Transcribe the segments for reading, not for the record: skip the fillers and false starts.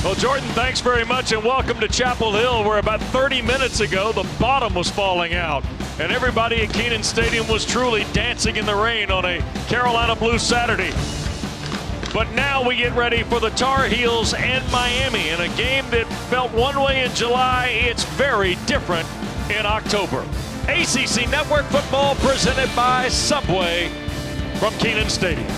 Well, Jordan, thanks very much, and welcome to Chapel Hill, where about 30 minutes ago the bottom was falling out, and everybody at Kenan Stadium was truly dancing in the rain on a Carolina Blue Saturday. But now we get ready for the Tar Heels and Miami in a game that felt one way in July. It's very different in October. ACC Network Football presented by Subway from Kenan Stadium.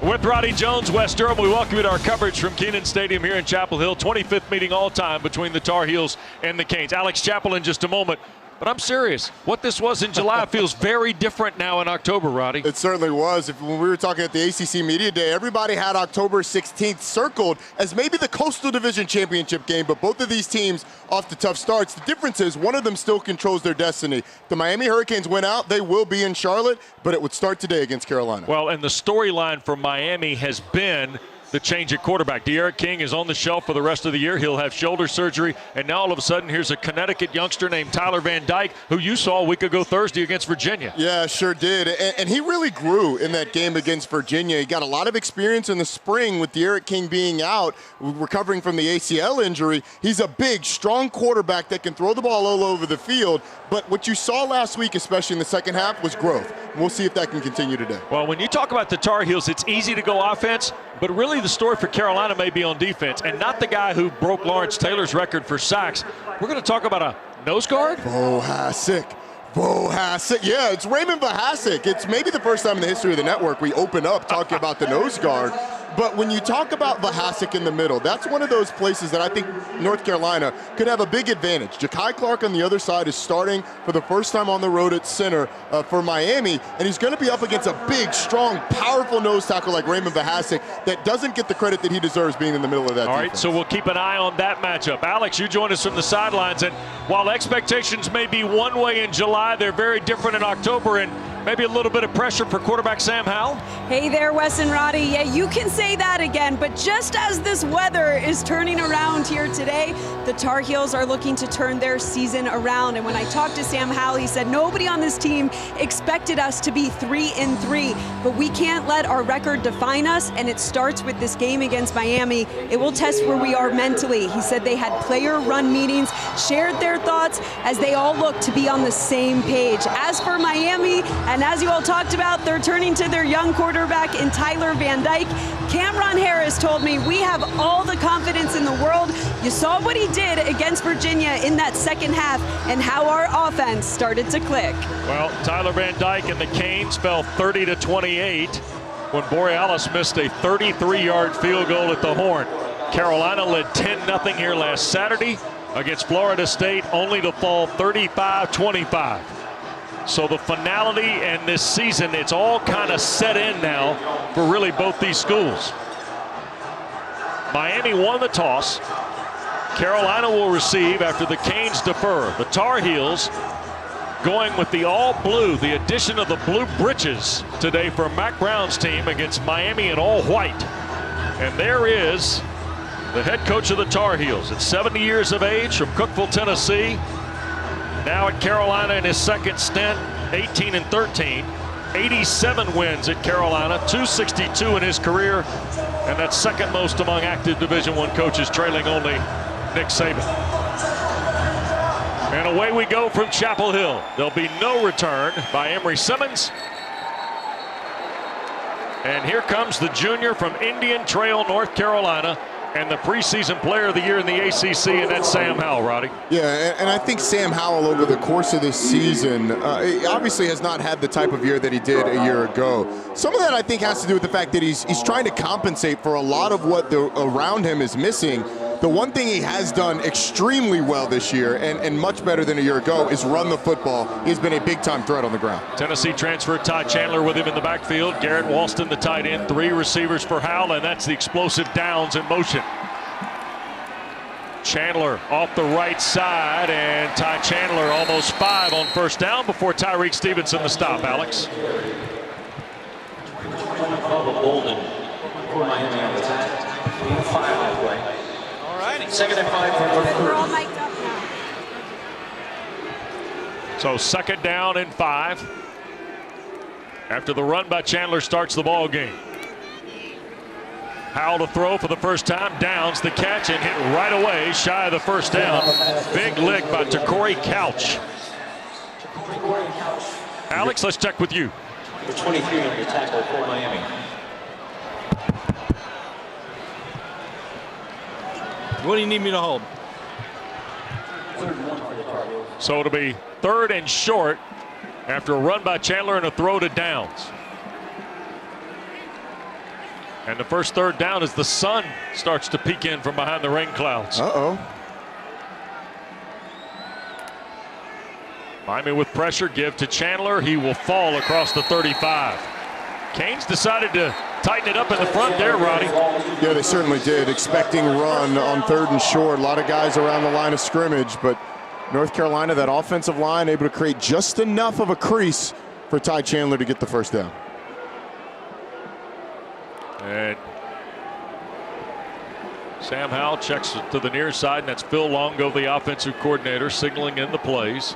With Roddy Jones, Wes Durham, we welcome you to our coverage from Kenan Stadium here in Chapel Hill. 25th meeting all time between the Tar Heels and the Canes. Alex Chappell in just a moment. But I'm serious. What this was in July feels very different now in October, Roddy. It certainly was. When we were talking at the ACC Media Day, everybody had October 16th circled as maybe the Coastal Division Championship game, but both of these teams off to tough starts. The difference is one of them still controls their destiny. The Miami Hurricanes win out. They will be in Charlotte, but it would start today against Carolina. Well, and the storyline for Miami has been the change at quarterback. D'Eriq King is on the shelf for the rest of the year. He'll have shoulder surgery. And now all of a sudden, here's a Connecticut youngster named Tyler Van Dyke, who you saw a week ago Thursday against Virginia. Yeah, sure did. And he really grew in that game against Virginia. He got a lot of experience in the spring with D'Eriq King being out, recovering from the ACL injury. He's a big, strong quarterback that can throw the ball all over the field. But what you saw last week, especially in the second half, was growth. We'll see if that can continue today. Well, when you talk about the Tar Heels, it's easy to go offense, but really the story for Carolina may be on defense, and not the guy who broke Lawrence Taylor's record for sacks. We're going to talk about a nose guard. Vohasek. Yeah, it's Raymond Vohasek. It's maybe the first time in the history of the network we open up talking about the nose guard. But when you talk about Vohasek in the middle, that's one of those places that I think North Carolina could have a big advantage. Ja'Kai Clark on the other side is starting for the first time on the road at center for Miami, and he's going to be up against a big, strong, powerful nose tackle like Raymond Vohasek that doesn't get the credit that he deserves being in the middle of that All defense. right, so we'll keep an eye on that matchup. Alex, you join us from the sidelines, and while expectations may be one way in July, they're very different in October, and maybe a little bit of pressure for quarterback Sam Howell. Hey there, Wes and Roddy. Yeah, you can say that again, but just as this weather is turning around here today, the Tar Heels are looking to turn their season around. And when I talked to Sam Howell, he said nobody on this team expected us to be 3-3, but we can't let our record define us, and it starts with this game against Miami. It will test where we are mentally. He said they had player-run meetings, shared their thoughts as they all look to be on the same page. As for Miami, and as you all talked about, they're turning to their young quarterback in Tyler Van Dyke. Cameron Harris told me, we have all the confidence in the world. You saw what he did against Virginia in that second half and how our offense started to click. Well, Tyler Van Dyke and the Canes fell 30-28 when Borealis missed a 33-yard field goal at the Horn. Carolina led 10-0 here last Saturday against Florida State, only to fall 35-25. So the finality and this season, it's all kind of set in now for really both these schools. Miami won the toss. Carolina will receive after the Canes defer. The Tar Heels going with the all blue, the addition of the blue breeches today for Mack Brown's team against Miami in all white. And there is the head coach of the Tar Heels at 70 years of age from Cookeville, Tennessee. Now at Carolina in his second stint, 18-13, 87 wins at Carolina, 262 in his career, and that's second most among active Division I coaches, trailing only Nick Saban. And away we go from Chapel Hill. There'll be no return by Emory Simmons. And here comes the junior from Indian Trail, North Carolina, and the preseason player of the year in the ACC, and that's Sam Howell, Roddy. Yeah, and I think Sam Howell over the course of this season obviously has not had the type of year that he did a year ago. Some of that I think has to do with the fact that he's trying to compensate for a lot of what around him is missing. The one thing he has done extremely well this year, and much better than a year ago, is run the football. He's been a big-time threat on the ground. Tennessee transfer Ty Chandler with him in the backfield. Garrett Walston, the tight end. 3 receivers for Howell, and that's the explosive downs in motion. Chandler off the right side, and Ty Chandler almost 5 on first down before Tyreek Stevenson the stop, Alex. Bolden for Miami on the attack. 5 on the play. Second and 5 for North. We're all mic'd up now. So second down and 5. after the run by Chandler starts the ball game. Howell to throw for the first time. Downs the catch and hit right away, shy of the first down. Big lick by TeCorey Couch. Alex, let's check with you. Number 23 on your tackle for Miami. What do you need me to hold? So it'll be 3rd and short after a run by Chandler and a throw to Downs. And the first 3rd down as the sun starts to peek in from behind the rain clouds. Uh-oh. Miami with pressure, give to Chandler. He will fall across the 35. Canes decided to tighten it up in the front there, Roddy. Yeah, they certainly did. Expecting run on 3rd and short. A lot of guys around the line of scrimmage, but North Carolina, that offensive line, able to create just enough of a crease for Ty Chandler to get the first down. And Sam Howell checks to the near side, and that's Phil Longo, the offensive coordinator, signaling in the plays.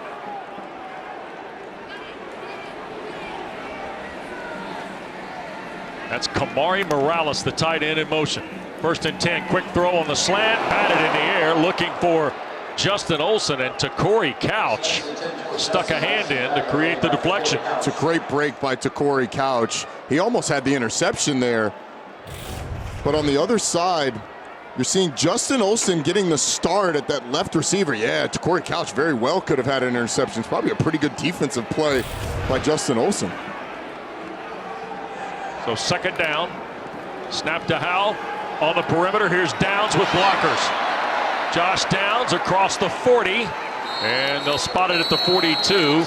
That's Kamari Morales, the tight end, in motion. 1st and 10, quick throw on the slant, batted in the air, looking for Justin Olson, and TeCorey Couch stuck a hand in to create the deflection. It's a great break by TeCorey Couch. He almost had the interception there. But on the other side, you're seeing Justin Olson getting the start at that left receiver. Yeah, TeCorey Couch very well could have had an interception. It's probably a pretty good defensive play by Justin Olson. So 2nd down, snap to Howell on the perimeter. Here's Downs with blockers. Josh Downs across the 40, and they'll spot it at the 42.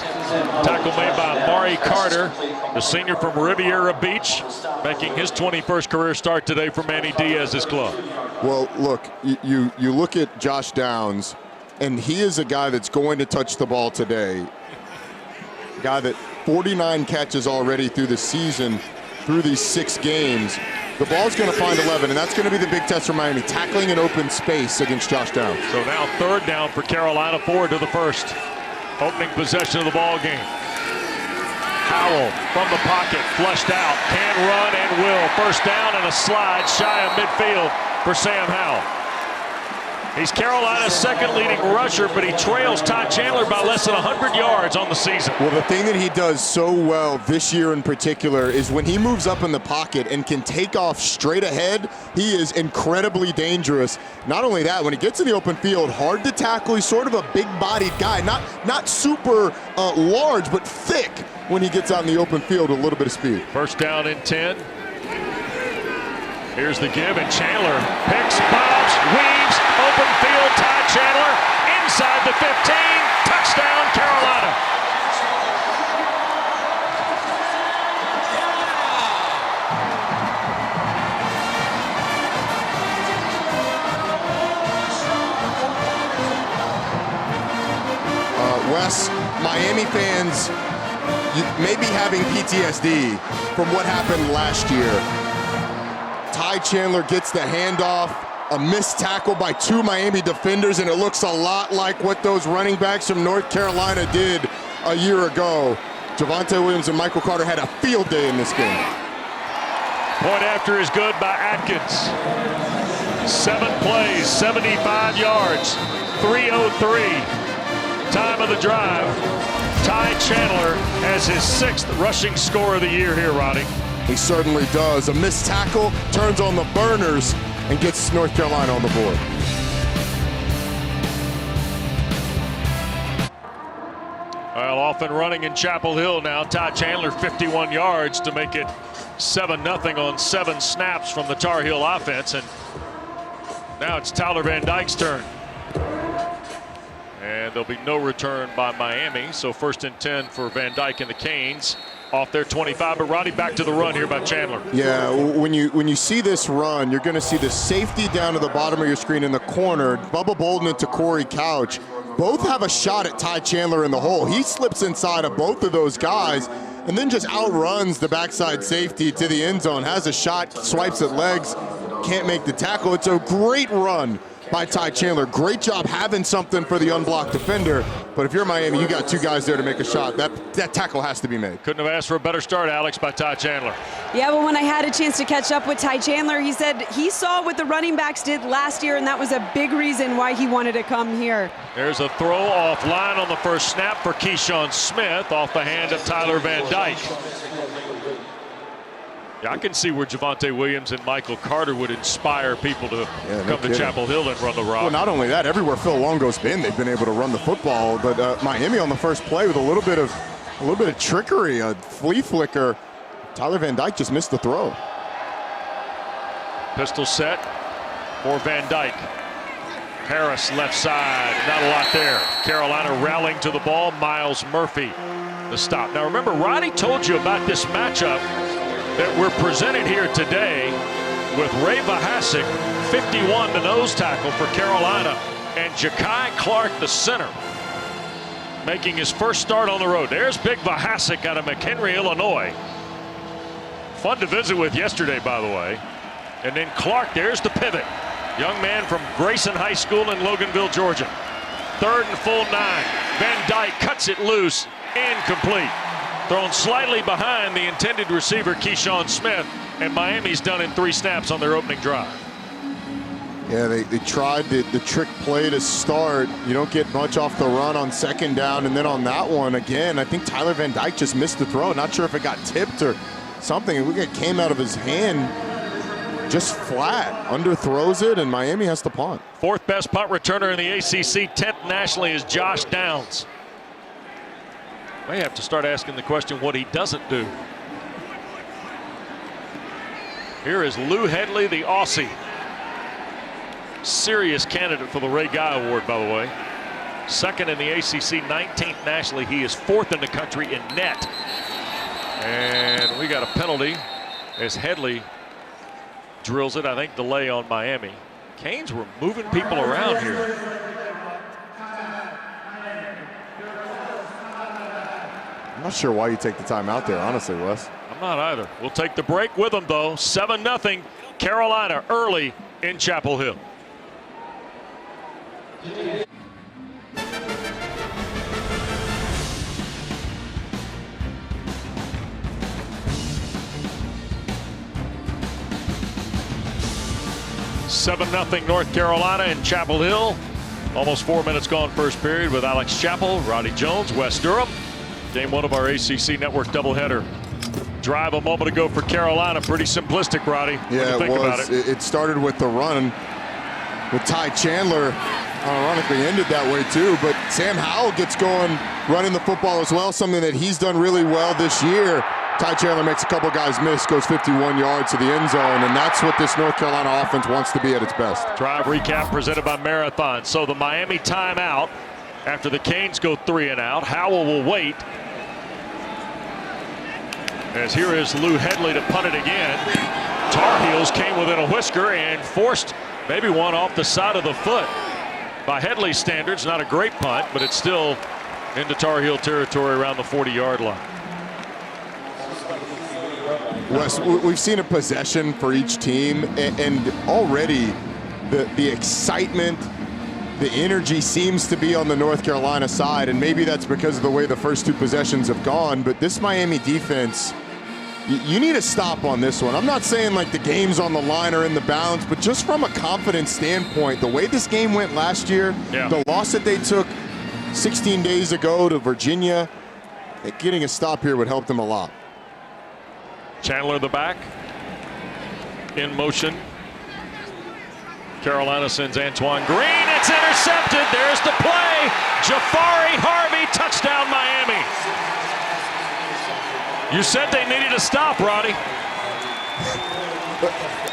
Tackle made by Mari Carter, the senior from Riviera Beach, making his 21st career start today for Manny Diaz's club. Well, look, you look at Josh Downs, and he is a guy that's going to touch the ball today. A guy that 49 catches already through the season, through these 6 games. The ball's going to find 11, and that's going to be the big test for Miami, tackling an open space against Josh Downs. So now 3rd down for Carolina, forward to the 1st. Opening possession of the ball game. Howell from the pocket, flushed out, can run and will. 1st down and a slide shy of midfield for Sam Howell. He's Carolina's 2nd leading rusher, but he trails Ty Chandler by less than 100 yards on the season. Well, the thing that he does so well this year in particular is when he moves up in the pocket and can take off straight ahead, he is incredibly dangerous. Not only that, when he gets in the open field, hard to tackle. He's sort of a big-bodied guy, not super large, but thick when he gets out in the open field with a little bit of speed. 1st down and 10. Here's the give, and Chandler picks, bobs, weaves, open field, Ty Chandler inside the 15, touchdown Carolina. Wes, Miami fans, you may be having PTSD from what happened last year. Ty Chandler gets the handoff, a missed tackle by 2 Miami defenders, and it looks a lot like what those running backs from North Carolina did a year ago. Javonte Williams and Michael Carter had a field day in this game. Point after is good by Atkins. 7 plays, 75 yards, 3:03. Time of the drive. Ty Chandler has his 6th rushing score of the year here, Roddy. He certainly does. A missed tackle, turns on the burners, and gets North Carolina on the board. Well, off and running in Chapel Hill now. Ty Chandler 51 yards to make it 7-0 on 7 snaps from the Tar Heel offense. And now it's Tyler Van Dyke's turn. And there'll be no return by Miami. So 1st and 10 for Van Dyke and the Canes. Off their 25, but Roddy, back to the run here by Chandler. Yeah, when you see this run, you're going to see the safety down to the bottom of your screen in the corner. Bubba Bolden and TeCorey Couch both have a shot at Ty Chandler in the hole. He slips inside of both of those guys and then just outruns the backside safety to the end zone, has a shot, swipes at legs, can't make the tackle. It's a great run by Ty Chandler. Great job having something for the unblocked defender. But if you're Miami, you got two guys there to make a shot. That tackle has to be made. Couldn't have asked for a better start, Alex, by Ty Chandler. Yeah, well, when I had a chance to catch up with Ty Chandler, he said he saw what the running backs did last year, and that was a big reason why he wanted to come here. There's a throw off line on the first snap for Keyshawn Smith off the hand of Tyler Van Dyke. Yeah, I can see where Javonte Williams and Michael Carter would inspire people to come to Chapel Hill and run the rock. Well, not only that, everywhere Phil Longo's been, they've been able to run the football. But Miami on the first play with a little bit of trickery, a flea flicker. Tyler Van Dyke just missed the throw. Pistol set for Van Dyke. Harris left side, not a lot there. Carolina rallying to the ball. Miles Murphy the stop. Now remember, Roddy told you about this matchup that we're presented here today with Ray Vahasek, 51, the nose tackle for Carolina, and Ja'Kai Clark, the center, making his first start on the road. There's big Vahasek out of McHenry, Illinois. Fun to visit with yesterday, by the way. And then Clark, there's the pivot. Young man from Grayson High School in Loganville, Georgia. 3rd and full 9. Van Dyke cuts it loose, incomplete. Thrown slightly behind the intended receiver, Keyshawn Smith, and Miami's done in 3 snaps on their opening drive. Yeah, they tried the trick play to start. You don't get much off the run on 2nd down, and then on that one, again, I think Tyler Van Dyke just missed the throw. Not sure if it got tipped or something. It came out of his hand just flat. Underthrows it, and Miami has to punt. 4th best punt returner in the ACC, 10th nationally is Josh Downs. May have to start asking the question what he doesn't do. Here is Lou Hedley, the Aussie. Serious candidate for the Ray Guy Award, by the way. 2nd in the ACC, 19th nationally. He is 4th in the country in net. And we got a penalty as Hedley drills it. I think delay on Miami. Canes were moving people around here. I'm not sure why you take the time out there, honestly, Wes. I'm not either. We'll take the break with them, though. 7-0 Carolina early in Chapel Hill. (7-0) North Carolina in Chapel Hill. Almost 4 minutes gone first period with Alex Chappell, Roddy Jones, Wes Durham. Game 1 of our ACC Network doubleheader. Drive a moment ago for Carolina. Pretty simplistic, Roddy. Yeah, it was. It started with the run with Ty Chandler. Ironically ended that way too, but Sam Howell gets going running the football as well, something that he's done really well this year. Ty Chandler makes a couple guys miss, goes 51 yards to the end zone, and that's what this North Carolina offense wants to be at its best. Drive recap presented by Marathon. So the Miami timeout after the Canes go 3 and out. Howell will wait. As here is Lou Hedley to punt it again. Tar Heels came within a whisker and forced maybe one off the side of the foot. By Hedley's standards, not a great punt, but it's still into Tar Heel territory around the 40-yard line. Wes, we've seen a possession for each team, and already the excitement, the energy seems to be on the North Carolina side, and maybe that's because of the way the first 2 possessions have gone, but this Miami defense, you need a stop on this one. I'm not saying like the game's on the line or in the balance, but just from a confidence standpoint, the way this game went last year, the loss that they took 16 days ago to Virginia, getting a stop here would help them a lot. Chandler the back. In motion. Carolina sends Antoine Green. It's intercepted. There's the play. Jahfari Harvey, touchdown Miami. You said they needed a stop, Roddy.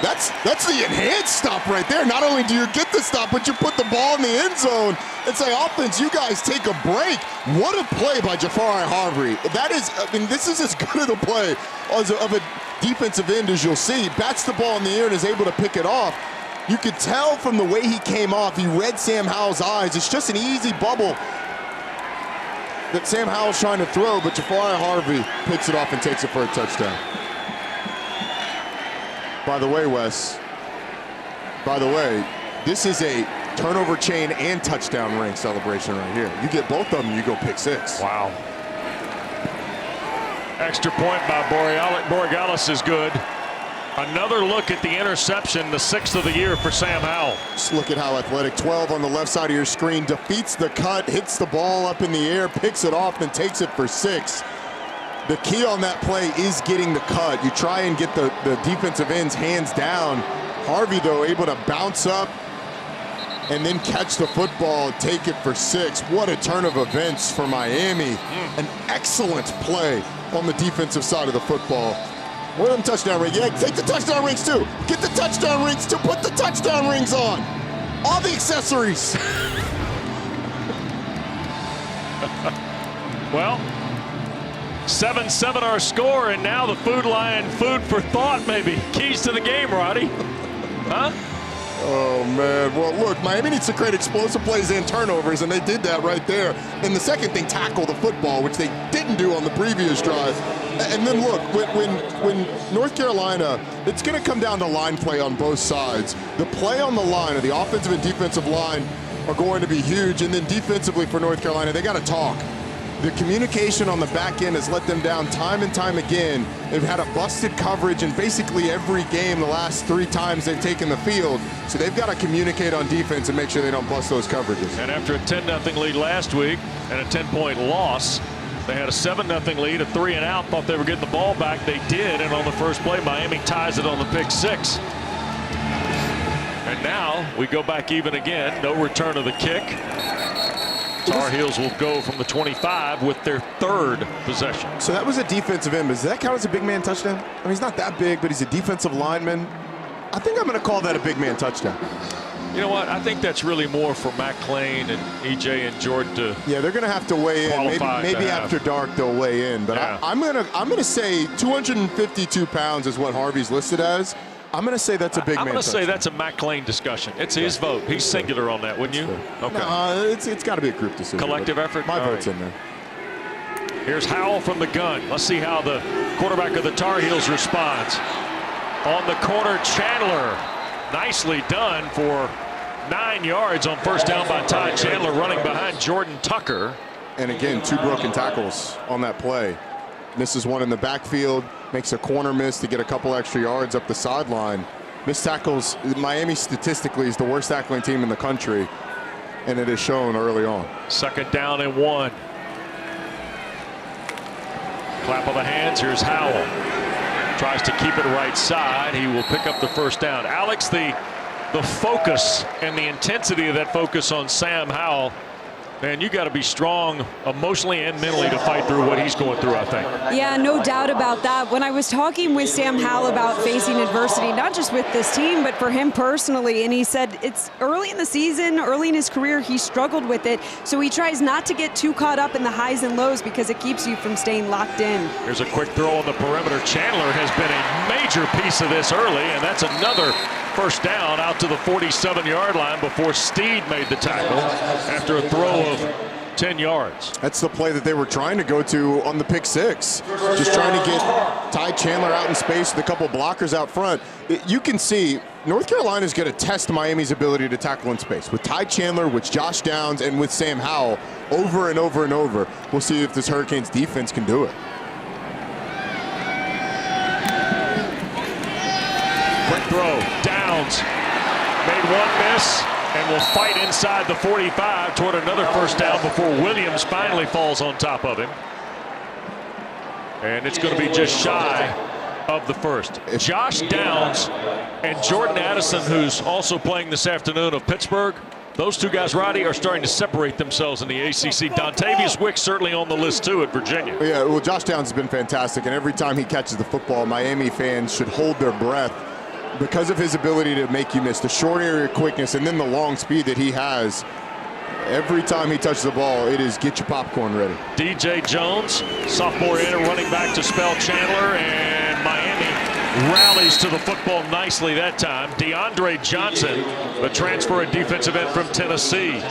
That's the enhanced stop right there. Not only do you get the stop, but you put the ball in the end zone and say, offense, you guys take a break. What a play by Jahfari Harvey. That is, I mean, this is as good of a play of a defensive end as you'll see. Bats the ball in the air and is able to pick it off. You could tell from the way he came off, he read Sam Howell's eyes. It's just an easy bubble that Sam Howell's trying to throw, but Jahfari Harvey picks it off and takes it for a touchdown. By the way, Wes, this is a turnover chain and touchdown ring celebration right here. You get both of them, you go pick 6. Wow. Extra point by Borregales is good. Another look at the interception, the 6th of the year for Sam Howell. Just look at how athletic. 12 on the left side of your screen, defeats the cut, hits the ball up in the air, picks it off, then takes it for 6. The key on that play is getting the cut. You try and get the defensive ends hands down. Harvey, though, able to bounce up and then catch the football and take it for 6. What a turn of events for Miami. An excellent play on the defensive side of the football. Where are them touchdown rings? Yeah, take the touchdown rings too. Get the touchdown rings too. Put the touchdown rings on. All the accessories. Well, 7-7 our score, and now the Food Lion food for thought maybe. Keys to the game, Roddy. Huh? Oh, man. Well, look, Miami needs to create explosive plays and turnovers, and they did that right there. And the second thing, tackle the football, which they didn't do on the previous drive. And then look, when North Carolina, it's going to come down to line play on both sides. The play on the line, or the offensive and defensive line, are going to be huge. And then defensively for North Carolina, they got to talk. The communication on the back end has let them down time and time again. They've had a busted coverage in basically every game the last 3 times they've taken the field. So they've got to communicate on defense and make sure they don't bust those coverages. And after a 10-0 lead last week and a 10-point loss, they had a 7-0 lead, a 3 and out, thought they were getting the ball back. They did, and on the first play, Miami ties it on the pick 6. And now we go back even again. No return of the kick. Tar Heels will go from the 25 with their 3rd possession. So that was a defensive end. Does that count as a big man touchdown? I mean, he's not that big, but he's a defensive lineman. I think I'm going to call that a big man touchdown. You know what? I think that's really more for Matt Clain and EJ and Jordan to. Yeah, they're going to have to weigh in. Maybe after dark they'll weigh in. But yeah. I'm gonna say 252 pounds is what Harvey's listed as. I'm going to say that's a big man. I'm going to say that's a Matt Clain discussion. It's his vote. He's singular on that, wouldn't you? Okay. No, it's got to be a group decision. Collective effort. My vote's in there. Here's Howell from the gun. Let's see how the quarterback of the Tar Heels responds. On the corner, Chandler. Nicely done for 9 yards on first down by Ty Chandler, running behind Jordan Tucker. And again, 2 broken tackles on that play. Misses one in the backfield, makes a corner miss to get a couple extra yards up the sideline. Missed tackles, Miami statistically is the worst tackling team in the country, and it is shown early on. 2nd down and 1. Clap of the hands, here's Howell. Tries to keep it right side. He will pick up the first down. Alex, the focus and the intensity of that focus on Sam Howell, man, you got to be strong emotionally and mentally to fight through what he's going through, I think. Yeah, no doubt about that. When I was talking with Sam Howell about facing adversity, not just with this team, but for him personally, and he said it's early in the season, early in his career, he struggled with it. So he tries not to get too caught up in the highs and lows because it keeps you from staying locked in. Here's a quick throw on the perimeter. Chandler has been a major piece of this early, and that's another first down out to the 47-yard line before Steed made the tackle after a throw of 10 yards. That's the play that they were trying to go to on the pick 6. Just trying to get Ty Chandler out in space with a couple blockers out front. You can see North Carolina is going to test Miami's ability to tackle in space. With Ty Chandler, with Josh Downs, and with Sam Howell over and over and over. We'll see if this Hurricanes defense can do it. Quick throw. Downs made one miss and will fight inside the 45 toward another first down before Williams finally falls on top of him. And it's going to be just shy of the first. Josh Downs and Jordan Addison, who's also playing this afternoon, of Pittsburgh. Those 2 guys, Roddy, are starting to separate themselves in the ACC. Dontavius Wicks certainly on the list, too, at Virginia. Yeah, well, Josh Downs has been fantastic, and every time he catches the football, Miami fans should hold their breath because of his ability to make you miss, the short area quickness, and then the long speed that he has. Every time he touches the ball, it is get your popcorn ready. DJ Jones, sophomore running back to spell Chandler, and Miami rallies to the football nicely that time. DeAndre Johnson, the transfer and defensive end from Tennessee,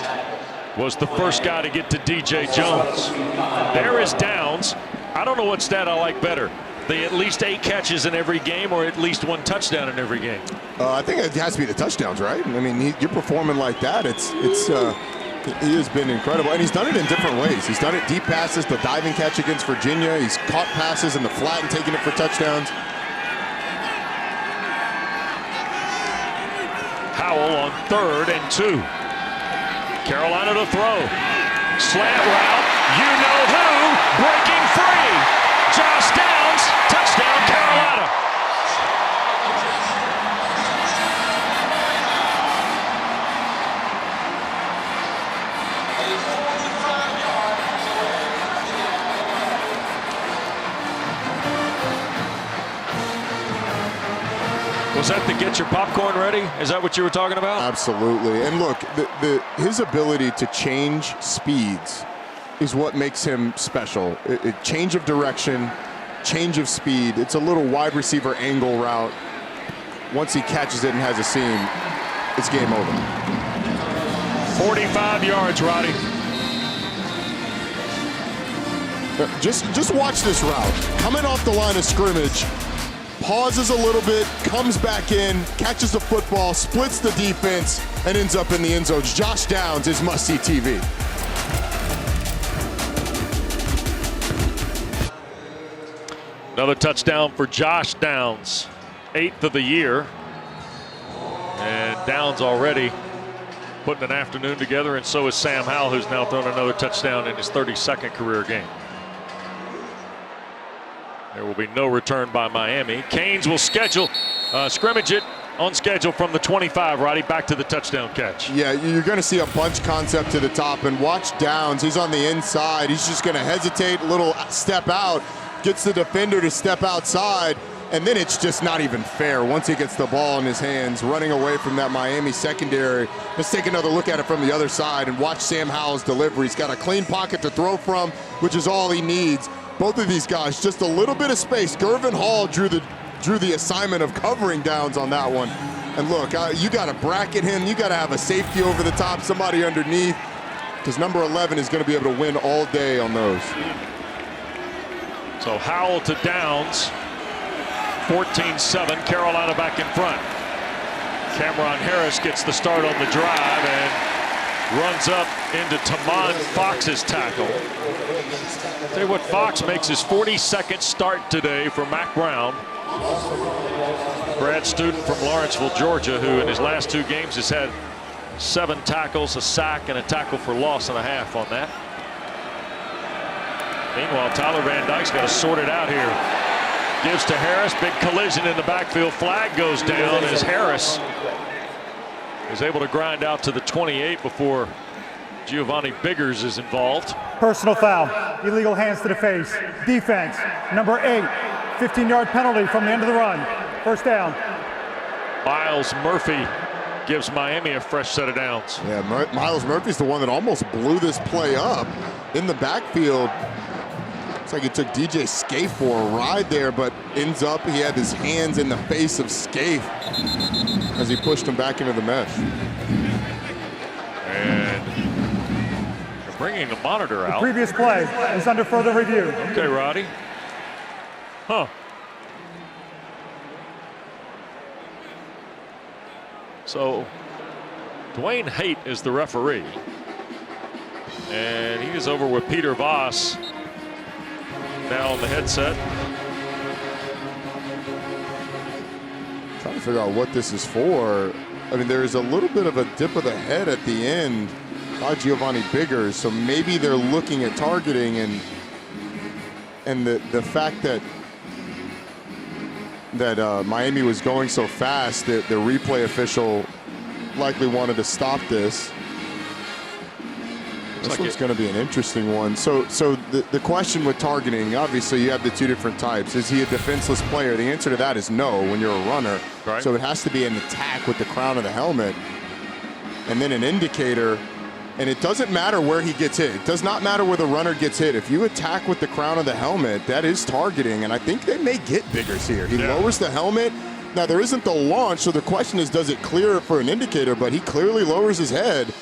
was the first guy to get to DJ Jones. There is Downs. I don't know what stat I like better. the at least 8 catches in every game or at least 1 touchdown in every game? I think it has to be the touchdowns, right? I mean, you're performing like that. He has been incredible, and he's done it in different ways. He's done it deep passes, the diving catch against Virginia. He's caught passes in the flat and taken it for touchdowns. Howell on 3rd and 2. Carolina to throw. Slant route. You know who. Breaking free. Josh Downs. Touchdown, Carolina. Was that to get your popcorn ready? Is that what you were talking about? Absolutely. And look, his ability to change speeds is what makes him special. Change of direction, change of speed. It's a little wide receiver angle route. Once he catches it and has a seam, it's game over. 45 yards, Roddy. Just watch this route. Coming off the line of scrimmage, pauses a little bit, comes back in, catches the football, splits the defense, and ends up in the end zone. Josh Downs is must-see TV. Another touchdown for Josh Downs, 8th of the year. And Downs already putting an afternoon together, and so is Sam Howell, who's now thrown another touchdown in his 32nd career game. There will be no return by Miami. Canes will scrimmage it on schedule from the 25, Roddy, back to the touchdown catch. Yeah, you're going to see a bunch concept to the top, and watch Downs. He's on the inside. He's just going to hesitate, a little step out, gets the defender to step outside, and then it's just not even fair once he gets the ball in his hands, running away from that Miami secondary. Let's take another look at it from the other side and watch Sam Howell's delivery. He's got a clean pocket to throw from, which is all he needs. Both of these guys, just a little bit of space. Gervin Hall drew the assignment of covering Downs on that one. And look, you got to bracket him. You got to have a safety over the top, somebody underneath, because number 11 is going to be able to win all day on those. So Howell to Downs, 14-7, Carolina back in front. Cameron Harris gets the start on the drive and runs up into Tamon Fox's tackle. Tell you what, Fox makes his 42nd start today for Mack Brown. Grad student from Lawrenceville, Georgia, who in his last 2 games has had 7 tackles, a sack, and a tackle for loss and a half on that. Meanwhile, Tyler Van Dyke's got to sort it out here. Gives to Harris, big collision in the backfield. Flag goes down as Harris is able to grind out to the 28 before Giovanni Biggers is involved. Personal foul, illegal hands to the face. Defense, number 8, 15-yard penalty from the end of the run. First down. Myles Murphy gives Miami a fresh set of downs. Yeah, Myles Murphy's the one that almost blew this play up in the backfield. Looks like he took DJ Scaife for a ride there, but ends up he had his hands in the face of Scaife as he pushed him back into the mesh. And they're bringing the monitor out. The previous play is under further review. Okay, Roddy. Huh. So Dwayne Haight is the referee, and he is over with Peter Voss now on the headset. Trying to figure out what this is for. I mean, there is a little bit of a dip of the head at the end by Giovanni Biggers, so maybe they're looking at targeting, and the fact that Miami was going so fast that the replay official likely wanted to stop this. This one's going to be an interesting one. So the question with targeting, obviously you have the two different types. Is he a defenseless player? The answer to that is no when you're a runner. Right. So it has to be an attack with the crown of the helmet. And then an indicator. And it doesn't matter where he gets hit. It does not matter where the runner gets hit. If you attack with the crown of the helmet, that is targeting. And I think they may get Biggers here. He lowers the helmet. Now, there isn't the launch, so the question is, does it clear for an indicator? But he clearly lowers his head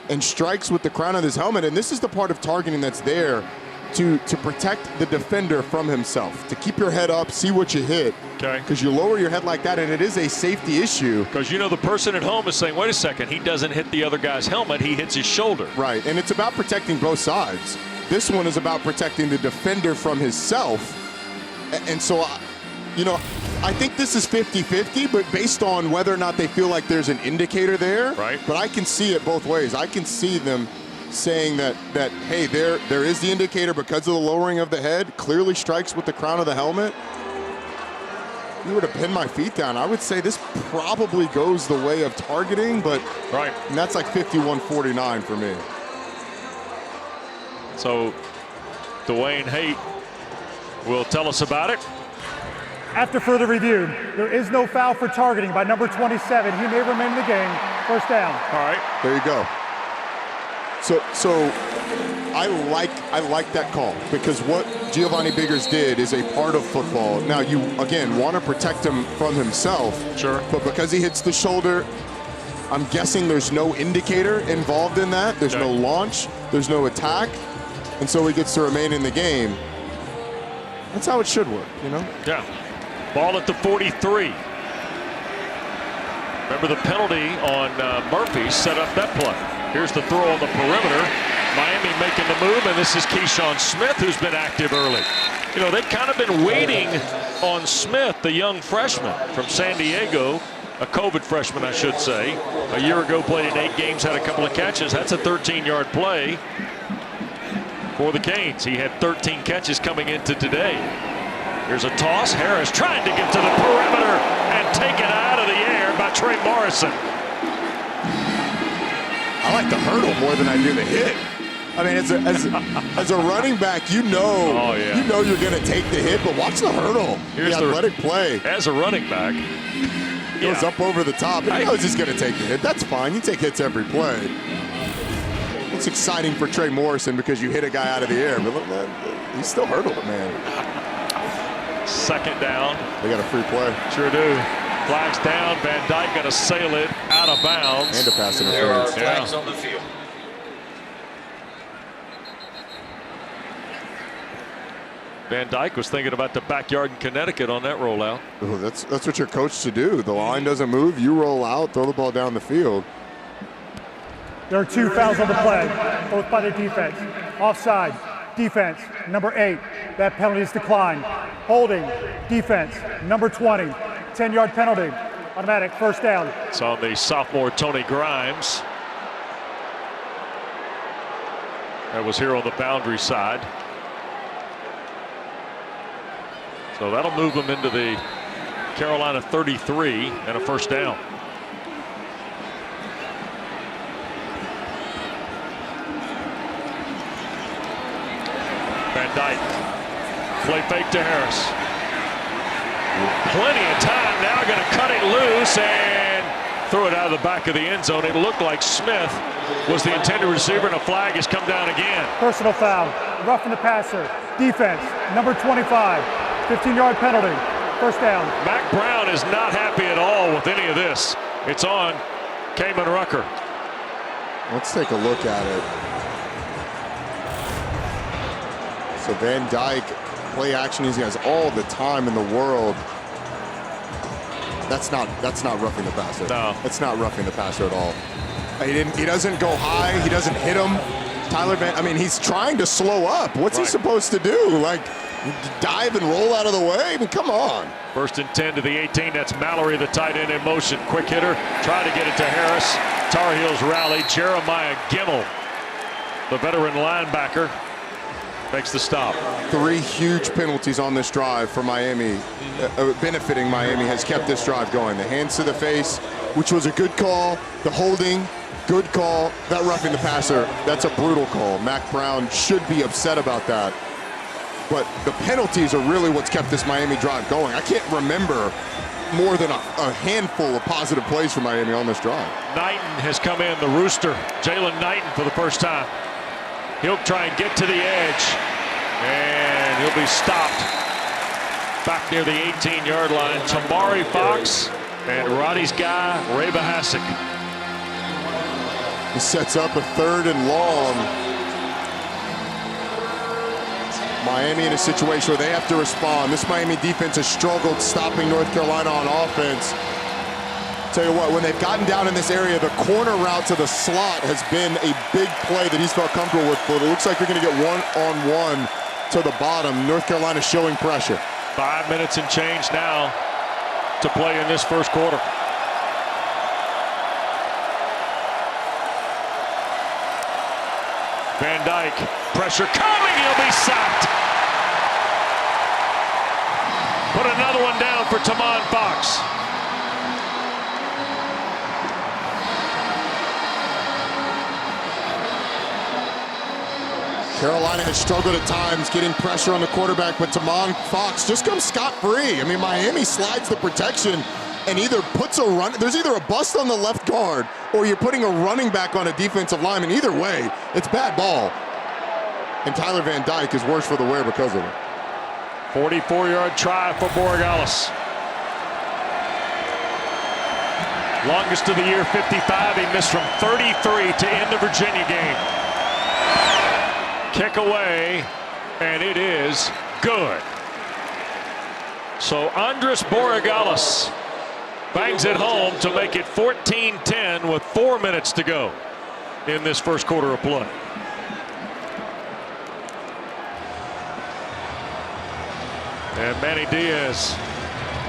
and strikes with the crown of his helmet. And this is the part of targeting that's there to protect the defender from himself, to keep your head up, see what you hit. Okay. Because you lower your head like that, and it is a safety issue. Because you know the person at home is saying, wait a second, he doesn't hit the other guy's helmet, he hits his shoulder. Right, and it's about protecting both sides. This one is about protecting the defender from himself. And so, you know, I think this is 50-50, but based on whether or not they feel like there's an indicator there. Right. But I can see it both ways. I can see them saying that hey, there is the indicator because of the lowering of the head, clearly strikes with the crown of the helmet. If you were to pin my feet down, I would say this probably goes the way of targeting, but right. And that's like 51-49 for me. So Dwayne Haight will tell us about it. After further review, there is no foul for targeting by number 27. He may remain in the game. First down. All right. There you go. So I like that call, because what Giovanni Biggers did is a part of football. Now you again want to protect him from himself. Sure. But because he hits the shoulder, I'm guessing there's no indicator involved in that. There's no launch. There's no attack, and so he gets to remain in the game. That's how it should work, you know? Yeah. Ball at the 43. Remember the penalty on Murphy set up that play. Here's the throw on the perimeter. Miami making the move, and this is Keyshawn Smith, who's been active early. You know, they've kind of been waiting on Smith, the young freshman from San Diego, a COVID freshman, I should say. A year ago, played in 8 games, had a couple of catches. That's a 13-yard play for the Canes. He had 13 catches coming into today. Here's a toss. Harris trying to get to the perimeter and taken out of the air by Trey Morrison. I like the hurdle more than I do the hit. I mean, as a running back, you know, you know you're going to take the hit, but watch the hurdle. Here's the athletic play. As a running back, goes up over the top, and he knows he's going to take the hit. That's fine. You take hits every play. It's exciting for Trey Morrison because you hit a guy out of the air, but he still hurdled it, man. Second down. They got a free play. Sure do. Flags down. Van Dyke going to sail it out of bounds. And a pass interference. There are flags on the field. Van Dyke was thinking about the backyard in Connecticut on that rollout. Oh, that's what you're coached to do. The line doesn't move, you roll out, throw the ball down the field. There are 2 fouls on the play, both by the defense. Offside, defense, number 8. That penalty is declined. Holding, defense, number 20. 10-yard penalty, automatic first down. It's on the sophomore Tony Grimes. That was here on the boundary side. So that'll move them into the Carolina 33 and a first down. Van Dyke, play fake to Harris. Plenty of time now, going to cut it loose and throw it out of the back of the end zone. It looked like Smith was the intended receiver, and a flag has come down again. Personal foul, roughing the passer. Defense, number 25, 15-yard penalty, first down. Mack Brown is not happy at all with any of this. It's on Kamen Rucker. Let's take a look at it. So Van Dyke, play action, he has all the time in the world. That's not roughing the passer. No. It's not roughing the passer at all. He doesn't go high, he doesn't hit him. Tyler Van, I mean, he's trying to slow up. What's he supposed to do? Like, dive and roll out of the way? I mean, come on. First and 10 to the 18. That's Mallory, the tight end, in motion. Quick hitter. Try to get it to Harris. Tar Heels rally. Jeremiah Gimmel, the veteran linebacker, makes the stop. 3 huge penalties on this drive for Miami, benefiting Miami, has kept this drive going. The hands to the face, which was a good call. The holding, good call. That roughing the passer, that's a brutal call. Mack Brown should be upset about that. But the penalties are really what's kept this Miami drive going. I can't remember more than a handful of positive plays for Miami on this drive. Knighton has come in, the Rooster. Jalen Knighton for the first time. He'll try and get to the edge, and he'll be stopped back near the 18-yard line. Tamari Fox and Roddy's guy, Ray Bahasic. He sets up a 3rd and long. Miami in a situation where they have to respond. This Miami defense has struggled stopping North Carolina on offense. Tell you what, when they've gotten down in this area, the corner route to the slot has been a big play that he's felt comfortable with, but it looks like you're going to get one-on-one to the bottom. North Carolina showing pressure. 5 minutes and change now to play in this first quarter. Van Dyke, pressure coming, he'll be sacked. Put another one down for Tamon Fox. Carolina has struggled at times getting pressure on the quarterback, but Tamon Fox just comes scot-free. I mean, Miami slides the protection and either puts a run, there's either a bust on the left guard or you're putting a running back on a defensive lineman. Either way, it's bad ball. And Tyler Van Dyke is worse for the wear because of it. 44-yard try for Borregales. Longest of the year, 55. He missed from 33 to end the Virginia game. Kick away, and it is good. So Andres Borregales bangs it home to make it 14-10 with 4 minutes to go in this first quarter of play. And Manny Diaz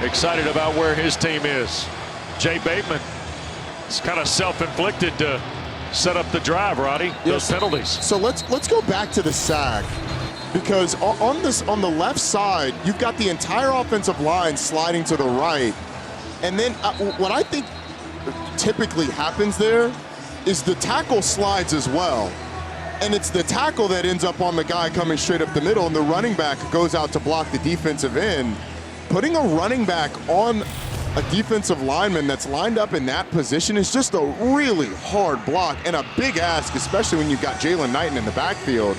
excited about where his team is. Jay Bateman, it's kind of self-inflicted to set up the drive, Roddy. Those penalties. So let's go back to the sack, because on the left side you've got the entire offensive line sliding to the right, and then what I think typically happens there is the tackle slides as well, and it's the tackle that ends up on the guy coming straight up the middle, and the running back goes out to block the defensive end. Putting a running back on a defensive lineman that's lined up in that position is just a really hard block and a big ask, especially when you've got Jalen Knighton in the backfield.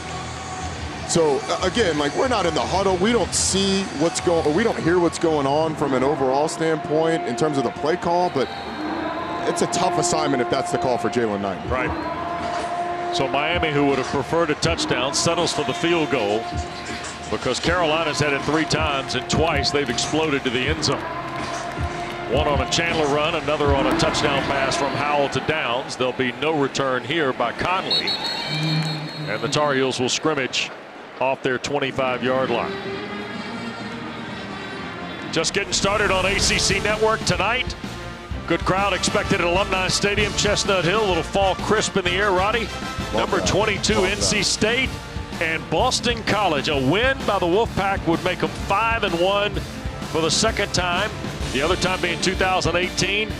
So again, like, we're not in the huddle. We don't see what's going, or we don't hear what's going on from an overall standpoint in terms of the play call, but it's a tough assignment if that's the call for Jalen Knighton. Right. So Miami, who would have preferred a touchdown, settles for the field goal because Carolina's had it 3 times, and twice they've exploded to the end zone. One on a Chandler run, another on a touchdown pass from Howell to Downs. There'll be no return here by Conley. And the Tar Heels will scrimmage off their 25-yard line. Just getting started on ACC Network tonight. Good crowd expected at Alumni Stadium, Chestnut Hill. A little fall crisp in the air, Roddy. Number 22, NC State, and Boston College. A win by the Wolfpack would make them 5-1 for the second time. The other time being 2018.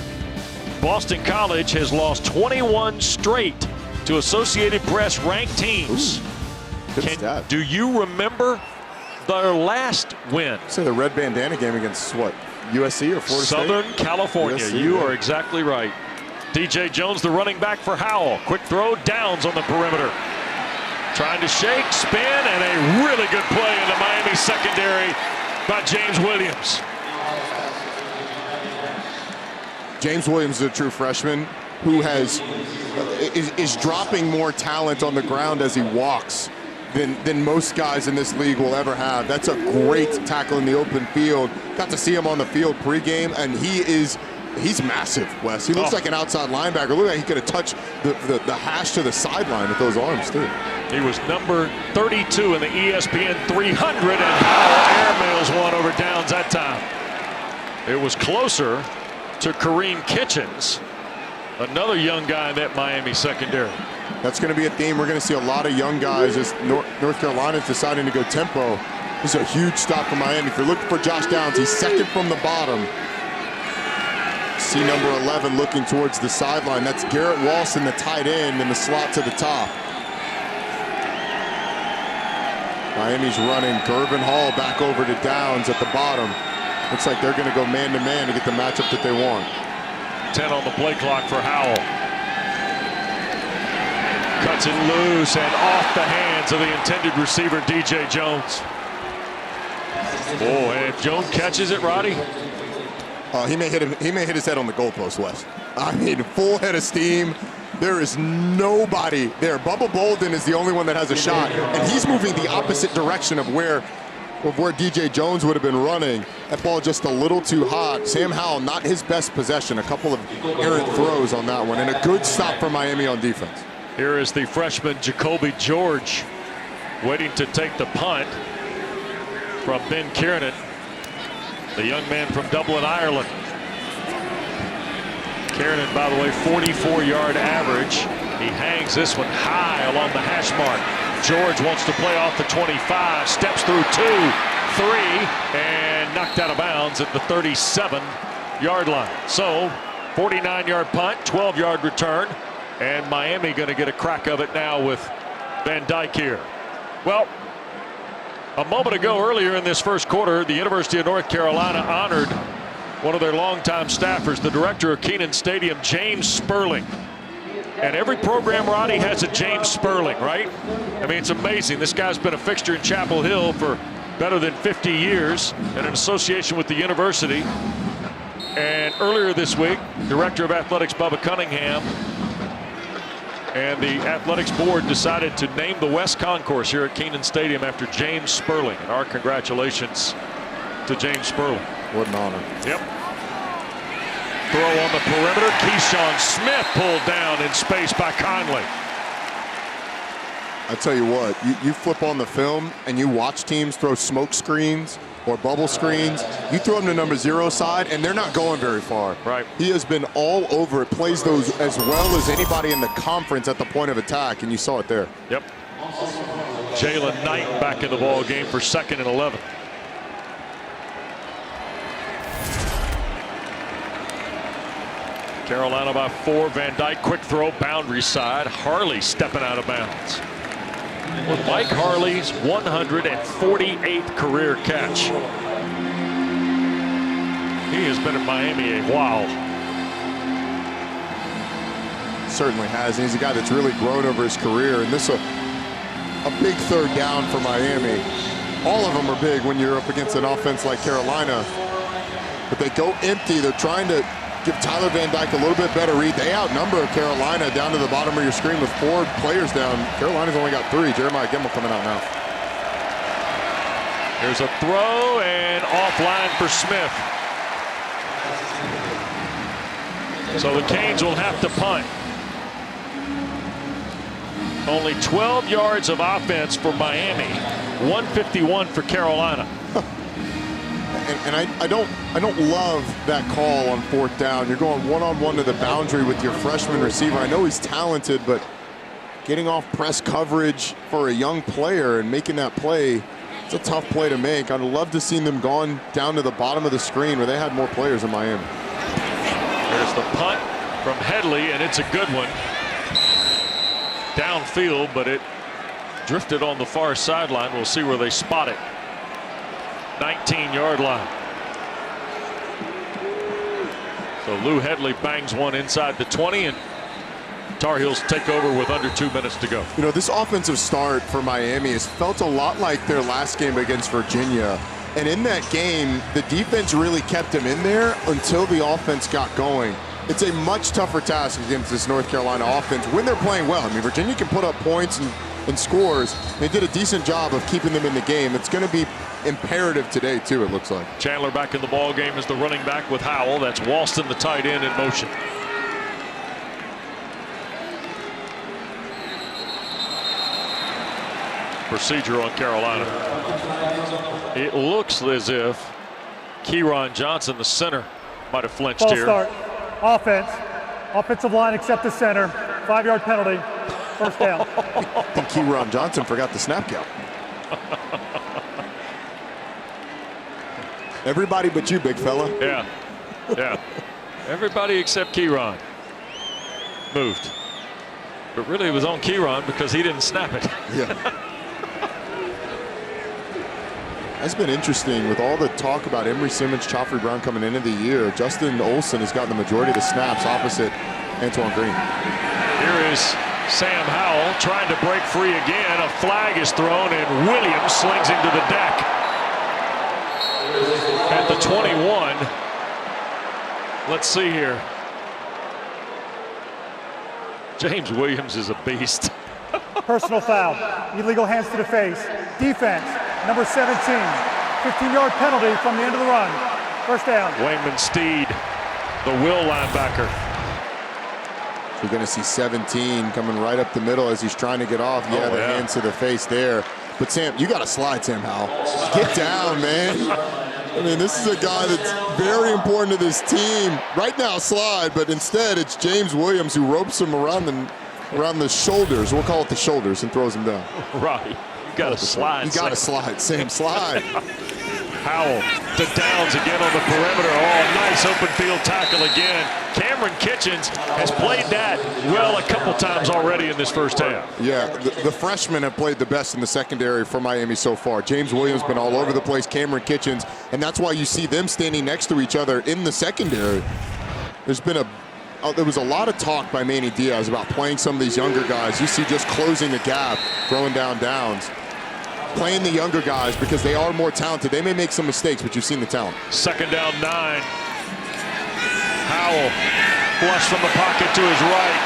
Boston College has lost 21 straight to Associated Press ranked teams. Do you remember their last win? So the red bandana game against what? USC or Florida Southern State? California. USC, you are exactly right. DJ Jones, the running back for Howell. Quick throw, Downs on the perimeter. Trying to shake, spin, and a really good play in the Miami secondary by James Williams. James Williams is a true freshman who is dropping more talent on the ground as he walks than most guys in this league will ever have. That's a great tackle in the open field. Got to see him on the field pregame, and he's massive, Wes. He looks like an outside linebacker. Look like he could have touched the hash to the sideline with those arms, too. He was number 32 in the ESPN 300, and Howell airmails one over Downs that time. It was closer to Kareem Kitchens, another young guy in that Miami secondary. That's going to be a theme. We're going to see a lot of young guys as North Carolina's deciding to go tempo. This is a huge stop for Miami. If you're looking for Josh Downs, he's second from the bottom. See number 11 looking towards the sideline. That's Garrett Walston, the tight end, in the slot to the top. Miami's running Gervin Hall back over to Downs at the bottom. Looks like they're going to go man-to-man to get the matchup that they want. 10 on the play clock for Howell. Cuts it loose and off the hands of the intended receiver, DJ Jones. Oh, and if Jones catches it, Roddy. He may hit his head on the goalpost, Wes. I mean, full head of steam. There is nobody there. Bubba Bolden is the only one that has a shot, and he's moving the opposite direction of where DJ Jones would have been running. That ball just a little too hot. Sam Howell, not his best possession. A couple of errant throws on that one, and a good stop for Miami on defense. Here is the freshman Jacoby George waiting to take the punt from Ben Kiernan, the young man from Dublin, Ireland. Kiernan, by the way, 44-yard average. He hangs this one high along the hash mark. George wants to play off the 25, steps through 2, 3, and knocked out of bounds at the 37-yard line. So 49-yard punt, 12-yard return, and Miami going to get a crack of it now with Van Dyke here. Well, a moment ago earlier in this first quarter, the University of North Carolina honored one of their longtime staffers, the director of Kenan Stadium, James Sperling. And every program, Roddy, has a James Sperling, right? I mean, it's amazing. This guy's been a fixture in Chapel Hill for better than 50 years in an association with the university. And earlier this week, Director of Athletics Bubba Cunningham and the athletics board decided to name the West Concourse here at Kenan Stadium after James Sperling. And our congratulations to James Sperling. What an honor. Yep. Throw on the perimeter. Keyshawn Smith pulled down in space by Conley. I tell you what, you flip on the film and you watch teams throw smoke screens or bubble screens. You throw them to number 0 side and they're not going very far. Right. He has been all over it, plays those as well as anybody in the conference at the point of attack, and you saw it there. Yep. Jalen Knight back in the ball game for 2nd and 11. Carolina by 4. Van Dyke, quick throw, boundary side. Harley stepping out of bounds. With Mike Harley's 148th career catch. He has been at Miami a while. Certainly has, and he's a guy that's really grown over his career, and this is a big 3rd down for Miami. All of them are big when you're up against an offense like Carolina, but they go empty. They're trying to give Tyler Van Dyke a little bit better read. They outnumber Carolina down to the bottom of your screen with 4 players down. Carolina's only got 3. Jeremiah Gemmel coming out now. Here's a throw and offline for Smith. So the Canes will have to punt. Only 12 yards of offense for Miami, 151 for Carolina. And I don't love that call on 4th down. You're going one-on-one to the boundary with your freshman receiver. I know he's talented, but getting off press coverage for a young player and making that play, it's a tough play to make. I'd love to see them gone down to the bottom of the screen where they had more players in Miami. There's the punt from Headley, and it's a good one. Downfield, but it drifted on the far sideline. We'll see where they spot it. 19-yard line. So Lou Headley bangs one inside the 20, and Tar Heels take over with under 2 minutes to go. You know, this offensive start for Miami has felt a lot like their last game against Virginia. And in that game, the defense really kept them in there until the offense got going. It's a much tougher task against this North Carolina offense when they're playing well. I mean, Virginia can put up points and scores. They did a decent job of keeping them in the game. It's going to be imperative today, too, it looks like. Chandler back in the ball game as the running back with Howell. That's Walston, the tight end, in motion. Procedure on Carolina. It looks as if Keyron Johnson, the center, might have flinched Ball here. Start. Offense. Offensive line except the center. 5-yard penalty. 1st down. I think Keyron Johnson forgot the snap count. Everybody but you, big fella. Yeah. Yeah. Everybody except Keyron moved. But really it was on Keyron because he didn't snap it. Yeah. It's been interesting with all the talk about Emory Simmons, Joffrey Brown coming into the year. Justin Olson has gotten the majority of the snaps opposite Antoine Green. Here is Sam Howell trying to break free again. A flag is thrown and Williams slings into the deck. At the 21. Let's see here. James Williams is a beast. Personal foul. Illegal hands to the face. Defense, number 17. 15-yard penalty from the end of the run. First down. Wayman Steed, the will linebacker. You're going to see 17 coming right up the middle as he's trying to get off. Yeah, the hands to the face there. But Sam, you got to slide, Sam Howell. Get down, man. I mean, this is a guy that's very important to this team. Right now, slide, but instead it's James Williams who ropes him around the shoulders. We'll call it the shoulders, and throws him down. Right. You got to slide. You got to slide, Sam. Slide. Howell to Downs again on the perimeter. Oh, nice open field tackle again. Cameron Kitchens has played that well a couple times already in this first half. Yeah, the freshmen have played the best in the secondary for Miami so far. James Williams been all over the place, Cameron Kitchens, and that's why you see them standing next to each other in the secondary. There was a lot of talk by Manny Diaz about playing some of these younger guys. You see just closing the gap, throwing down Downs. Playing the younger guys because they are more talented. They may make some mistakes, but you've seen the talent. Second down 9. Howell flush from the pocket to his right.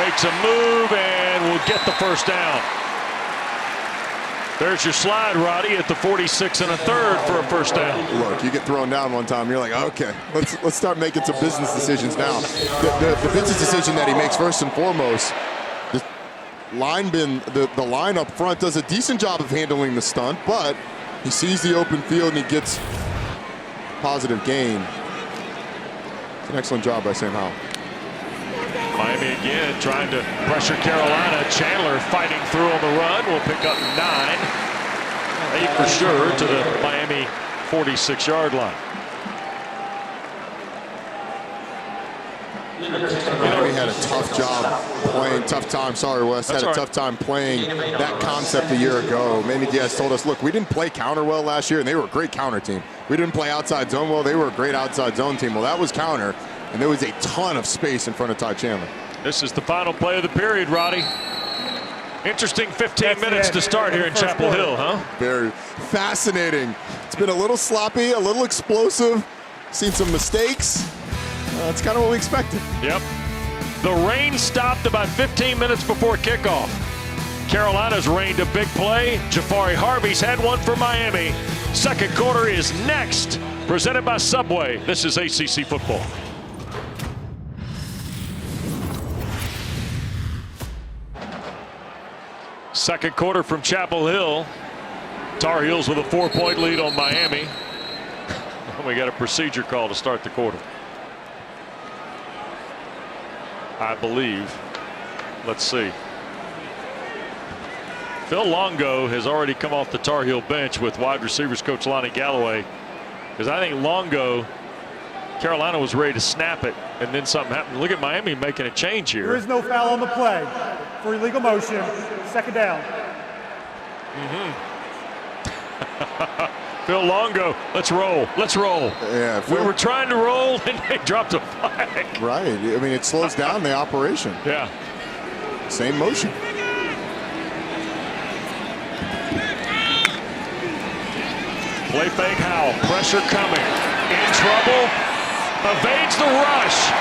Makes a move and will get the first down. There's your slide, Roddy, at the 46 1/3 for a first down. Look, you get thrown down one time, you're like, okay, let's start making some business decisions now. The business decision that he makes first and foremost, the line up front does a decent job of handling the stunt, but he sees the open field and he gets positive gain. It's an excellent job by Sam Howell. Miami again trying to pressure Carolina. Chandler fighting through on the run. Will pick up 9. 8 for sure to the Miami 46-yard line. Miami had a tough time, sorry Wes, had a tough time playing that concept a year ago. Manny Diaz told us, look, we didn't play counter well last year, and they were a great counter team. We didn't play outside zone well, they were a great outside zone team. Well, that was counter, and there was a ton of space in front of Ty Chandler. This is the final play of the period, Roddy. Interesting 15 minutes to start here in Chapel Hill, huh? Very fascinating. It's been a little sloppy, a little explosive, seen some mistakes. That's kind of what we expected. Yep. The rain stopped about 15 minutes before kickoff. Carolina's rained a big play. Jafari Harvey's had one for Miami. Second quarter is next. Presented by Subway. This is ACC football. Second quarter from Chapel Hill. Tar Heels with a 4-point lead on Miami. We got a procedure call to start the quarter, I believe. Let's see. Phil Longo has already come off the Tar Heel bench with wide receivers coach Lonnie Galloway, because I think Longo, Carolina was ready to snap it, and then something happened. Look at Miami making a change here. There is no foul on the play for illegal motion. Second down. Phil Longo, let's roll. Let's roll. Yeah, we were trying to roll, and they dropped a flag. Right. I mean, it slows down the operation. Yeah. Same motion. Play fake Howell. Pressure coming. In trouble. Evades the rush.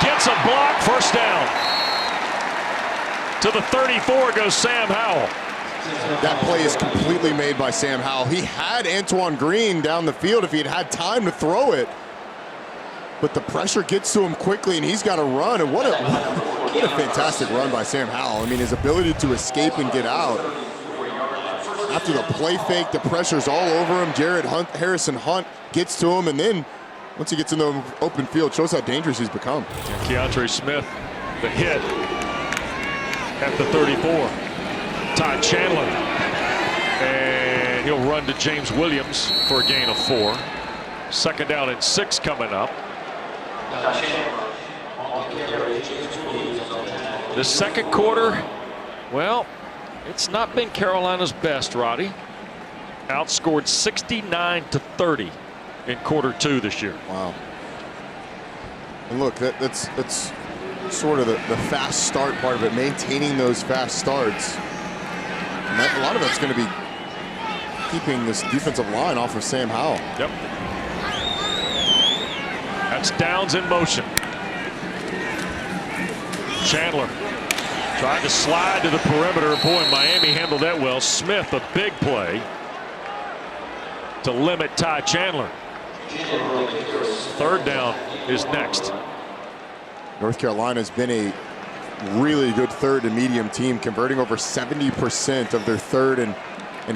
Gets a block. First down. To the 34 goes Sam Howell. That play is completely made by Sam Howell. He had Antoine Green down the field if he had time to throw it. But the pressure gets to him quickly, and he's got to run. And what a fantastic run by Sam Howell. I mean, his ability to escape and get out. After the play fake, the pressure's all over him. Harrison Hunt gets to him, and then once he gets in the open field, shows how dangerous he's become. Keontre Smith, the hit at the 34. Ty Chandler, and he'll run to James Williams for a gain of 4. Second down and 6 coming up. The second quarter, well, it's not been Carolina's best, Roddy. Outscored 69-30 in quarter 2 this year. Wow. And look, that's sort of the fast start part of it, maintaining those fast starts. And a lot of that's going to be keeping this defensive line off of Sam Howell. Yep. That's Downs in motion. Chandler trying to slide to the perimeter. Boy, Miami handled that well. Smith, a big play to limit Ty Chandler. Third down is next. North Carolina's been a really good third and medium team, converting over 70% of their third and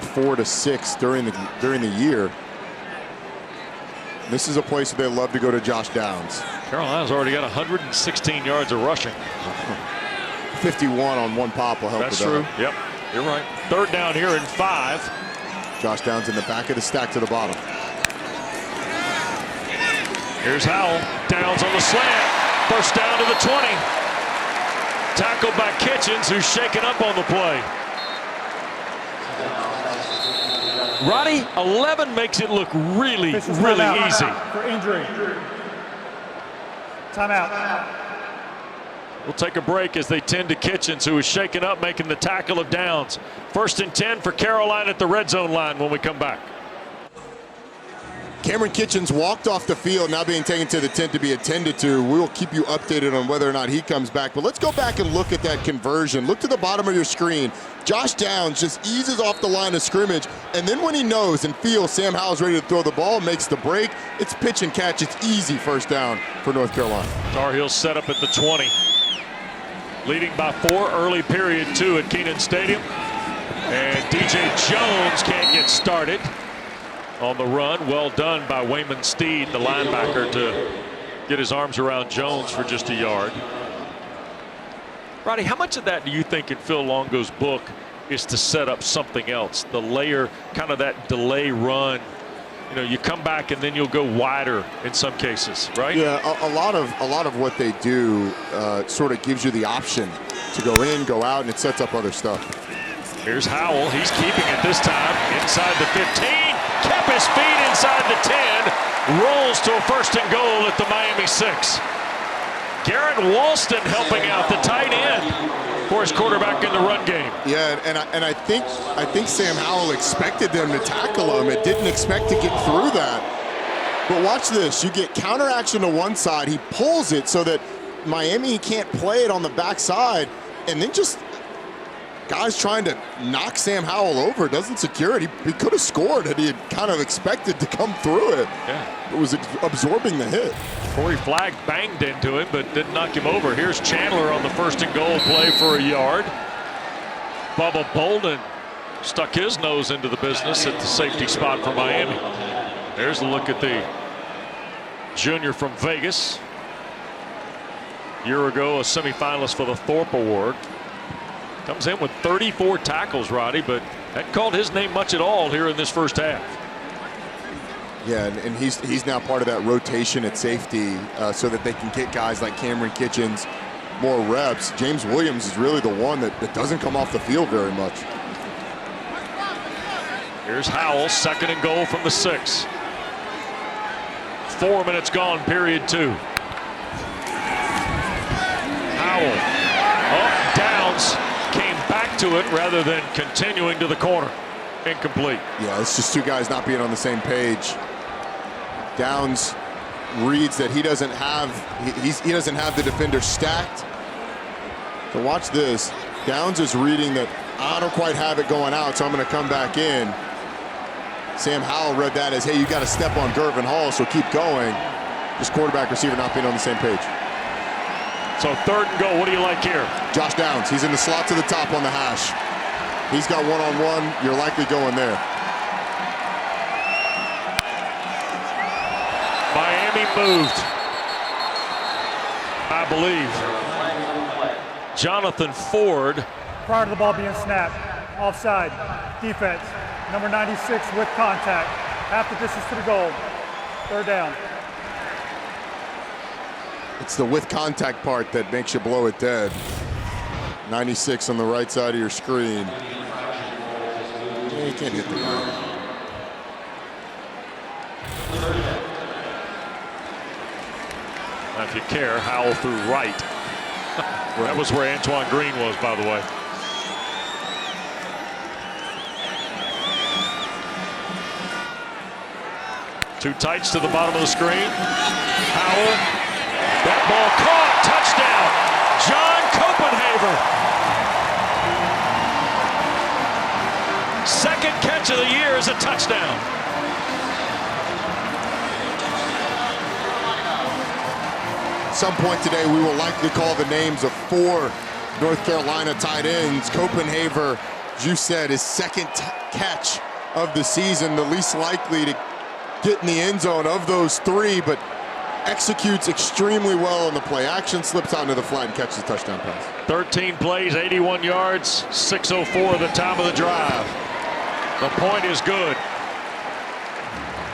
4 to 6 during the year. This is a place where they love to go to Josh Downs. Carolina's already got 116 yards of rushing. 51 on one pop will help. That's with true. that. Yep, you're right. Third down here and 5. Josh Downs in the back of the stack to the bottom. Here's Howell. Downs on the slant. First down to the 20. Tackled by Kitchens, who's shaken up on the play. Roddy, 11 makes it look really easy. For injury. Timeout. We'll take a break as they tend to Kitchens, who is shaken up, making the tackle of Downs. First and 10 for Carolina at the red zone line when we come back. Cameron Kitchens walked off the field, now being taken to the tent to be attended to. We'll keep you updated on whether or not he comes back. But let's go back and look at that conversion. Look to the bottom of your screen. Josh Downs just eases off the line of scrimmage, and then when he knows and feels Sam Howell's ready to throw the ball, makes the break. It's pitch and catch. It's easy first down for North Carolina. Tar Heels set up at the 20. Leading by 4 early period 2 at Kenan Stadium. And DJ Jones can't get started on the run. Well done by Wayman Steed, the linebacker, to get his arms around Jones for just a yard. Roddy, how much of that do you think in Phil Longo's book is to set up something else? The layer, kind of that delay run. You know, you come back and then you'll go wider in some cases, right? Yeah, a lot of what they do sort of gives you the option to go in, go out, and it sets up other stuff. Here's Howell. He's keeping it this time inside the 15. Kept his feet inside the 10. Rolls to a first and goal at the Miami 6. Garrett Walston helping out the tight end for his quarterback in the run game. Yeah, and I think Sam Howell expected them to tackle him. It didn't expect to get through that. But watch this. You get counter action to one side. He pulls it so that Miami can't play it on the backside, and then just guys trying to knock Sam Howell over, doesn't secure it. He could have scored and he had kind of expected to come through it. Yeah. It was absorbing the hit. Corey Flagg banged into him, but didn't knock him over. Here's Chandler on the first and goal play for a yard. Bubba Bolden stuck his nose into the business at the safety spot for Miami. There's a look at the junior from Vegas. A year ago, a semifinalist for the Thorpe Award. Comes in with 34 tackles, Roddy, but hadn't called his name much at all here in this first half. Yeah, and he's now part of that rotation at safety so that they can get guys like Cameron Kitchens more reps. James Williams is really the one that doesn't come off the field very much. Here's Howell, second and goal from the 6. 4 minutes gone, period 2. Howell, Downs came back to it rather than continuing to the corner. Incomplete. Yeah, it's just two guys not being on the same page. Downs reads that he doesn't have the defender stacked. So watch this. Downs is reading that I don't quite have it going out, so I'm going to come back in. Sam Howell read that as, hey, you got to step on Gervin Hall, so keep going. Just quarterback receiver not being on the same page. So third and goal, what do you like here? Josh Downs, he's in the slot to the top on the hash. He's got one-on-one, you're likely going there. Miami moved, I believe. Jonathan Ford. Prior to the ball being snapped, offside, defense, number 96 with contact, half the distance to the goal, third down. It's the with contact part that makes you blow it dead. 96 on the right side of your screen. Yeah, you can't hit the guy. Now, if you care, Howell threw right. That was where Antoine Green was, by the way. Two tights to the bottom of the screen. Howell. That ball caught. Touchdown. John over. Second catch of the year is a touchdown. At some point today, we will likely call the names of 4 North Carolina tight ends. Copenhaver, as you said, his second catch of the season, the least likely to get in the end zone of those 3, but executes extremely well on the play action, slips out into the flat and catches a touchdown pass. 13 plays, 81 yards, 6:04 the time of the drive. The point is good.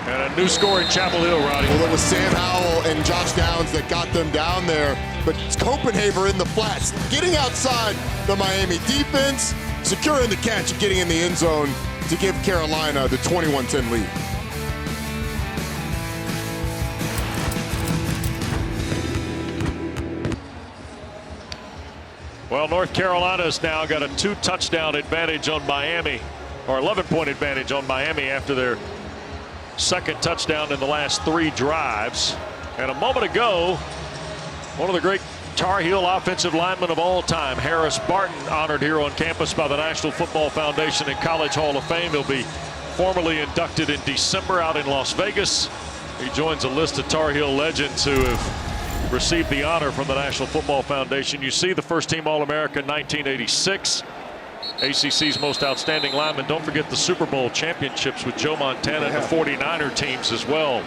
And a new score in Chapel Hill, Roddy. Well, it was Sam Howell and Josh Downs that got them down there, but it's Copenhaver in the flats, getting outside the Miami defense, securing the catch and getting in the end zone to give Carolina the 21-10 lead. Well, North Carolina's now got a 2-touchdown advantage on Miami, or 11-point advantage on Miami after their second touchdown in the last 3 drives. And a moment ago, one of the great Tar Heel offensive linemen of all time, Harris Barton, honored here on campus by the National Football Foundation and College Hall of Fame. He'll be formally inducted in December out in Las Vegas. He joins a list of Tar Heel legends who have received the honor from the National Football Foundation. You see the first team All-American 1986. ACC's most outstanding lineman. Don't forget the Super Bowl championships with Joe Montana and the 49er teams as well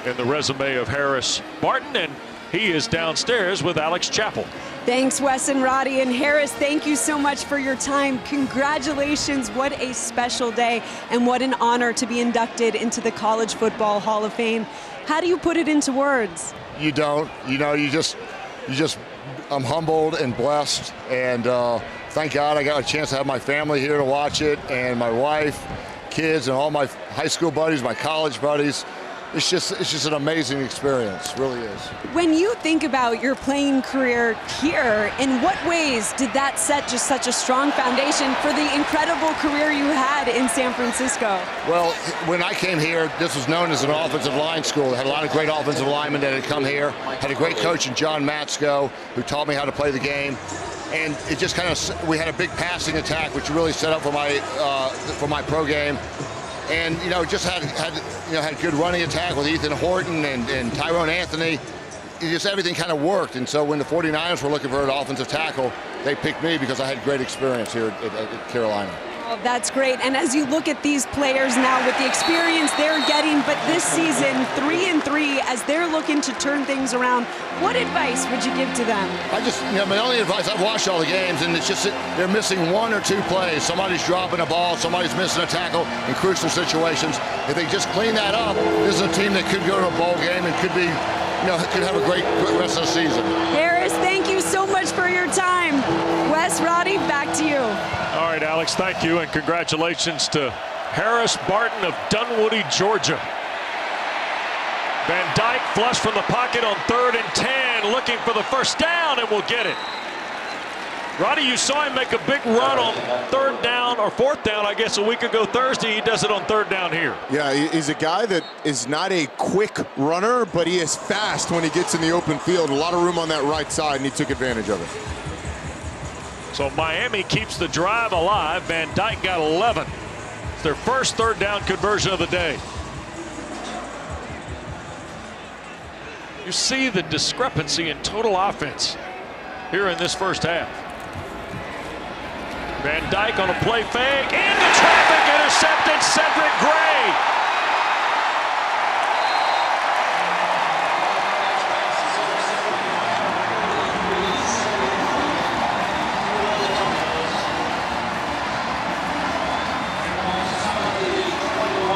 in the resume of Harris Barton, and he is downstairs with Alex Chappell. Thanks, Wes and Roddy. And Harris, thank you so much for your time. Congratulations. What a special day and what an honor to be inducted into the College Football Hall of Fame. How do you put it into words? You don't. You know, you just I'm humbled and blessed, and thank God I got a chance to have my family here to watch it, and my wife, kids, and all my high school buddies, my college buddies. It's just an amazing experience, really is. When you think about your playing career here, in what ways did that set just such a strong foundation for the incredible career you had in San Francisco? Well, when I came here, this was known as an offensive line school. They had a lot of great offensive linemen that had come here. Had a great coach in John Matsko, who taught me how to play the game. And it just kind of, we had a big passing attack, which really set up for my pro game. And just had good running attack with Ethan Horton and Tyrone Anthony. Everything kind of worked. And so when the 49ers were looking for an offensive tackle, they picked me because I had great experience here at Carolina. Oh, that's great. And as you look at these players now with the experience they're getting, but this season 3-3 as they're looking to turn things around, what advice would you give to them? My only advice, I've watched all the games, and it's just that they're missing 1 or 2 plays. Somebody's dropping a ball, somebody's missing a tackle in crucial situations. If they just clean that up, this is a team that could go to a bowl game and could be, could have a great rest of the season. Harris, thank you so much for your time. Wes, Roddy, back to you. All right, Alex, thank you, and congratulations to Harris Barton of Dunwoody, Georgia. Van Dyke flush from the pocket on 3rd and 10, looking for the first down, and will get it. Roddy, you saw him make a big run on 3rd down, or 4th down, I guess, a week ago Thursday. He does it on 3rd down here. Yeah, he's a guy that is not a quick runner, but he is fast when he gets in the open field. A lot of room on that right side, and he took advantage of it. So Miami keeps the drive alive. Van Dyke got 11. It's their first 3rd down conversion of the day. You see the discrepancy in total offense here in this first half. Van Dyke on a play fake, into traffic, intercepted Cedric Gray.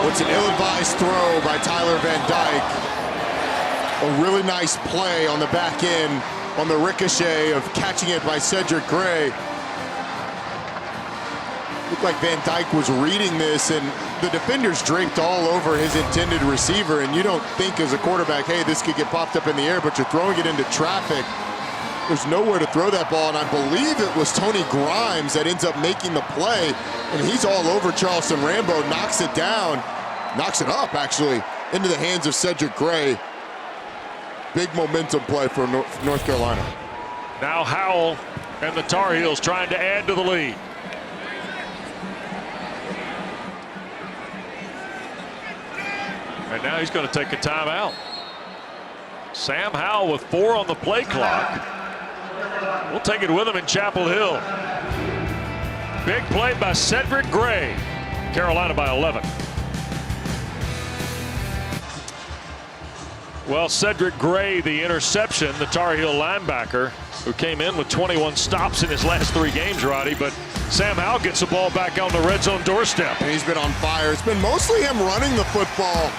It's an ill-advised throw by Tyler Van Dyke. A really nice play on the back end on the ricochet of catching it by Cedric Gray. Looked like Van Dyke was reading this, and the defender's draped all over his intended receiver, and you don't think as a quarterback, hey, this could get popped up in the air, but you're throwing it into traffic. There's nowhere to throw that ball, and I believe it was Tony Grimes that ends up making the play, and he's all over Charleston Rambo, knocks it down, knocks it up, actually, into the hands of Cedric Gray. Big momentum play for North Carolina. Now Howell And the Tar Heels trying to add to the lead. And now he's going to take a timeout. Sam Howell with 4 on the play clock. We'll take it with him in Chapel Hill. Big play by Cedric Gray. Carolina by 11. Well, Cedric Gray, the interception, the Tar Heel linebacker, who came in with 21 stops in his last 3 games, Roddy, but Sam Howell gets the ball back on the red zone doorstep. And he's been on fire. It's been mostly him running the football,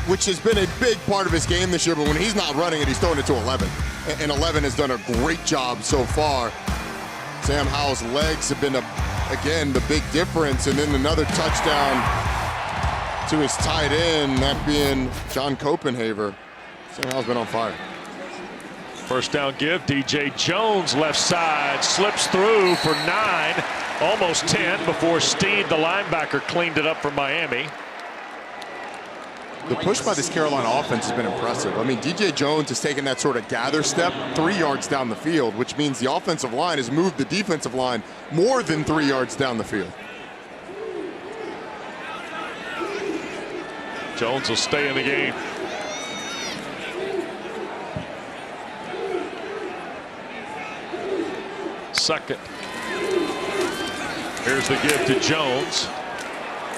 which has been a big part of his game this year, but when he's not running it, he's throwing it to 11. And 11 has done a great job so far. Sam Howell's legs have been, again, the big difference, and then another touchdown to his tight end, that being John Copenhaver. Sam Howell's been on fire. First down give, DJ Jones left side, slips through for 9, almost 10 before Steed, the linebacker, cleaned it up for Miami. The push by this Carolina offense has been impressive. I mean, DJ Jones has taken that sort of gather step 3 yards down the field, which means the offensive line has moved the defensive line more than 3 yards down the field. Jones will stay in the game. Second. Here's the give to Jones.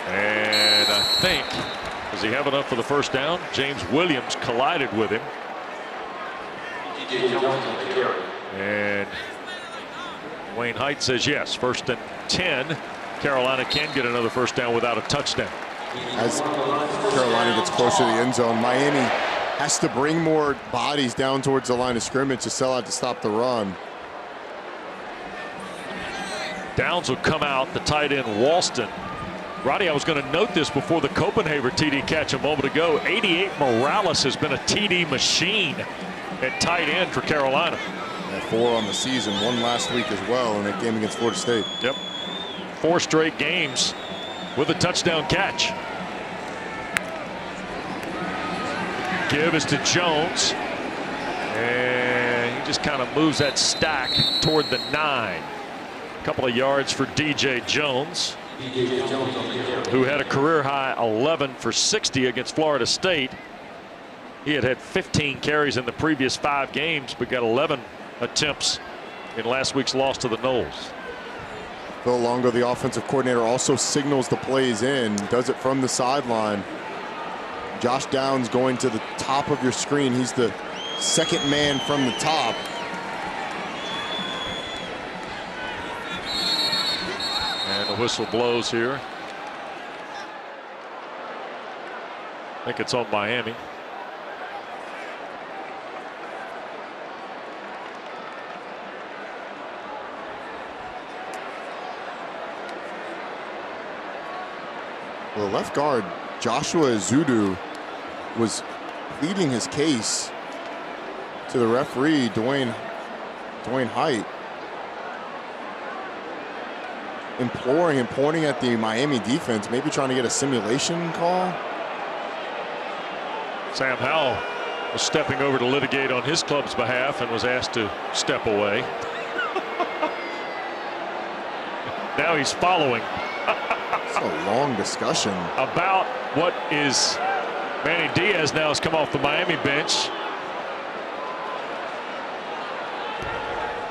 And I think, does he have enough for the first down? James Williams collided with him. And Wayne Height says yes. 1st and 10. Carolina can get another first down without a touchdown. As Carolina gets closer to the end zone, Miami has to bring more bodies down towards the line of scrimmage to sell out to stop the run. Downs will come out, the tight end Walston. Roddy, I was going to note this before the Copenhaver TD catch a moment ago. 88 Morales has been a TD machine at tight end for Carolina. At 4 on the season, 1 last week as well in that game against Florida State. Yep. 4 straight games with a touchdown catch. Give is to Jones. And he just kind of moves that stack toward the 9. A couple of yards for DJ Jones, who had a career high 11 for 60 against Florida State. He had 15 carries in the previous 5 games, but got 11 attempts in last week's loss to the Noles. Phil Longo, the offensive coordinator, also signals the plays in, does it from the sideline. Josh Downs going to the top of your screen. He's the second man from the top. And the whistle blows here. I think it's on Miami. Well, left guard Joshua Ezeudu was pleading his case to the referee, Dwayne Height, imploring and pointing at the Miami defense, maybe trying to get a simulation call. Sam Howell was stepping over to litigate on his club's behalf and was asked to step away. Now he's following. It's a long discussion about what is Manny Diaz now has come off the Miami bench.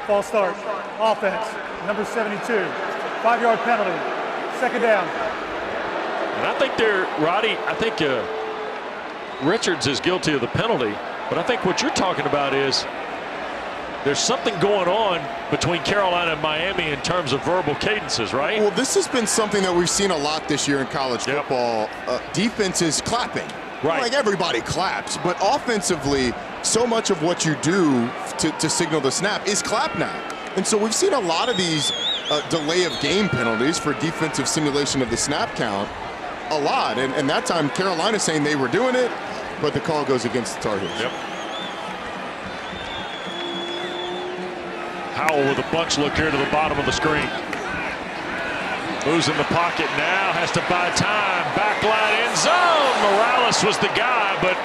False start. Offense. Number 72. 5-yard penalty. 2nd down. And I think Roddy, I think Richards is guilty of the penalty, but I think what you're talking about is there's something going on between Carolina and Miami in terms of verbal cadences, right? Well, this has been something that we've seen a lot this year in college football. Defenses clapping. Right. Like everybody claps, but offensively, so much of what you do to signal the snap is clap now. And so we've seen a lot of these delay of game penalties for defensive simulation of the snap count a lot. And that time, Carolina saying they were doing it, but the call goes against the Tar Heels. Yep. Howell with a bunch look here to the bottom of the screen. Moves in the pocket now, has to buy time. Backline end zone. Morales was the guy, but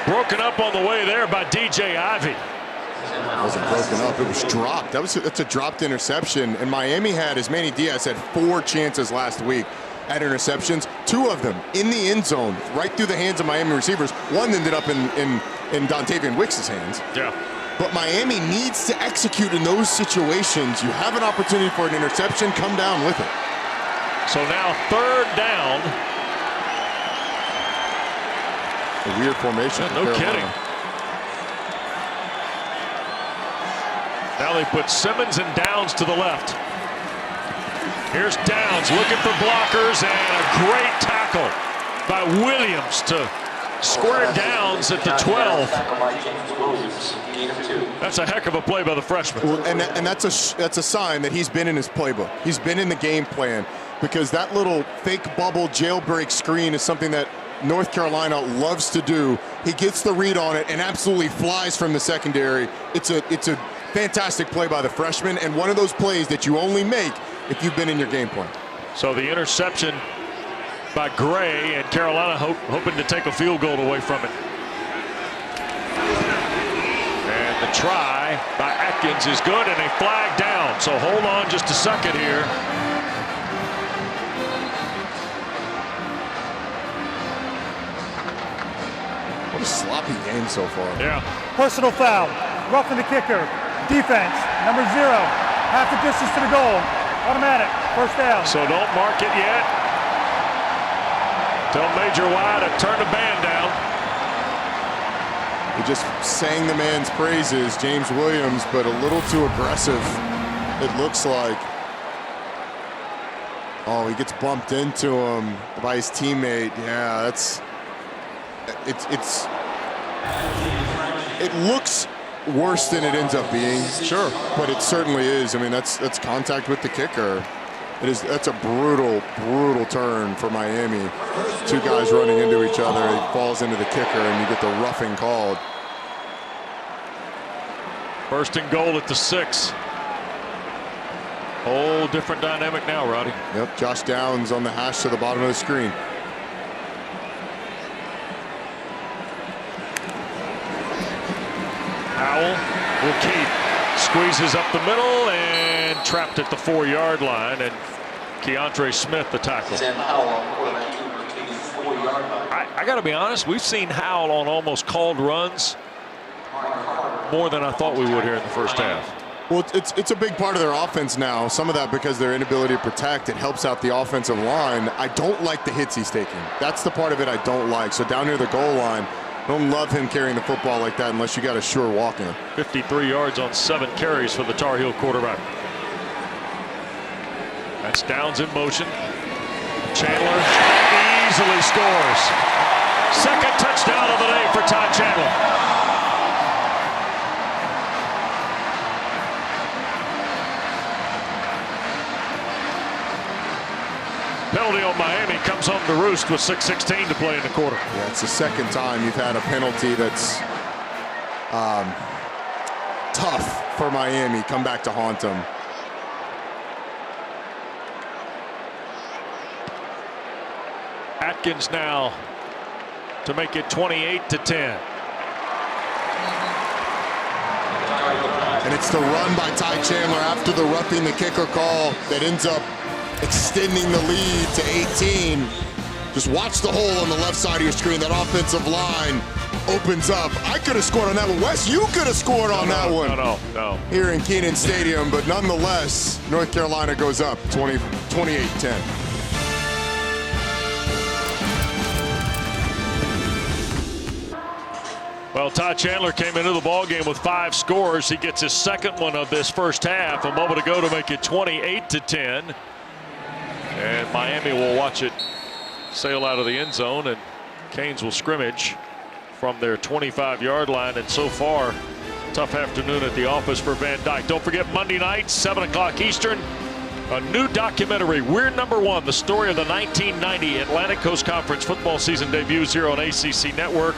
broken up on the way there by DJ Ivey. It wasn't broken up. It was dropped. That's a dropped interception. And Miami had, as Manny Diaz had, 4 chances last week at interceptions. 2 of them in the end zone, right through the hands of Miami receivers. One ended up in Dontavian Wicks' hands. Yeah. But Miami needs to execute in those situations. You have an opportunity for an interception, come down with it. So now 3rd down. A weird formation. Yeah, no kidding. Now they put Simmons and Downs to the left. Here's Downs looking for blockers, and a great tackle by Williams to square Downs at the 12. That's a heck of a play by the freshman. Well, and that's a sign that he's been in his playbook. He's been in the game plan, because that little fake bubble jailbreak screen is something that North Carolina loves to do. He gets the read on it and absolutely flies from the secondary. It's a fantastic play by the freshman, and one of those plays that you only make if you've been in your game plan. So the interception by Gray, and Carolina hoping to take a field goal away from it. And the try by Atkins is good, and a flag down. So hold on just a second here. What a sloppy game so far. Yeah. Personal foul. Roughing the kicker. Defense. Number 0. Half the distance to the goal. Automatic. First down. So don't mark it yet. Tell Major Y to turn the band down. He just sang the man's praises, James Williams, but a little too aggressive, it looks like. Oh, he gets bumped into him by his teammate. Yeah, it looks worse than it ends up being. Sure. But it certainly is. I mean, that's contact with the kicker. That's a brutal turn for Miami. 2 guys running into each other. He falls into the kicker, and you get the roughing called. 1st and goal at the 6. Whole different dynamic now, Roddy. Yep, Josh Downs on the hash to the bottom of the screen. Howell will keep. Squeezes up the middle and trapped at the 4-yard line, and Keontre Smith the tackle. I got to be honest, we've seen Howell on almost called runs more than I thought we would here in the first half. Well, it's a big part of their offense now. Some of that because their inability to protect. It helps out the offensive line. I don't like the hits he's taking. That's the part of it I don't like. So down near the goal line, I don't love him carrying the football like that unless you got a sure walk in. 53 yards on 7 carries for the Tar Heel quarterback. That's Downs in motion. Chandler easily scores. 2nd touchdown of the day for Ty Chandler. Penalty on Miami comes home to roost with 6:16 to play in the quarter. Yeah, it's the 2nd time you've had a penalty that's tough for Miami come back to haunt them. Atkins now to make it 28-10. And it's the run by Ty Chandler after the roughing the kicker call that ends up extending the lead to 18. Just watch the hole on the left side of your screen. That offensive line opens up. I could have scored on that one. Wes, you could have scored on that one. No. Here in Kenan Stadium, but nonetheless, North Carolina goes up 28-10. Well, Ty Chandler came into the ballgame with 5 scores. He gets his 2nd one of this first half a moment ago to make it 28-10. And Miami will watch it sail out of the end zone, and Canes will scrimmage from their 25-yard line. And so far, tough afternoon at the office for Van Dyke. Don't forget, Monday night, 7 o'clock Eastern, a new documentary, We're Number One, the story of the 1990 Atlantic Coast Conference football season debuts here on ACC Network.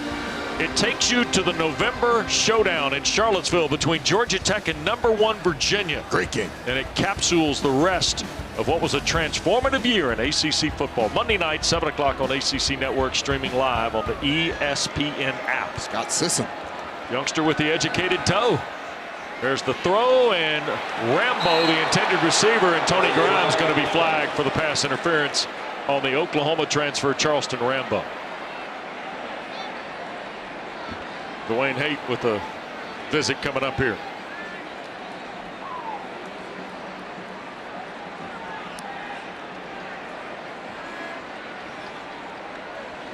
It takes you to the November showdown in Charlottesville between Georgia Tech and number 1 Virginia. Great game. And it capsules the rest of what was a transformative year in ACC football. Monday night, 7 o'clock on ACC Network, streaming live on the ESPN app. Scott Sisson. Youngster with the educated toe. There's the throw, and Rambo, the intended receiver, and Tony Grimes going to be flagged for the pass interference on the Oklahoma transfer, Charleston Rambo. Dwayne Haight with a visit coming up here.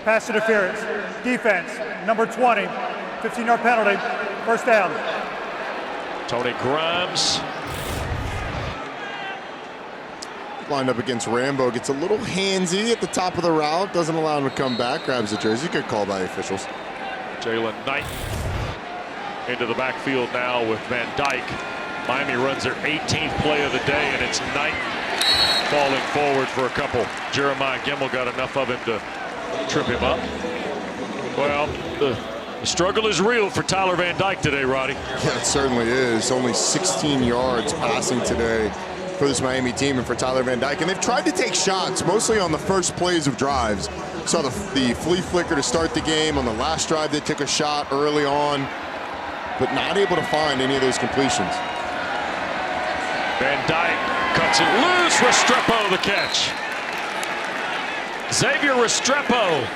Pass interference. Defense, number 20. 15-yard penalty. First down. Tony Grimes. Lined up against Rambo, gets a little handsy at the top of the route, doesn't allow him to come back, grabs the jersey. Good call by the officials. Jalen Knight into the backfield now with Van Dyke. Miami runs their 18th play of the day, and it's Knight falling forward for a couple. Jeremiah Gemmel got enough of him to trip him up. Well, the struggle is real for Tyler Van Dyke today, Roddy. Yeah, it certainly is. Only 16 yards passing today for this Miami team and for Tyler Van Dyke. And they've tried to take shots, mostly on the first plays of drives. Saw the flea flicker to start the game. On the last drive, they took a shot early on, but not able to find any of those completions. Van Dyke cuts it loose. Restrepo the catch. Xavier Restrepo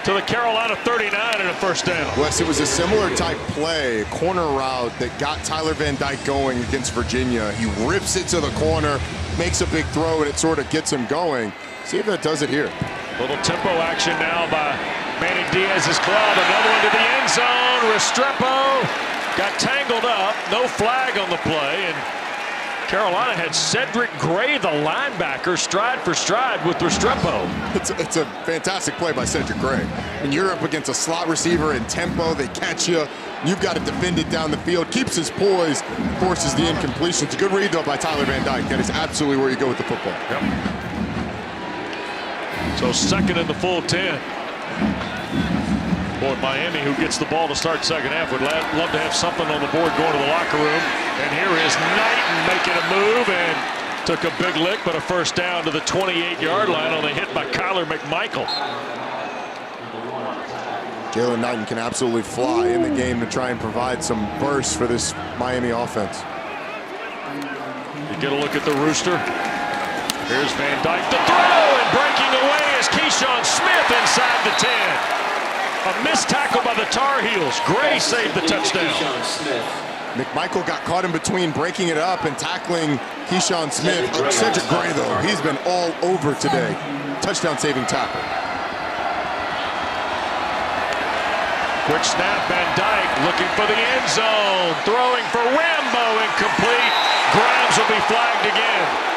to the Carolina 39 and a first down. Wes, it was a similar type play, a corner route that got Tyler Van Dyke going against Virginia. He rips it to the corner, makes a big throw, and it sort of gets him going. See if that does it here. Little tempo action now by Manny Diaz's club. Another one to the end zone. Restrepo got tangled up. No flag on the play. And Carolina had Cedric Gray, the linebacker, stride for stride with Restrepo. It's a fantastic play by Cedric Gray. And you're up against a slot receiver in tempo. They catch you. You've got to defend it down the field. Keeps his poise, forces the incompletion. It's a good read, though, by Tyler Van Dyke. That is absolutely where you go with the football. Yep. So second in the full 10. Boy, Miami, who gets the ball to start second half, would love to have something on the board going to the locker room. And here is Knighton making a move and took a big lick, but a first down to the 28-yard line on a hit by Kyler McMichael. Jalen Knighton can absolutely fly in the game to try and provide some burst for this Miami offense. You get a look at the rooster. Here's Van Dyke, the throw, and breaking away is Keyshawn Smith inside the 10. A missed tackle by the Tar Heels. Gray saved the touchdown. McMichael got caught in between breaking it up and tackling Keyshawn Smith. Cedric Gray, though, he's been all over today. Touchdown saving tackle. Quick snap, Van Dyke looking for the end zone. Throwing for Rambo, incomplete. Grimes will be flagged again.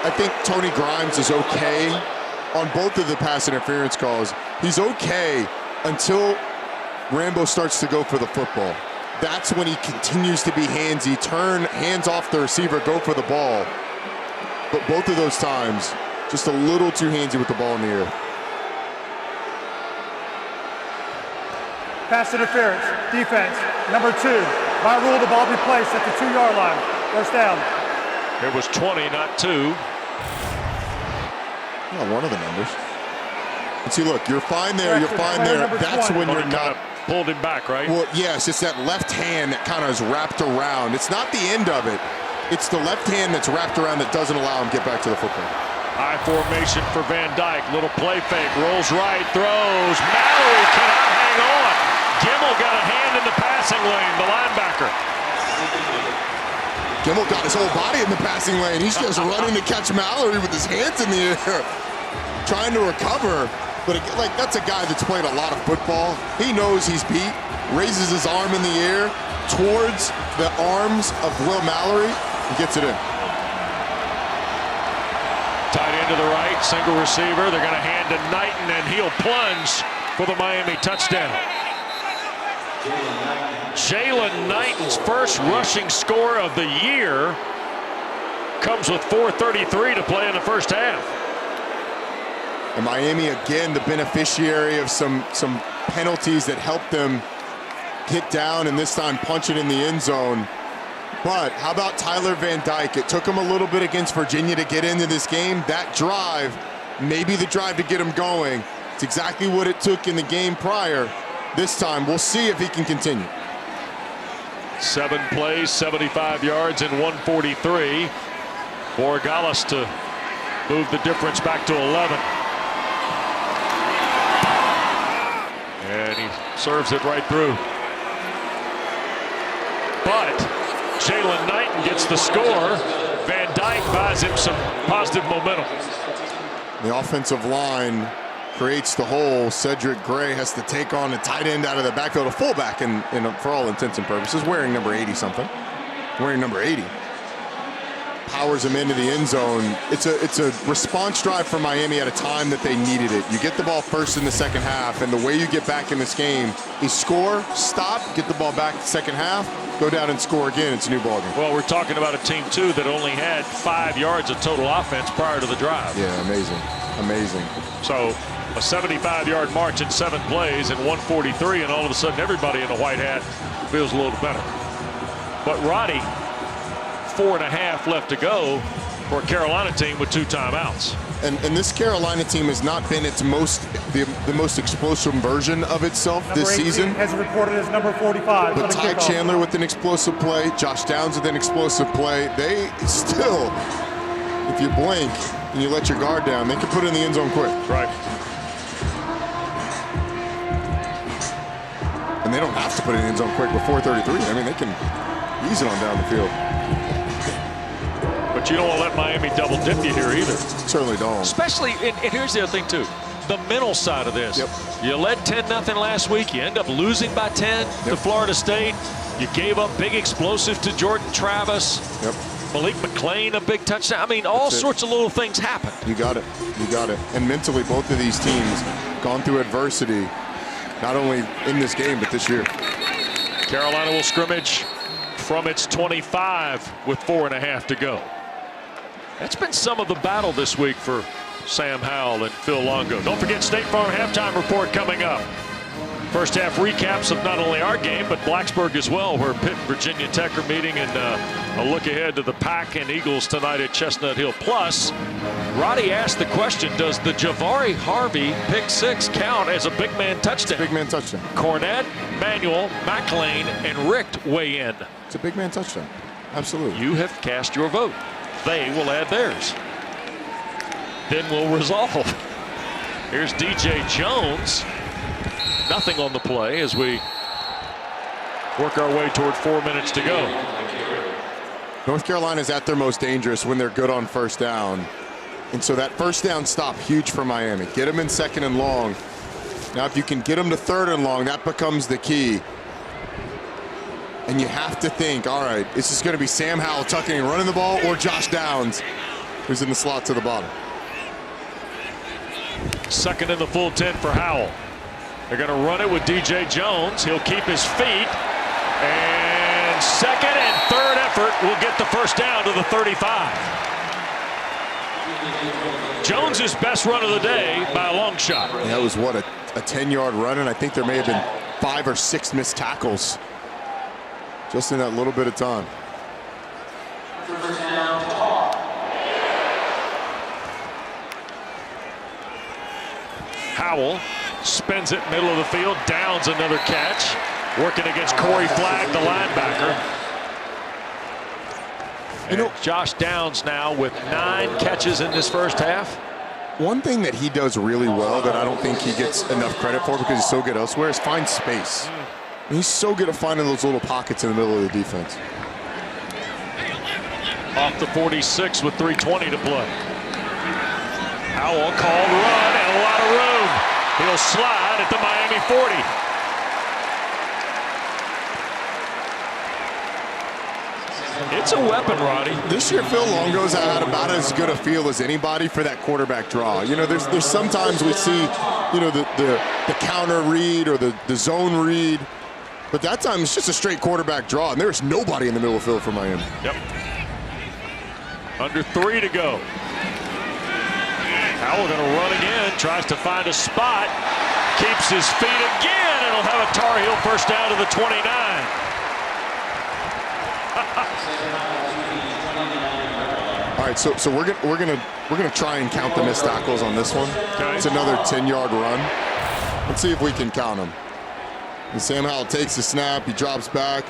I think Tony Grimes is okay on both of the pass interference calls. He's okay until Rambo starts to go for the football. That's when he continues to be handsy, turn hands off the receiver, go for the ball. But both of those times, just a little too handsy with the ball in the air. Pass interference. Defense, number 2. By rule, the ball be placed at the 2-yard line. First down. It was 20, not 2. Not one of the numbers. And see, look, you're fine there, you're fine there. That's when you're not. Pulled him back, right? Well, yes, it's that left hand that kind of is wrapped around. It's not the end of it. It's the left hand that's wrapped around that doesn't allow him to get back to the football. High formation for Van Dyke. Little play fake. Rolls right, throws. Mallory cannot hang on. Gemmel got a hand in the passing lane, the linebacker. Gemmel got his whole body in the passing lane. He's just running to catch Mallory with his hands in the air, trying to recover. But like, that's a guy that's played a lot of football. He knows he's beat, raises his arm in the air towards the arms of Will Mallory and gets it in. Tight end to the right, single receiver. They're going to hand to Knighton, and he'll plunge for the Miami touchdown. Jalen Knighton's first rushing score of the year comes with 4:33 to play in the first half. And Miami, again, the beneficiary of some penalties that helped them get down and this time punch it in the end zone. But how about Tyler Van Dyke? It took him a little bit against Virginia to get into this game. That drive, maybe the drive to get him going. It's exactly what it took in the game prior. This time, we'll see if he can continue. 7 plays, 75 yards, and 143. Borregales to move the difference back to 11. And he serves it right through. But Jalen Knighton gets the score. Van Dyke buys him some positive momentum. The offensive line creates the hole. Cedric Gray has to take on a tight end out of the backfield, a fullback, and for all intents and purposes, wearing number 80 something. Wearing number 80. Powers him into the end zone. It's a response drive for Miami at a time that they needed it. You get the ball first in the second half, and the way you get back in this game is score, stop, get the ball back second half, go down and score again. It's a new ballgame. Well, we're talking about a team, too, that only had 5 yards of total offense prior to the drive. Yeah, amazing. Amazing. So a 75-yard march in 7 plays and 143, and all of a sudden everybody in the white hat feels a little better. But Roddy, 4.5 left to go for a Carolina team with 2 timeouts. And this Carolina team has not been its the most explosive version of itself Number this 18 season. has recorded as number 45. But Ty Chandler with an explosive play, Josh Downs with an explosive play. They still, if you blink and you let your guard down, they can put it in the end zone quick. Right. And they don't have to put it in the end zone quick with 4:33. I mean, they can ease it on down the field. But you don't want to let Miami double dip you here either. Certainly don't. Especially, and here's the other thing too, the mental side of this. Yep. You led 10-0 last week. You end up losing by 10 to Florida State. You gave up big explosive to Jordan Travis. Yep. Malik McClain, a big touchdown. I mean, all sorts of little things happen. You got it. You got it. And mentally, both of these teams gone through adversity, not only in this game, but this year. Carolina will scrimmage from its 25 with 4.5 to go. That's been some of the battle this week for Sam Howell and Phil Longo. Don't forget State Farm halftime report coming up. First half recaps of not only our game, but Blacksburg as well, where Pitt and Virginia Tech are meeting, and a look ahead to the Pack and Eagles tonight at Chestnut Hill. Plus, Roddy asked the question, does the Javari Harvey pick 6 count as a big man touchdown? Big man touchdown. Cornette, Manuel, McLean, and Richt weigh in. It's a big man touchdown. Absolutely. You have cast your vote. They will add theirs. Then we'll resolve. Here's DJ Jones. Nothing on the play as we work our way toward 4 minutes to go. North Carolina's at their most dangerous when they're good on first down. And so that first down stop, huge for Miami. Get them in 2nd and long. Now, if you can get them to 3rd and long, that becomes the key. And you have to think, all right, is this going to be Sam Howell tucking and running the ball, or Josh Downs, who's in the slot to the bottom? 2nd and the full 10 for Howell. They're going to run it with DJ Jones. He'll keep his feet. And 2nd and 3rd effort will get the first down to the 35. Jones's best run of the day by a long shot. And that was, what, a 10-yard run, and I think there may have been 5 or 6 missed tackles just in that little bit of time. Howell spins it middle of the field. Downs another catch. Working against Corey Flagg, the linebacker. And Josh Downs now with 9 catches in this first half. One thing that he does really well that I don't think he gets enough credit for because he's so good elsewhere is find space. And he's so good at finding those little pockets in the middle of the defense. Off the 46 with 3:20 to play. Howell called run and a lot of room. He'll slide at the Miami 40. It's a weapon, Roddy. This year, Phil Longo's had about as good a feel as anybody for that quarterback draw. You know, there's sometimes we see, you know, the counter read or the zone read, but that time it's just a straight quarterback draw, and there's nobody in the middle of the field for Miami. Yep. Under 3 to go. Howell going to run again, tries to find a spot, keeps his feet again, and he'll have a Tar Heel first down to the 29. All right, so we're gonna try and count the missed tackles on this one. Okay. It's another 10-yard run. Let's see if we can count them. And Sam Howell takes the snap, he drops back.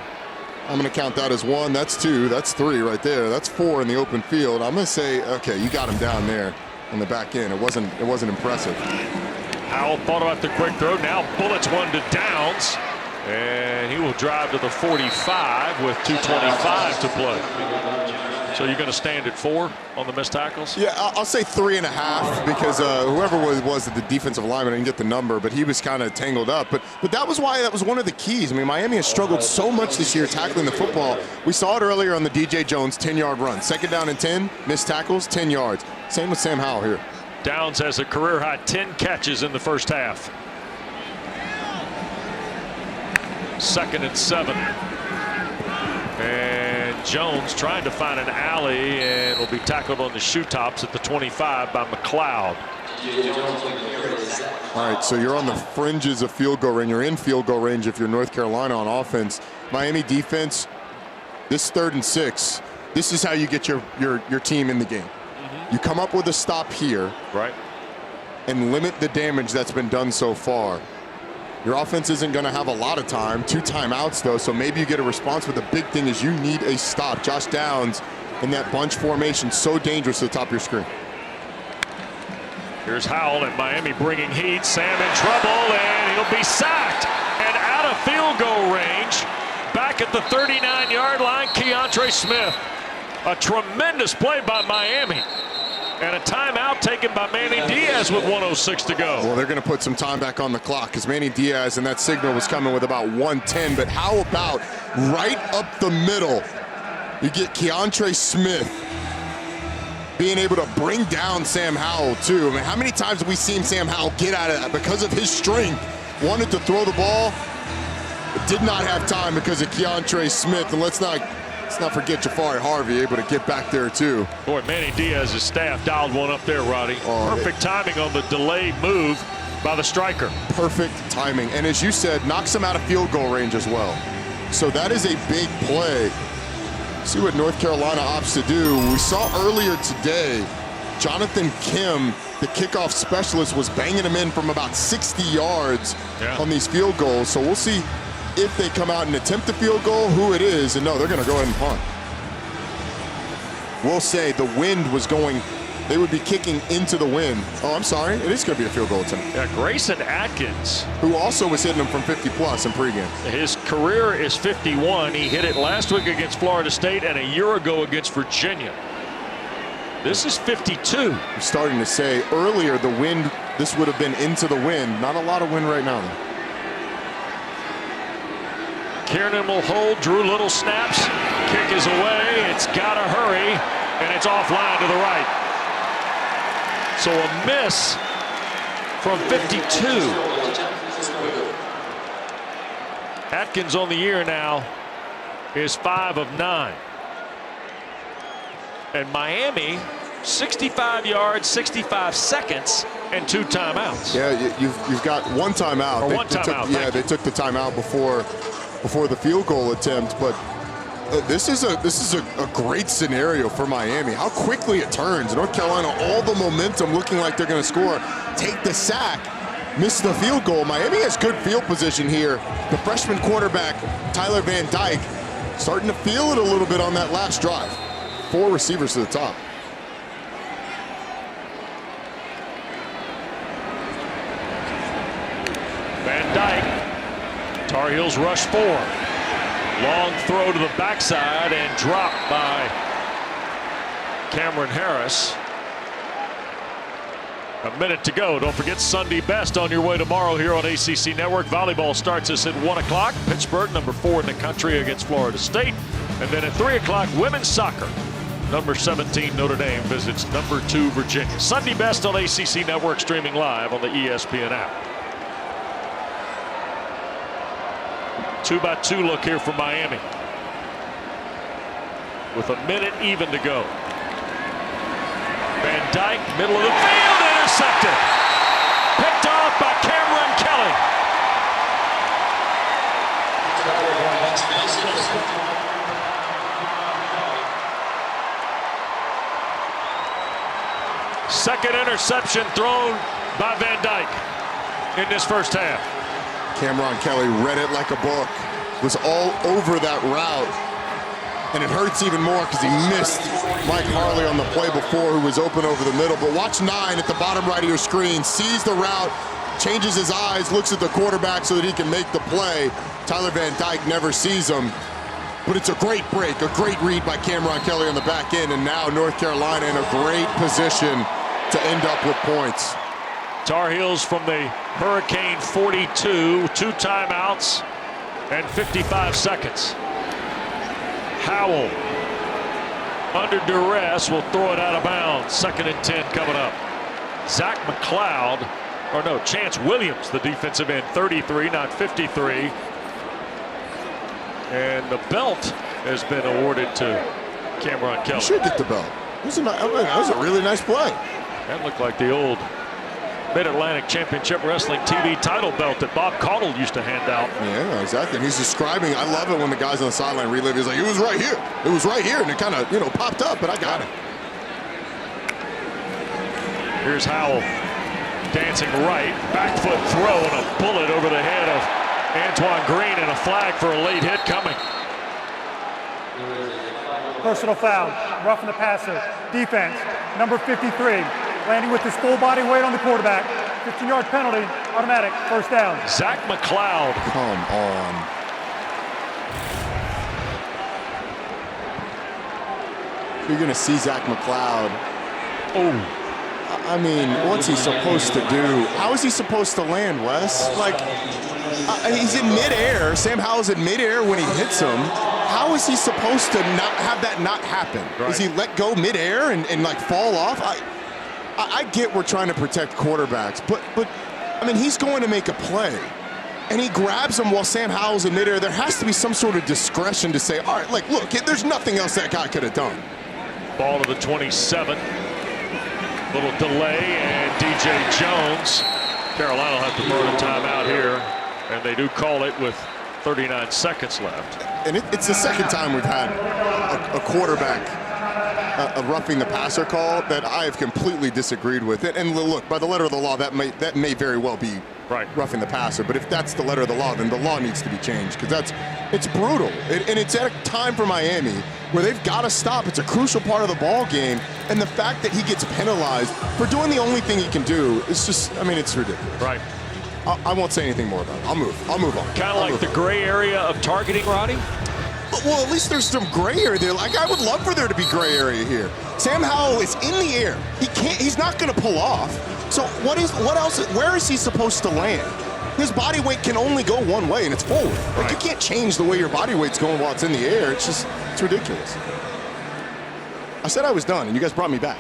I'm gonna count that as 1, that's 2, that's 3 right there. That's 4 in the open field. I'm gonna say, okay, you got him down there on the back end. It wasn't impressive. Howell thought about the quick throw. Now bullets one to Downs. And he will drive to the 45 with 2:25 to play. So you're going to stand at 4 on the missed tackles? Yeah, I'll say 3.5 because whoever was the defensive lineman, I didn't get the number, but he was kind of tangled up. But that was one of the keys. I mean, Miami has struggled so much this year tackling the football. We saw it earlier on the DJ Jones 10-yard run. 2nd down and 10, missed tackles, 10 yards. Same with Sam Howell here. Downs has a career high 10 catches in the first half. 2nd and 7. And Jones trying to find an alley and will be tackled on the shoe tops at the 25 by McLeod. All right, so you're on the fringes of field goal range. You're in field goal range if you're North Carolina on offense. Miami defense, this 3rd and 6, this is how you get your team in the game. You come up with a stop here, right, and limit the damage that's been done so far. Your offense isn't going to have a lot of time. 2 timeouts, though, so maybe you get a response, but the big thing is you need a stop. Josh Downs in that bunch formation, so dangerous to the top of your screen. Here's Howell at Miami bringing heat. Sam in trouble, and he'll be sacked. And out of field goal range, back at the 39-yard line, Keontre Smith. A tremendous play by Miami. And a timeout taken by Manny Diaz with 1:06 to go. Well, they're going to put some time back on the clock because Manny Diaz and that signal was coming with about 1:10. But how about right up the middle, you get Keontre Smith being able to bring down Sam Howell, too. I mean, how many times have we seen Sam Howell get out of that because of his strength? Wanted to throw the ball, but did not have time because of Keontre Smith. And let's not forget Jafari Harvey able to get back there too. Boy, Manny Diaz's staff dialed one up there, Roddy. Perfect timing on the delayed move by the striker. Perfect timing. And as you said, knocks him out of field goal range as well. So that is a big play. See what North Carolina opts to do. We saw earlier today, Jonathan Kim, the kickoff specialist, was banging him in from about 60 yards on these field goals. So we'll see if they come out and attempt a field goal, who it is, and no, they're going to go ahead and punt. We'll say the wind was going, they would be kicking into the wind. Oh, I'm sorry, it is going to be a field goal attempt. Yeah, Grayson Atkins, who also was hitting them from 50+ in pregame. His career is 51. He hit it last week against Florida State and a year ago against Virginia. This is 52. I'm starting to say earlier the wind, this would have been into the wind. Not a lot of wind right now, though. Kiernan will hold. Drew Little snaps. Kick is away. It's got to hurry, and it's offline to the right. So a miss from 52. Atkins on the year now is 5 of 9. And Miami, 65 yards, 65 seconds, and 2 timeouts. Yeah, you've got 1 timeout. Or 1 timeout. They took the timeout before the field goal attempt, but this is a great scenario for Miami. How quickly it turns. North Carolina, all the momentum looking like they're going to score. Take the sack, miss the field goal. Miami has good field position here. The freshman quarterback, Tyler Van Dyke, starting to feel it a little bit on that last drive. 4 receivers to the top. Van Dyke. Tar Heels rush 4. Long throw to the backside and dropped by Cameron Harris. A minute to go. Don't forget Sunday Best on your way tomorrow here on ACC Network. Volleyball starts us at 1 o'clock. Pittsburgh, number 4 in the country, against Florida State. And then at 3 o'clock, women's soccer. Number 17 Notre Dame visits number 2 Virginia. Sunday Best on ACC Network, streaming live on the ESPN app. 2-by-2 look here for Miami. With a minute even to go. Van Dyke, middle of the field, intercepted. Picked off by Cameron Kelly. interception thrown by Van Dyke in this first half. Cameron Kelly read it like a book, was all over that route. And it hurts even more because he missed Mike Harley on the play before, who was open over the middle. But watch 9 at the bottom right of your screen, sees the route, changes his eyes, looks at the quarterback so that he can make the play. Tyler Van Dyke never sees him. But it's a great break, a great read by Cameron Kelly on the back end, and now North Carolina in a great position to end up with points. Tar Heels from the Hurricane 42, 2 timeouts and 55 seconds. Howell, under duress, will throw it out of bounds. 2nd and 10 coming up. Zach McLeod, or no, Chance Williams, the defensive end, 33, not 53. And the belt has been awarded to Cameron Kelly. You should get the belt. That was a really nice play. That looked like the old Mid-Atlantic Championship Wrestling TV title belt that Bob Caudle used to hand out. Yeah, exactly. And he's describing, I love it when the guys on the sideline relive. He's like, it was right here. It was right here. And it kind of, popped up, but I got it. Here's Howell dancing right. Back foot throw and a bullet over the head of Antoine Green, and a flag for a late hit coming. Personal foul, roughing the passer. Defense, number 53, landing with his full body weight on the quarterback. 15-yard penalty, automatic, first down. Zach McLeod. Come on. You're going to see Zach McLeod. Oh. I mean, what's he supposed to do? How is he supposed to land, Wes? Like, he's in midair. Sam Howell's in midair when he hits him. How is he supposed to not have that not happen? Right. Is he let go midair and like fall off? I get we're trying to protect quarterbacks, but I mean, he's going to make a play. And he grabs him while Sam Howell's in midair. There has to be some sort of discretion to say, all right, like, look, there's nothing else that guy could have done. Ball to the 27. Little delay, and DJ Jones. Carolina will have to burn a timeout here, and they do call it with 39 seconds left. And it's the second time we've had a quarterback a roughing the passer call that I have completely disagreed with it. And look, by the letter of the law, that may very well be right, roughing the passer. But if that's the letter of the law, then the law needs to be changed, because it's brutal. And it's at a time for Miami where they've got to stop. It's a crucial part of the ball game. And the fact that he gets penalized for doing the only thing he can do is just, I mean, it's ridiculous. Right. I won't say anything more about it. I'll move on. Kind of like the gray area of targeting, Roddy? Well, at least there's some gray area there. Like, I would love for there to be gray area here. Sam Howell is in the air. He's not going to pull off. So what else? Where is he supposed to land? His body weight can only go one way, and it's forward. Like, you can't change the way your body weight's going while it's in the air. It's ridiculous. I said I was done, and you guys brought me back.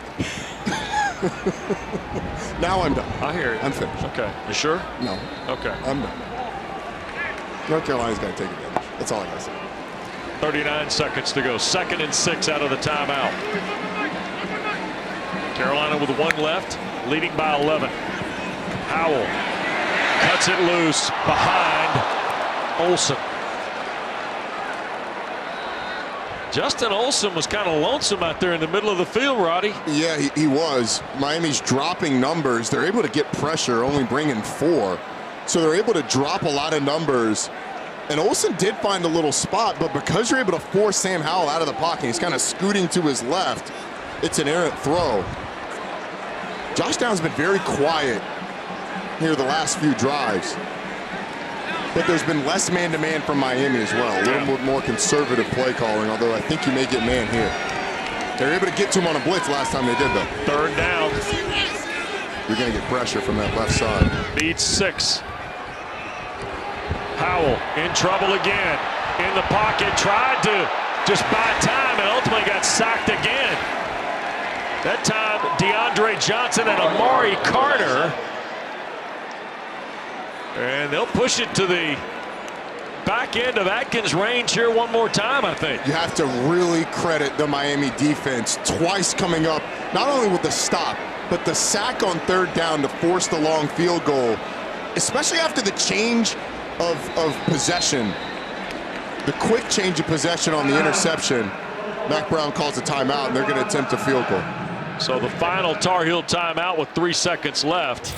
Now I'm done. I hear you. I'm finished. Okay. You sure? No. Okay. I'm done. North Carolina's got to take advantage. That's all I got to say. 39 seconds to go. 2nd and 6 out of the timeout. Carolina with 1 left, leading by 11. Howell cuts it loose behind Olsen. Justin Olsen was kind of lonesome out there in the middle of the field, Roddy. Yeah, he was. Miami's dropping numbers. They're able to get pressure, only bringing 4. So they're able to drop a lot of numbers. And Olsen did find a little spot, but because you're able to force Sam Howell out of the pocket, he's kind of scooting to his left. It's an errant throw. Josh Downs been very quiet here the last few drives. But there's been less man-to-man from Miami as well. A little more conservative play calling, although I think you may get man here. They were able to get to him on a blitz last time they did, though. 3rd down. You're going to get pressure from that left side. Needs 6. Howell in trouble again. In the pocket, tried to just buy time and ultimately got sacked again. That time, DeAndre Johnson and Amari Carter. And they'll push it to the back end of Atkins' range here one more time, I think. You have to really credit the Miami defense twice coming up, not only with the stop, but the sack on 3rd down to force the long field goal, especially after the change of possession. The quick change of possession on the interception. Mack Brown calls a timeout, and they're going to attempt a field goal. So the final Tar Heel timeout with 3 seconds left.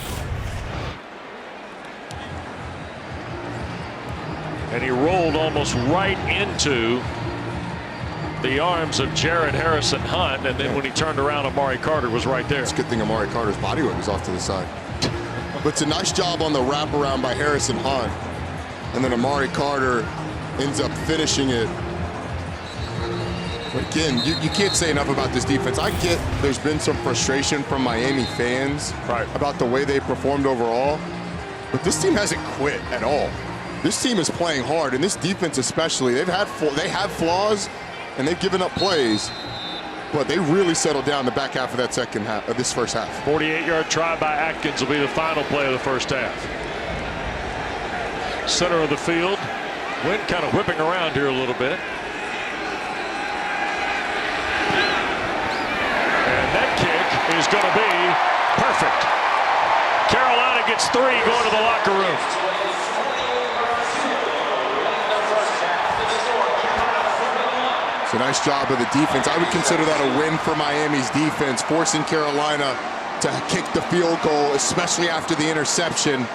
And he rolled almost right into the arms of Jared Harrison Hunt, and then when he turned around, Amari Carter was right there. It's a good thing Amari Carter's body weight was off to the side. But it's a nice job on the wraparound by Harrison Hunt. And then Amari Carter ends up finishing it. But again, you can't say enough about this defense. I get there's been some frustration from Miami fans about the way they performed overall, but this team hasn't quit at all. This team is playing hard, and this defense especially, they have flaws, and they've given up plays, but they really settled down the back half of that second half of this first half. 48-yard try by Atkins will be the final play of the first half. Center of the field. Wind kind of whipping around here a little bit. And that kick is going to be perfect. Carolina gets 3 going to the locker room. It's a nice job of the defense. I would consider that a win for Miami's defense, forcing Carolina to kick the field goal, especially after the interception.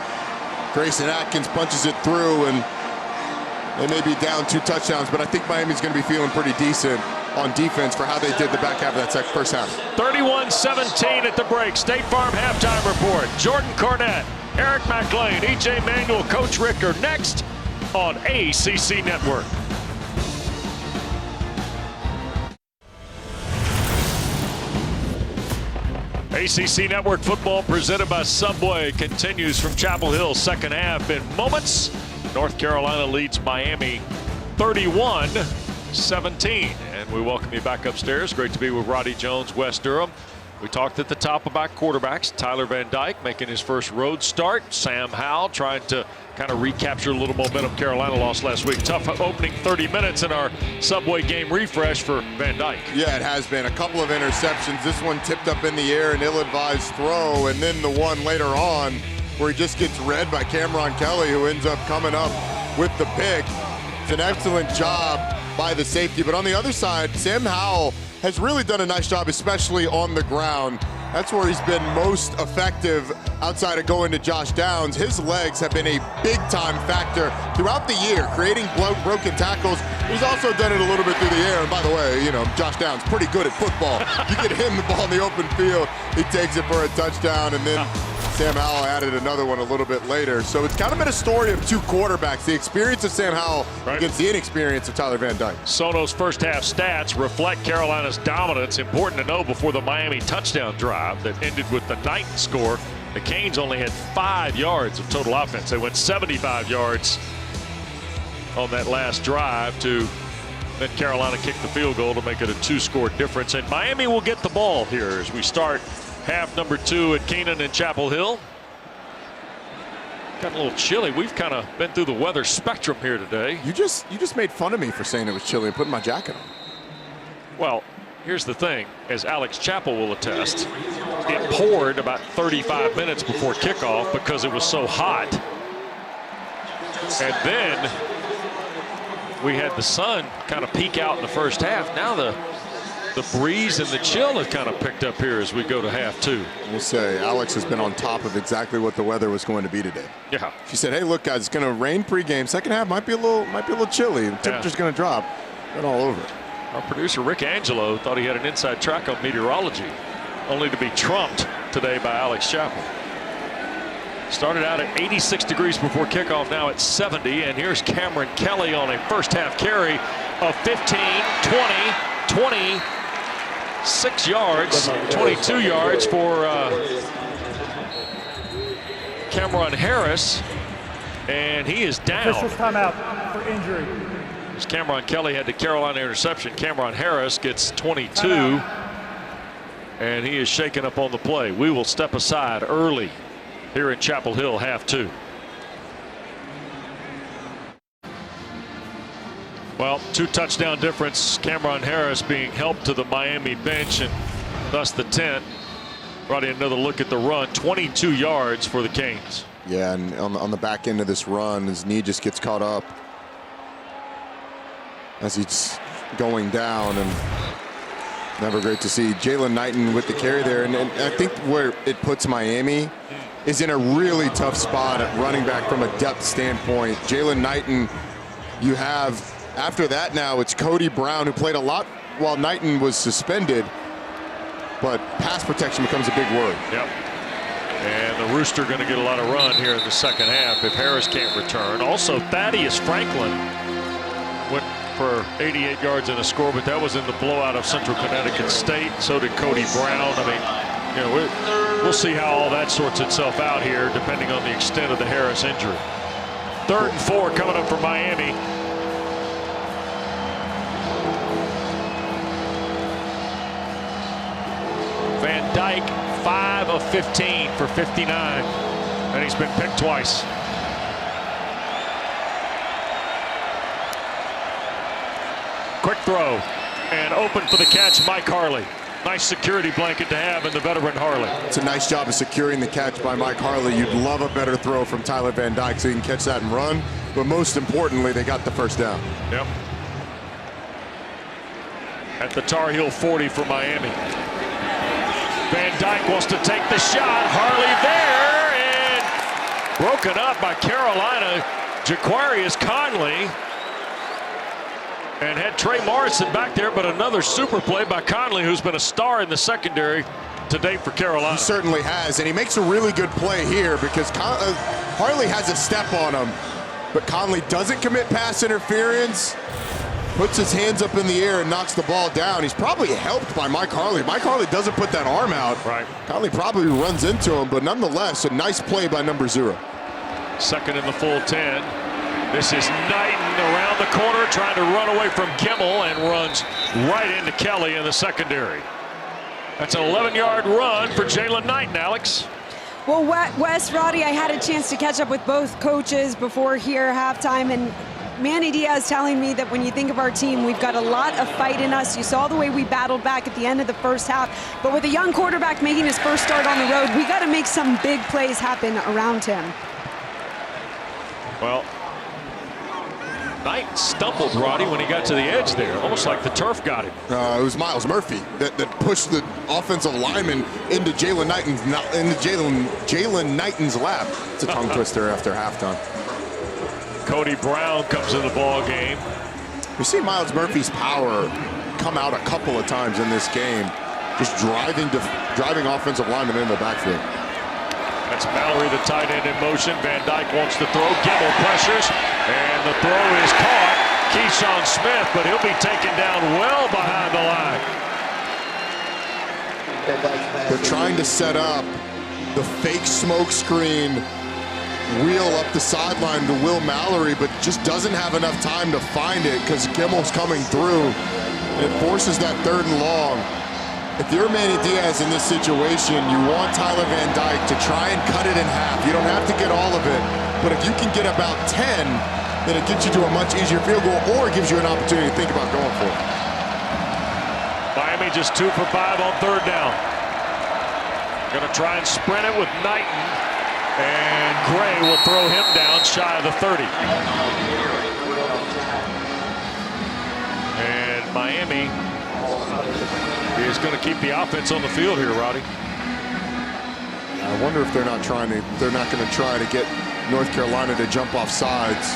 Grayson Atkins punches it through, and they may be down 2 touchdowns, but I think Miami's going to be feeling pretty decent on defense for how they did the back half of that first half. 31-17 at the break. State Farm halftime report. Jordan Cornette, Eric McLean, E.J. Manuel, Coach Rick are next on ACC Network. ACC Network football presented by Subway continues from Chapel Hill. Second half in moments. North Carolina leads Miami 31-17. And we welcome you back upstairs. Great to be with Roddy Jones, Wes Durham. We talked at the top about quarterbacks. Tyler Van Dyke making his first road start. Sam Howell trying to kind of recapture a little momentum Carolina lost last week. Tough opening 30 minutes in our Subway game refresh for Van Dyke. Yeah, it has been. A couple of interceptions. This one tipped up in the air, an ill-advised throw, and then the one later on where he just gets read by Cameron Kelly, who ends up coming up with the pick. It's an excellent job by the safety. But on the other side, Sam Howell has really done a nice job, especially on the ground. That's where he's been most effective outside of going to Josh Downs. His legs have been a big-time factor throughout the year, creating broken tackles. He's also done it a little bit through the air. And by the way, you know, Josh Downs pretty good at football. You get him the ball in the open field, he takes it for a touchdown, and then Sam Howell added another one a little bit later. So it's kind of been a story of 2 quarterbacks, the experience of Sam Howell against the inexperience of Tyler Van Dyke. Sono's first half stats reflect Carolina's dominance. Important to know before the Miami touchdown drive that ended with the Knight score. The Canes only had 5 yards of total offense. They went 75 yards on that last drive to then Carolina kicked the field goal to make it a 2-score difference. And Miami will get the ball here as we start half number 2 at Keenan and Chapel Hill. Got a little chilly. We've kind of been through the weather spectrum here today. You just made fun of me for saying it was chilly and putting my jacket on. Well, here's the thing, as Alex Chappell will attest, it poured about 35 minutes before kickoff because it was so hot. And then we had the sun kind of peak out in the first half. Now the breeze and the chill have kind of picked up here as we go to half 2. We'll say Alex has been on top of exactly what the weather was going to be today. Yeah. She said, "Hey, look, guys, it's going to rain pregame. Second half might be a little chilly. The temperature's going to drop." Been all over it. Our producer Rick Angelo thought he had an inside track on meteorology, only to be trumped today by Alex Chappell. Started out at 86 degrees before kickoff, now at 70, and here's Cameron Kelly on a first half carry of 15, 20, 26 yards, 22 yards for Cameron Harris, and he is down. Officials timeout for injury. As Cameron Kelly had the Carolina interception, Cameron Harris gets 22, and he is shaken up on the play. We will step aside early here in Chapel Hill, half 2. Well, 2 touchdown difference. Cameron Harris being helped to the Miami bench and thus the tent. Brought in another look at the run, 22 yards for the Canes. Yeah, and on the back end of this run, his knee just gets caught up as he's going down, and Never great to see. Jalen Knighton with the carry there. And I think where it puts Miami is in a really tough spot at running back from a depth standpoint. Jalen Knighton, you have, after that now, it's Cody Brown, who played a lot while Knighton was suspended. But pass protection becomes a big word. Yep. And the Rooster going to get a lot of run here in the second half if Harris can't return. Also, Thaddeus Franklin went for 88 yards and a score, but that was in the blowout of Central Connecticut State. So did Cody Brown. I mean, you know, we'll see how all that sorts itself out here, depending on the extent of the Harris injury. 3rd and 4 coming up for Miami. Van Dyke, 5 of 15 for 59, and he's been picked twice. Quick throw, and open for the catch, Mike Harley. Nice security blanket to have in the veteran Harley. It's a nice job of securing the catch by Mike Harley. You'd love a better throw from Tyler Van Dyke so you can catch that and run, but most importantly, they got the first down. Yep. At the Tar Heel 40 for Miami. Van Dyke wants to take the shot. Harley there, and broken up by Carolina. Jaquarius Conley. And had Trey Morrison back there, but another super play by Conley, who's been a star in the secondary to date for Carolina. He certainly has, and he makes a really good play here because Harley has a step on him, but Conley doesn't commit pass interference, puts his hands up in the air and knocks the ball down. He's probably helped by Mike Harley. Mike Harley doesn't put that arm out. Right. Conley probably runs into him, but nonetheless, a nice play by number 0. Second in the full 10. This is Knighton around the corner trying to run away from Kimmel and runs right into Kelly in the secondary. That's an 11-yard run for Jalen Knighton, Alex. Well, Wes, Roddy, I had a chance to catch up with both coaches before here halftime, and Manny Diaz telling me that when you think of our team, we've got a lot of fight in us. You saw the way we battled back at the end of the first half, but with a young quarterback making his first start on the road, we got to make some big plays happen around him. Well, Knight stumbled, Roddy, when he got to the edge there, almost like the turf got him. It was Miles Murphy that pushed the offensive lineman into Jalen Knighton's lap. It's a tongue twister after halftime. Cody Brown comes in the ball game. We see Miles Murphy's power come out a couple of times in this game, just driving offensive linemen into the backfield. That's Mallory, the tight end, in motion. Van Dyke wants to throw. Kimmel pressures, and the throw is caught. Keyshawn Smith, but he'll be taken down well behind the line. They're trying to set up the fake smoke screen wheel up the sideline to Will Mallory, but just doesn't have enough time to find it because Kimmel's coming through. And it forces that 3rd and long. If you're Manny Diaz in this situation, you want Tyler Van Dyke to try and cut it in half. You don't have to get all of it, but if you can get about 10, then it gets you to a much easier field goal, or it gives you an opportunity to think about going for it. Miami just 2 for 5 on 3rd down. Going to try and sprint it with Knighton, and Gray will throw him down shy of the 30. And Miami is going to keep the offense on the field here, Roddy. I wonder if they're not going to try to get North Carolina to jump off sides.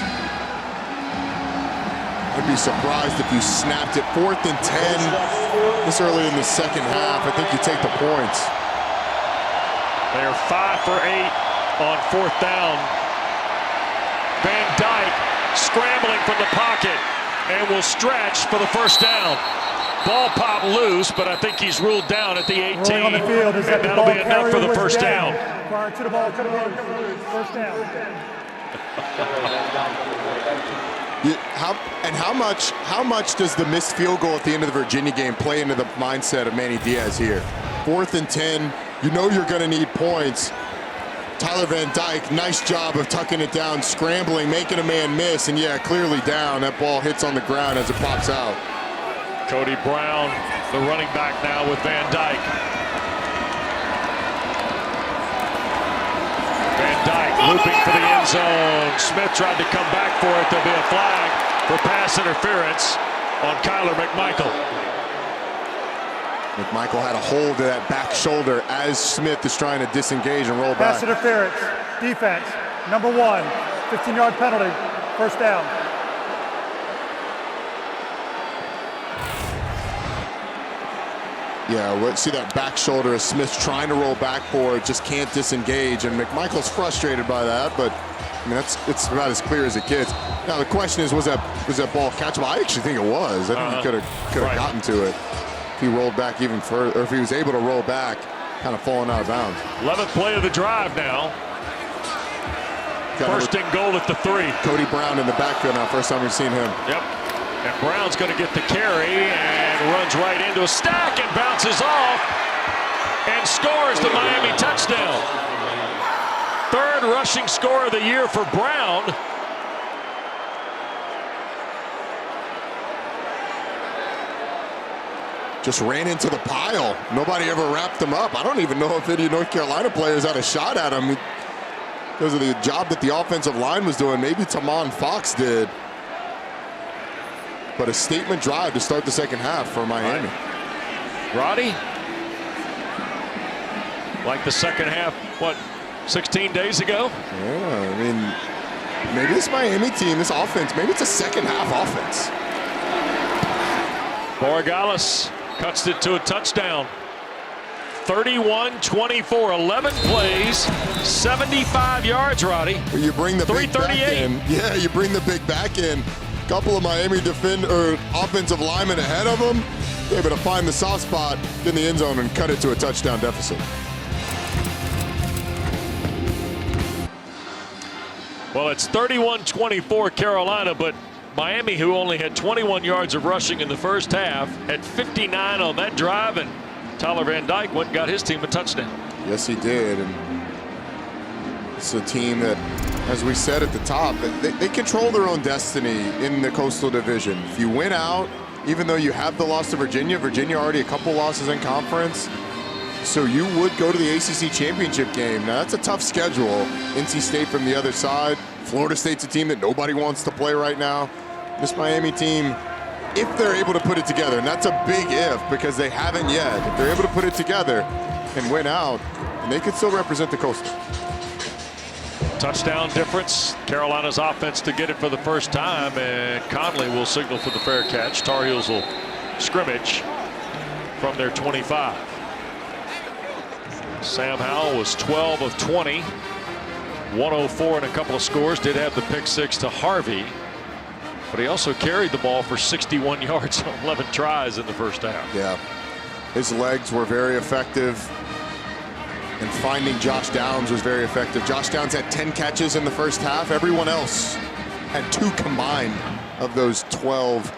I'd be surprised if you snapped it 4th and 10 this early in the second half. I think you take the points. They are 5 for 8 on 4th down. Van Dyke scrambling from the pocket and will stretch for the first down. Ball popped loose, but I think he's ruled down at the 18. On the field is and that'll be enough for the first down. Prior to the ball coming in, first down. How much does the missed field goal at the end of the Virginia game play into the mindset of Manny Diaz here? 4th and 10, you know you're going to need points. Tyler Van Dyke, nice job of tucking it down, scrambling, making a man miss, and yeah, clearly down. That ball hits on the ground as it pops out. Cody Brown, the running back now with Van Dyke. Van Dyke looping for the end zone. Smith tried to come back for it. There'll be a flag for pass interference on Kyler McMichael. McMichael had a hold of that back shoulder as Smith is trying to disengage and roll back. Pass interference, defense, number 1, 15-yard penalty, first down. Yeah, see that back shoulder as Smith's trying to roll back forward, just can't disengage, and McMichael's frustrated by that, but I mean, it's about as clear as it gets. Now the question is, was that ball catchable? I actually think it was. I think he could have gotten to it if he rolled back even further, or if he was able to roll back, kind of falling out of bounds. 11th play of the drive now. First and goal at the 3. Cody Brown in the backfield now. First time we've seen him. Yep. And Brown's going to get the carry and runs right into a stack and bounces off and scores the Miami touchdown. 3rd rushing score of the year for Brown. Just ran into the pile. Nobody ever wrapped him up. I don't even know if any North Carolina players had a shot at him because of the job that the offensive line was doing. Maybe Tamon Fox did. But a statement drive to start the second half for Miami. Roddy, like the second half, what, 16 days ago? Yeah, I mean, maybe this Miami team, this offense, maybe it's a second half offense. Borregales cuts it to a touchdown. 31-24, 11 plays, 75 yards, Roddy. Well, you bring the big back in. Yeah, you bring the big back in. Couple of Miami offensive linemen ahead of them, able to find the soft spot in the end zone and cut it to a touchdown deficit. Well, it's 31-24 Carolina, but Miami, who only had 21 yards of rushing in the first half, had 59 on that drive, and Tyler Van Dyke went and got his team a touchdown. Yes, he did. And it's a team that, as we said at the top, they control their own destiny in the Coastal Division. If you win out, even though you have the loss to Virginia already a couple losses in conference, so you would go to the ACC championship game. Now that's a tough schedule. NC State from the other side. Florida State's a team that nobody wants to play right now. This Miami team, if they're able to put it together, and that's a big if because they haven't yet, if they're able to put it together and win out, and they could still represent the Coastal. Touchdown difference. Carolina's offense to get it for the first time, and Conley will signal for the fair catch. Tar Heels will scrimmage from their 25. Sam Howell was 12 of 20, 104 and a couple of scores. Did have the pick 6 to Harvey, but he also carried the ball for 61 yards on 11 tries in the first half. Yeah, his legs were very effective. And finding Josh Downs was very effective. Josh Downs had 10 catches in the first half. Everyone else had 2 combined of those 12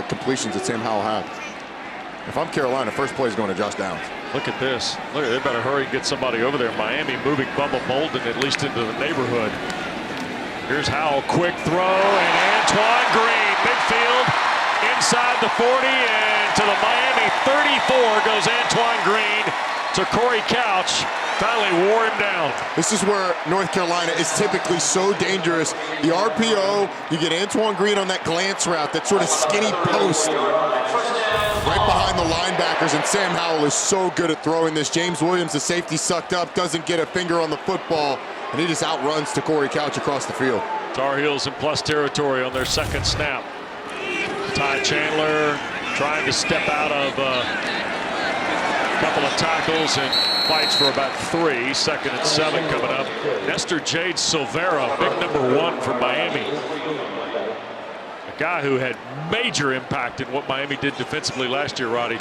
completions that Sam Howell had. If I'm Carolina, first play is going to Josh Downs. Look at this. Look, they better hurry and get somebody over there. Miami moving Bubba Bolden at least into the neighborhood. Here's Howell, quick throw, and Antoine Green, midfield, inside the 40, and to the Miami 34 goes Antoine Green. To Corey Couch, finally wore him down. This is where North Carolina is typically so dangerous. The RPO, you get Antoine Green on that glance route, that sort of skinny post right behind the linebackers, and Sam Howell is so good at throwing this. James Williams, the safety, sucked up, doesn't get a finger on the football, and he just outruns to Corey Couch across the field. Tar Heels in plus territory on their second snap. Ty Chandler trying to step out of couple of tackles and fights for about 3. 2nd and 7 coming up. Nestor Jade Silvera, big number 1 for Miami. A guy who had major impact in what Miami did defensively last year, Roddy.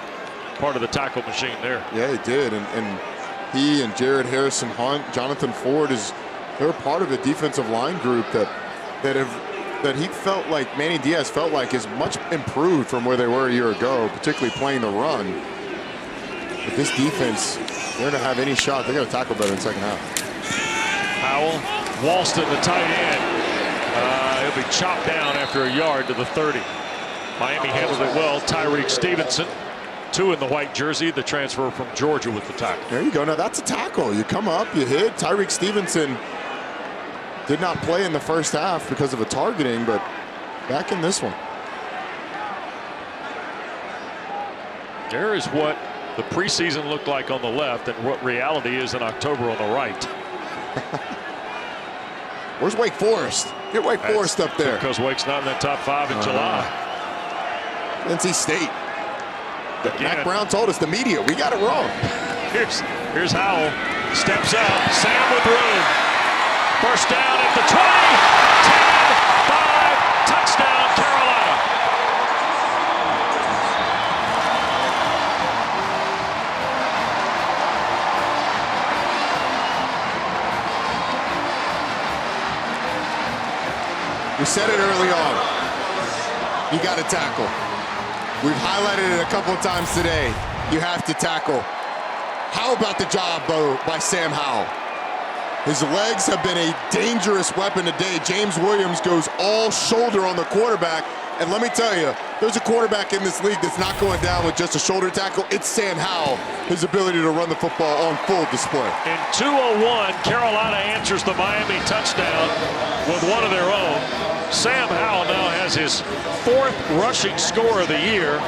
Part of the tackle machine there. Yeah, he did. And he and Jared Harrison Hunt, Jonathan Ford, they're part of the defensive line group that he felt like, Manny Diaz felt like, is much improved from where they were a year ago, particularly playing the run. But this defense, they're going to have any shot. They're going to tackle better in the second half. Howell, Walston, the tight end. He'll be chopped down after a yard to the 30. Miami handled it well. Tyreek Stevenson, 2 in the white jersey, the transfer from Georgia with the tackle. There you go. Now that's a tackle. You come up, you hit. Tyreek Stevenson did not play in the first half because of a targeting, but back in this one. There is what the preseason looked like on the left and what reality is in October on the right. Where's Wake Forest? Get Wake Forest up there. Because Wake's not in that top 5 in July. NC State. Again. Mac Brown told us, the media, we got it wrong. Here's Howell. Steps up. Sam with room. First down at the 20. 10, 5. Touchdown, Carolina. We said it early on. You got to tackle. We've highlighted it a couple of times today. You have to tackle. How about the job, though, by Sam Howell? His legs have been a dangerous weapon today. James Williams goes all shoulder on the quarterback. And let me tell you, there's a quarterback in this league that's not going down with just a shoulder tackle. It's Sam Howell, his ability to run the football on full display. In 2:01, Carolina answers the Miami touchdown with one of their own. Sam Howell now has his 4th rushing score of the year.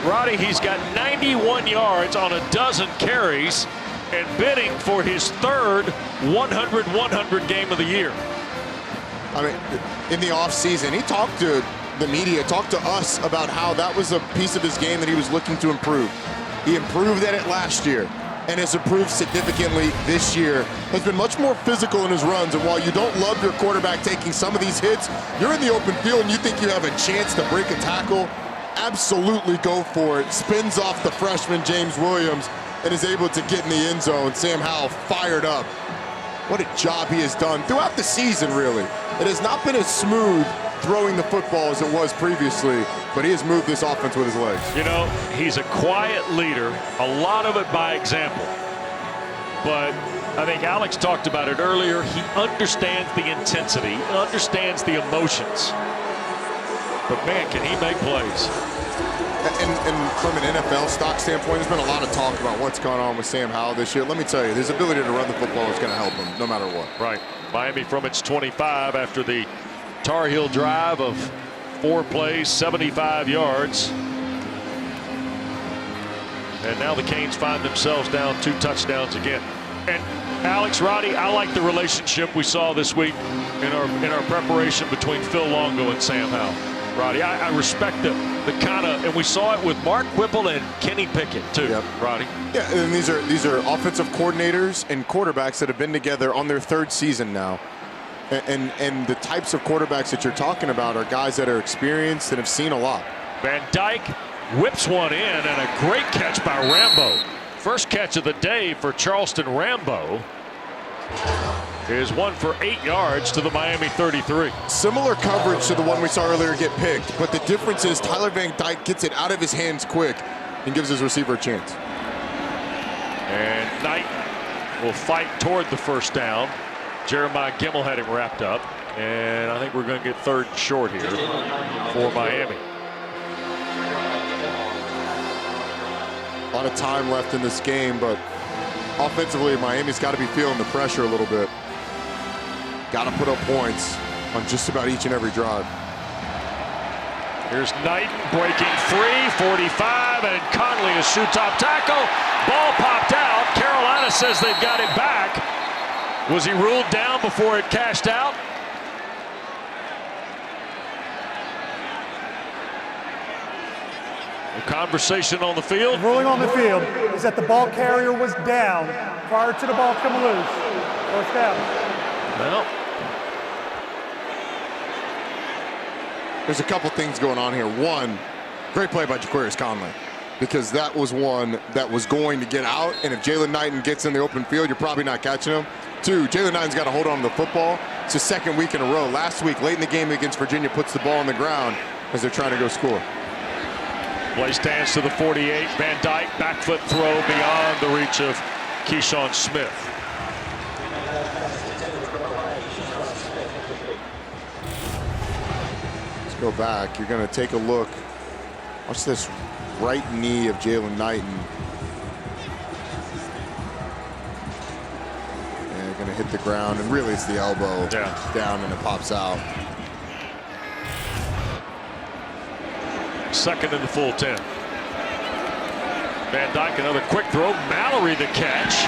Roddy, he's got 91 yards on a dozen carries and bidding for his 3rd 100-100 game of the year. I mean, in the offseason, he talked to the media, talked to us about how that was a piece of his game that he was looking to improve. He improved at it last year and has improved significantly this year. Has been much more physical in his runs, and while you don't love your quarterback taking some of these hits, you're in the open field and you think you have a chance to break a tackle, absolutely go for it. Spins off the freshman James Williams and is able to get in the end zone. Sam Howell fired up. What a job he has done throughout the season, really. It has not been as smooth throwing the football as it was previously, but he has moved this offense with his legs. You know, he's a quiet leader, a lot of it by example. But I think Alex talked about it earlier. He understands the intensity, understands the emotions. But man, can he make plays. And from an NFL stock standpoint, there's been a lot of talk about what's going on with Sam Howell this year. Let me tell you, his ability to run the football is going to help him no matter what. Right. Miami from its 25 after the Tar Heel drive of 4 plays, 75 yards. And now the Canes find themselves down 2 touchdowns again. And Alex, Roddy, I like the relationship we saw this week in our preparation between Phil Longo and Sam Howell. Roddy, I respect the kind of, and we saw it with Mark Whipple and Kenny Pickett too. Yep. Roddy. Yeah, and these are offensive coordinators and quarterbacks that have been together on their 3rd season now. And the types of quarterbacks that you're talking about are guys that are experienced and have seen a lot. Van Dyke whips one in, and a great catch by Rambo. First catch of the day for Charleston Rambo is 1 for 8 yards to the Miami 33. Similar coverage to the one we saw earlier get picked, but the difference is Tyler Van Dyke gets it out of his hands quick and gives his receiver a chance. And Knight will fight toward the first down. Jeremiah Gemmel had him wrapped up, and I think we're going to get 3rd and short here for Miami. A lot of time left in this game, but offensively, Miami's got to be feeling the pressure a little bit. Got to put up points on just about each and every drive. Here's Knighton breaking free, 45, and Conley is shoe top tackle. Ball popped out. Carolina says they've got it back. Was he ruled down before it cashed out? A conversation on the field. The ruling on the field is that the ball carrier was down prior to the ball coming loose. First down. Well, there's a couple things going on here. One, great play by Jaquarius Conley, because that was one that was going to get out, and if Jalen Knighton gets in the open field, you're probably not catching him. 2, Jalen Knighton's got to hold on to the football. It's his 2nd week in a row. Last week, late in the game against Virginia, puts the ball on the ground as they're trying to go score. play stands to the 48. Van Dyke, back foot throw beyond the reach of Keyshawn Smith. Go back. You're going to take a look. Watch this right knee of Jalen Knighton. And going to hit the ground, and really it's the elbow down, and it pops out. 2nd and the full 10. Van Dyke, another quick throw. Mallory the catch.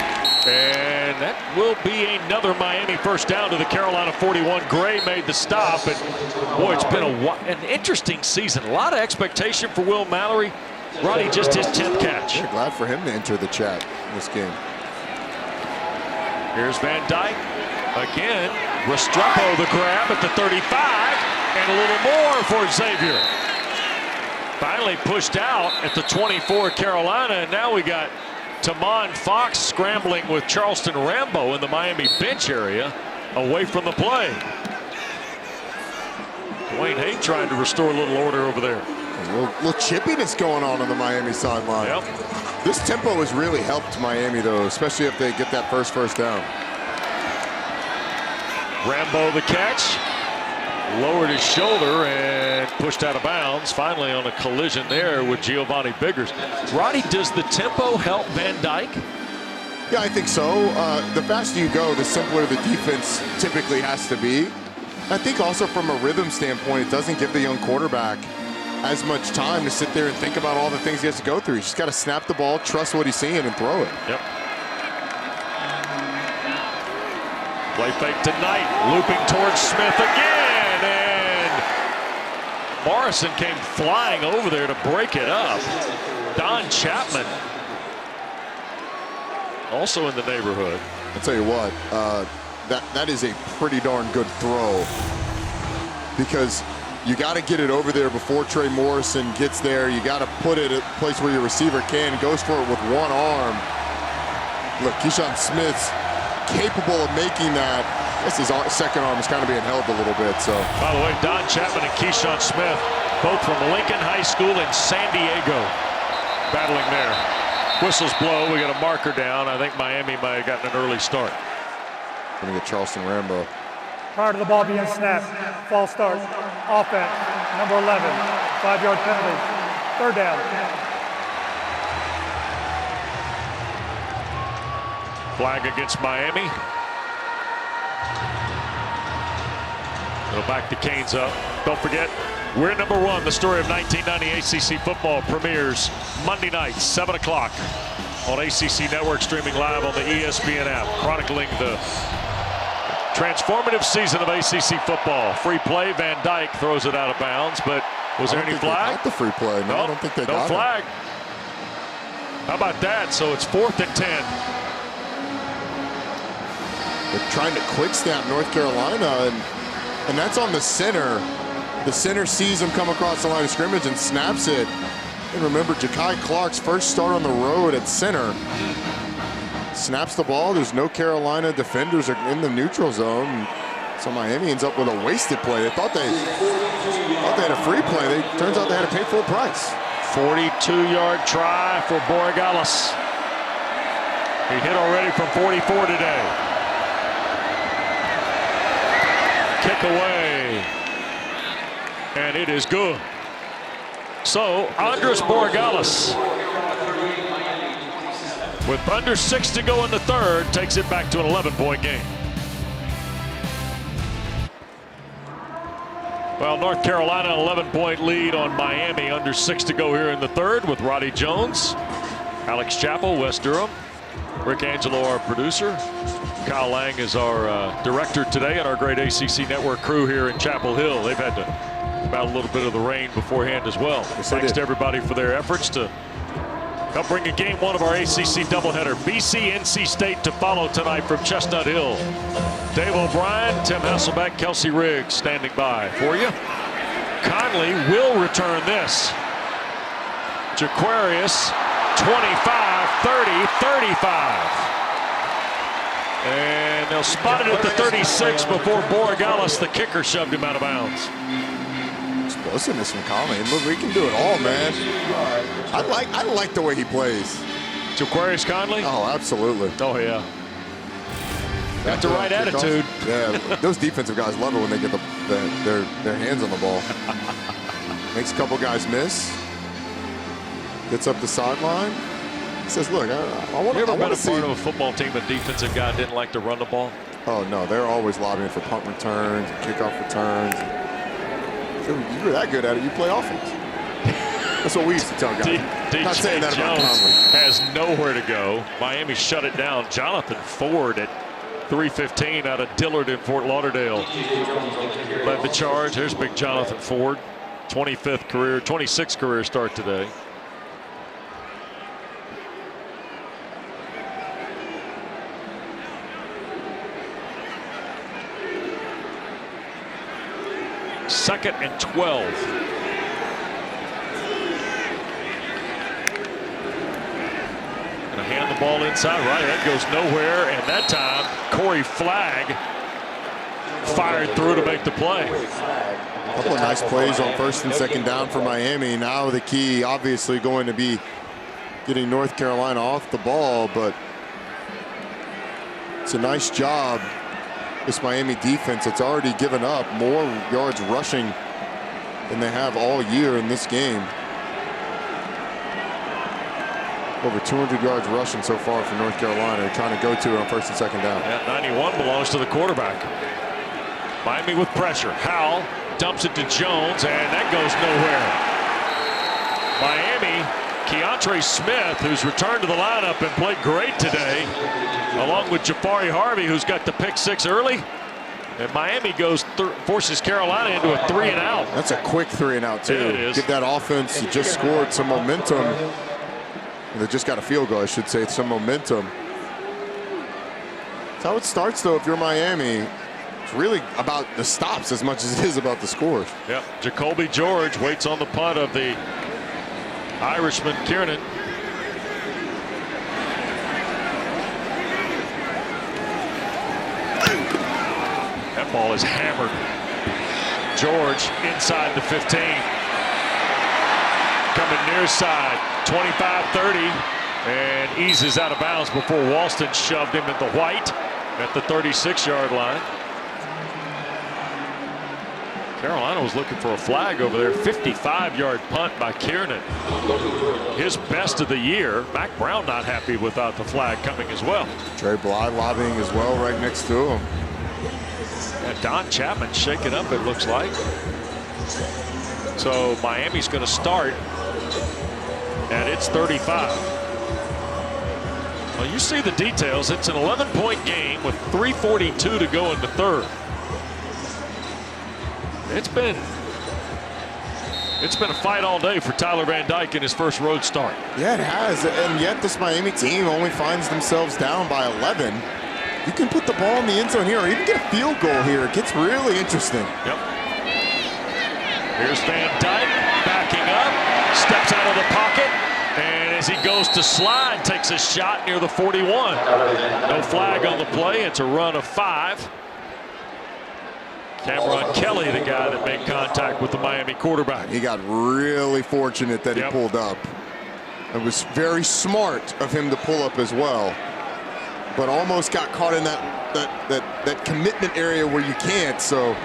And that will be another Miami first down to the Carolina 41. Gray made the stop. And boy, it's been an interesting season. A lot of expectation for Will Mallory. Roddy, just his 10th catch. We're glad for him to enter the chat in this game. Here's Van Dyke. Again, Restrepo the grab at the 35. And a little more for Xavier. Finally pushed out at the 24 Carolina, and now we got Tamon Fox scrambling with Charleston Rambo in the Miami bench area away from the play. Dwayne Haye trying to restore a little order over there. A little chippiness going on the Miami sideline. Yep. This tempo has really helped Miami, though, especially if they get that first down. Rambo the catch. Lowered his shoulder and pushed out of bounds. Finally on a collision there with Giovanni Biggers. Roddy, does the tempo help Van Dyke? Yeah, I think so. The faster you go, the simpler the defense typically has to be. I think also from a rhythm standpoint, it doesn't give the young quarterback as much time to sit there and think about all the things he has to go through. He's just got to snap the ball, trust what he's seeing, and throw it. Yep. Play fake to Knight, looping towards Smith again. And Morrison came flying over there to break it up. Don Chapman also in the neighborhood. I'll tell you what, that is a pretty darn good throw, because you got to get it over there before Trey Morrison gets there. You got to put it at a place where your receiver goes for it with one arm. Look, Keyshawn Smith's capable of making that. I guess his second arm is kind of being held a little bit. So, by the way, Don Chapman and Keyshawn Smith, both from Lincoln High School in San Diego, battling there. Whistles blow. We got a marker down. I think Miami might have gotten an early start. Going to get Charleston Rambo. Prior to the ball being snapped, false start, offense, number 11, 5-yard penalty, third down. Flag against Miami. It'll back the Canes up. Don't forget, we're number one. The story of 1990 ACC football premieres Monday night, 7 o'clock on ACC Network, streaming live on the ESPN app, chronicling the transformative season of ACC football. Free play, Van Dyke throws it out of bounds, but was there any flag? Not the free play. No, I don't think they got it. No flag. How about that? So it's 4th and 10. They're trying to quick snap North Carolina, and that's on the center. The center sees him come across the line of scrimmage and snaps it. And remember, Ja'Kai Clark's first start on the road at center. Snaps the ball. There's no Carolina defenders in the neutral zone. So Miami ends up with a wasted play. They thought they had a free play. Turns out they had to pay full price. 42-yard try for Borregales. He hit already from 44 today. Kick away, and it is good. So Andres Borregales, with under 6 to go in the third, takes it back to an 11-point game. Well, North Carolina, an 11-point lead on Miami, under 6 to go here in the third, with Roddy Jones, Alex Chappell, Wes Durham, Rick Angelo, our producer. Kyle Lang is our director today, and our great ACC Network crew here in Chapel Hill. They've had to battle a little bit of the rain beforehand as well. Thanks to everybody for their efforts to help bring a game one of our ACC doubleheader. BC, NC State to follow tonight from Chestnut Hill. Dave O'Brien, Tim Hasselbeck, Kelsey Riggs standing by for you. Conley will return this. Jaquarius, 25, 30, 35. And they'll spot it at the 36 before Borregales, the kicker, shoved him out of bounds. Explosiveness from Conley. Look, we can do it all, man. I like the way he plays. Jaquarius Conley? Oh, absolutely. Oh, yeah. Got the right attitude. Yeah, those defensive guys love it when they get their hands on the ball. Makes a couple guys miss. Gets up the sideline. Says, look, I want to see. You ever been a part of a football team, a defensive guy didn't like to run the ball? Oh, no. They're always lobbying for punt returns and kickoff returns. If you were that good at it, you play offense. That's what we used to tell guys. Not saying that about Jones Conley. has nowhere to go. Miami shut it down. Jonathan Ford at 3:15 out of Dillard in Fort Lauderdale led the charge. There's big Jonathan Ford, 26th career start today. Second and 12. Gonna hand the ball inside right. That goes nowhere, and that time Corey Flagg fired through to make the play. A couple of nice plays on first and second down for Miami. Now the key obviously going to be getting North Carolina off the ball, but it's a nice job. This Miami defense, it's already given up more yards rushing than they have all year in this game. Over 200 yards rushing so far for North Carolina. They're trying to go to it on first and second down. That 91 belongs to the quarterback. Miami with pressure. Howell dumps it to Jones, and that goes nowhere. Miami, Keontre Smith, who's returned to the lineup and played great today, along with Jafari Harvey, who's got the pick six early. And Miami forces Carolina into a 3-and-out. That's a quick 3-and-out too. Yeah, it is. Give that offense, you just scored some momentum. They just got a field goal, I should say, some momentum. That's how it starts though if you're Miami. It's really about the stops as much as it is about the scores. Yep, Jacoby George waits on the punt of the Irishman Kiernan. That ball is hammered. George inside the 15. Coming near side, 25-30, and eases out of bounds before Walston shoved him into white at the 36-yard line. Carolina was looking for a flag over there. 55-yard punt by Kiernan. His best of the year. Mac Brown not happy without the flag coming as well. Trey Bly lobbying as well right next to him. And Don Chapman shaking up, it looks like. So Miami's going to start at its 35. Well, you see the details. It's an 11-point game with 3:42 to go in the third. It's been a fight all day for Tyler Van Dyke in his first road start. Yeah, it has, and yet this Miami team only finds themselves down by 11. You can put the ball in the end zone here or even get a field goal here. It gets really interesting. Yep. Here's Van Dyke backing up, steps out of the pocket, and as he goes to slide, takes a shot near the 41. No flag on the play. It's a run of 5. Cameron Kelly, the guy that made contact with the Miami quarterback. He got really fortunate that he pulled up. It was very smart of him to pull up as well, but almost got caught in that commitment area where you can't. So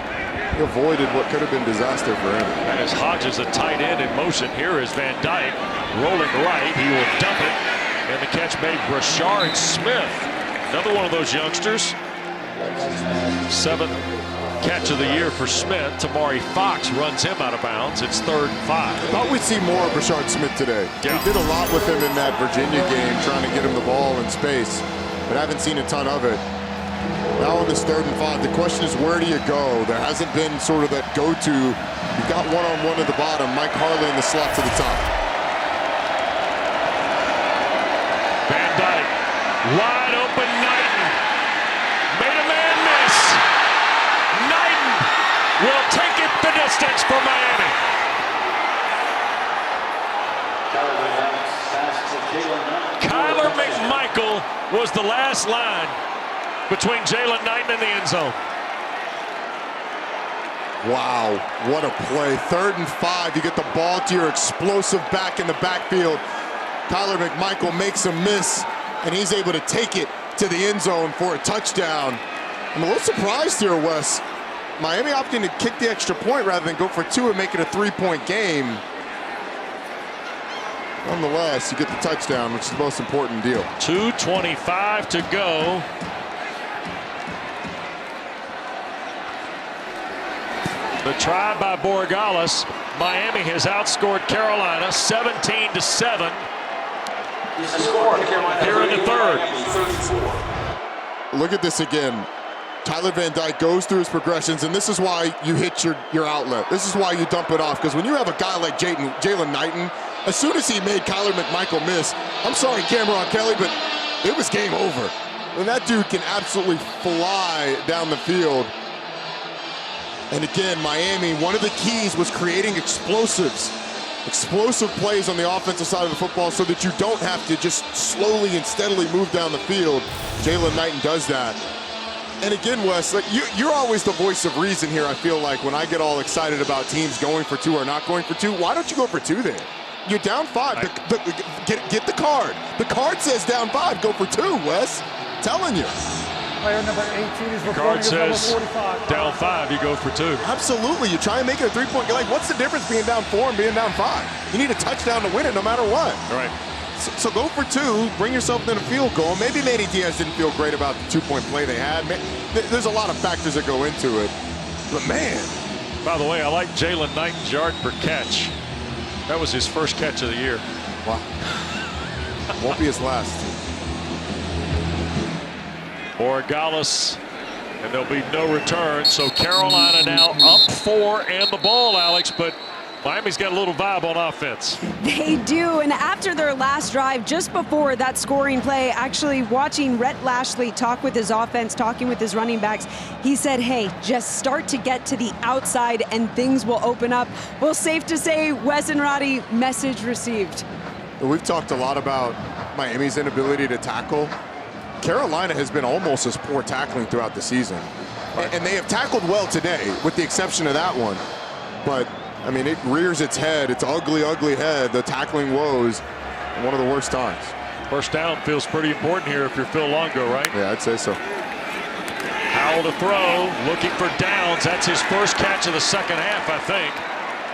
he avoided what could have been disaster for him. That is Hodges, a tight end in motion. Here is Van Dyke rolling right. He will dump it, and the catch made Brashard Smith, another one of those youngsters. 7th catch of the year for Smith. Tamari Fox runs him out of bounds. It's 3rd and 5. Thought we'd see more of Brashard Smith today. Yeah. We did a lot with him in that Virginia game, trying to get him the ball in space, but I haven't seen a ton of it. Now in this 3rd and 5, the question is, where do you go? There hasn't been sort of that go-to. You've got one-on-one at the bottom. Mike Harley in the slot to the top. Van Dyke, wide open Knighton. Made a man miss. Knighton will take it the distance for Miami. Kyler McMichael was the last line between Jalen Knighton and the end zone. Wow, what a play. 3rd and 5, you get the ball to your explosive back in the backfield. Kyler McMichael makes a miss, and he's able to take it to the end zone for a touchdown. I'm a little surprised here, Wes. Miami opting to kick the extra point rather than go for 2 and make it a 3-point game. Nonetheless, you get the touchdown, which is the most important deal. 2:25 to go. The try by Borregales. Miami has outscored Carolina 17-7 here in the third. Look at this again. Tyler Van Dyke goes through his progressions, and this is why you hit your outlet. This is why you dump it off, because when you have a guy like Jalen Knighton, as soon as he made Kyler McMichael miss, I'm sorry, Cameron Kelly, but it was game over. And that dude can absolutely fly down the field. And again, Miami, one of the keys was creating explosive plays on the offensive side of the football so that you don't have to just slowly and steadily move down the field. Jalen Knighton does that. And again, Wes, like you're always the voice of reason here, I feel like, when I get all excited about teams going for 2 or not going for 2. Why don't you go for 2 then? You're down 5. Get the card. The card says down 5. Go for 2, Wes. Telling you. Player number 18 is The card says number 45. down 5, you go for 2. Absolutely. You try and make it a 3-point. Like, what's the difference being down 4 and being down 5? You need a touchdown to win it no matter what. All right. So go for 2, bring yourself within a field goal. Maybe Manny Diaz didn't feel great about the 2-point play they had. There's a lot of factors that go into it. But man. By the way, I like Jalen Knighton's yard per catch. That was his first catch of the year. Wow. Won't be his last. Borregales, and there'll be no return. So Carolina now up 4 and the ball, Alex, but Miami's got a little vibe on offense. They do, and after their last drive, just before that scoring play, actually watching Rhett Lashley talk with his offense, talking with his running backs, he said, hey, just start to get to the outside and things will open up. Well, safe to say, Wes and Roddy, message received. We've talked a lot about Miami's inability to tackle. Carolina has been almost as poor tackling throughout the season. And they have tackled well today, with the exception of that one. But I mean, it rears its head, its ugly, ugly head, the tackling woes, at one of the worst times. First down feels pretty important here if you're Phil Longo, right? Yeah, I'd say so. Howell to throw, looking for Downs. That's his first catch of the second half, I think.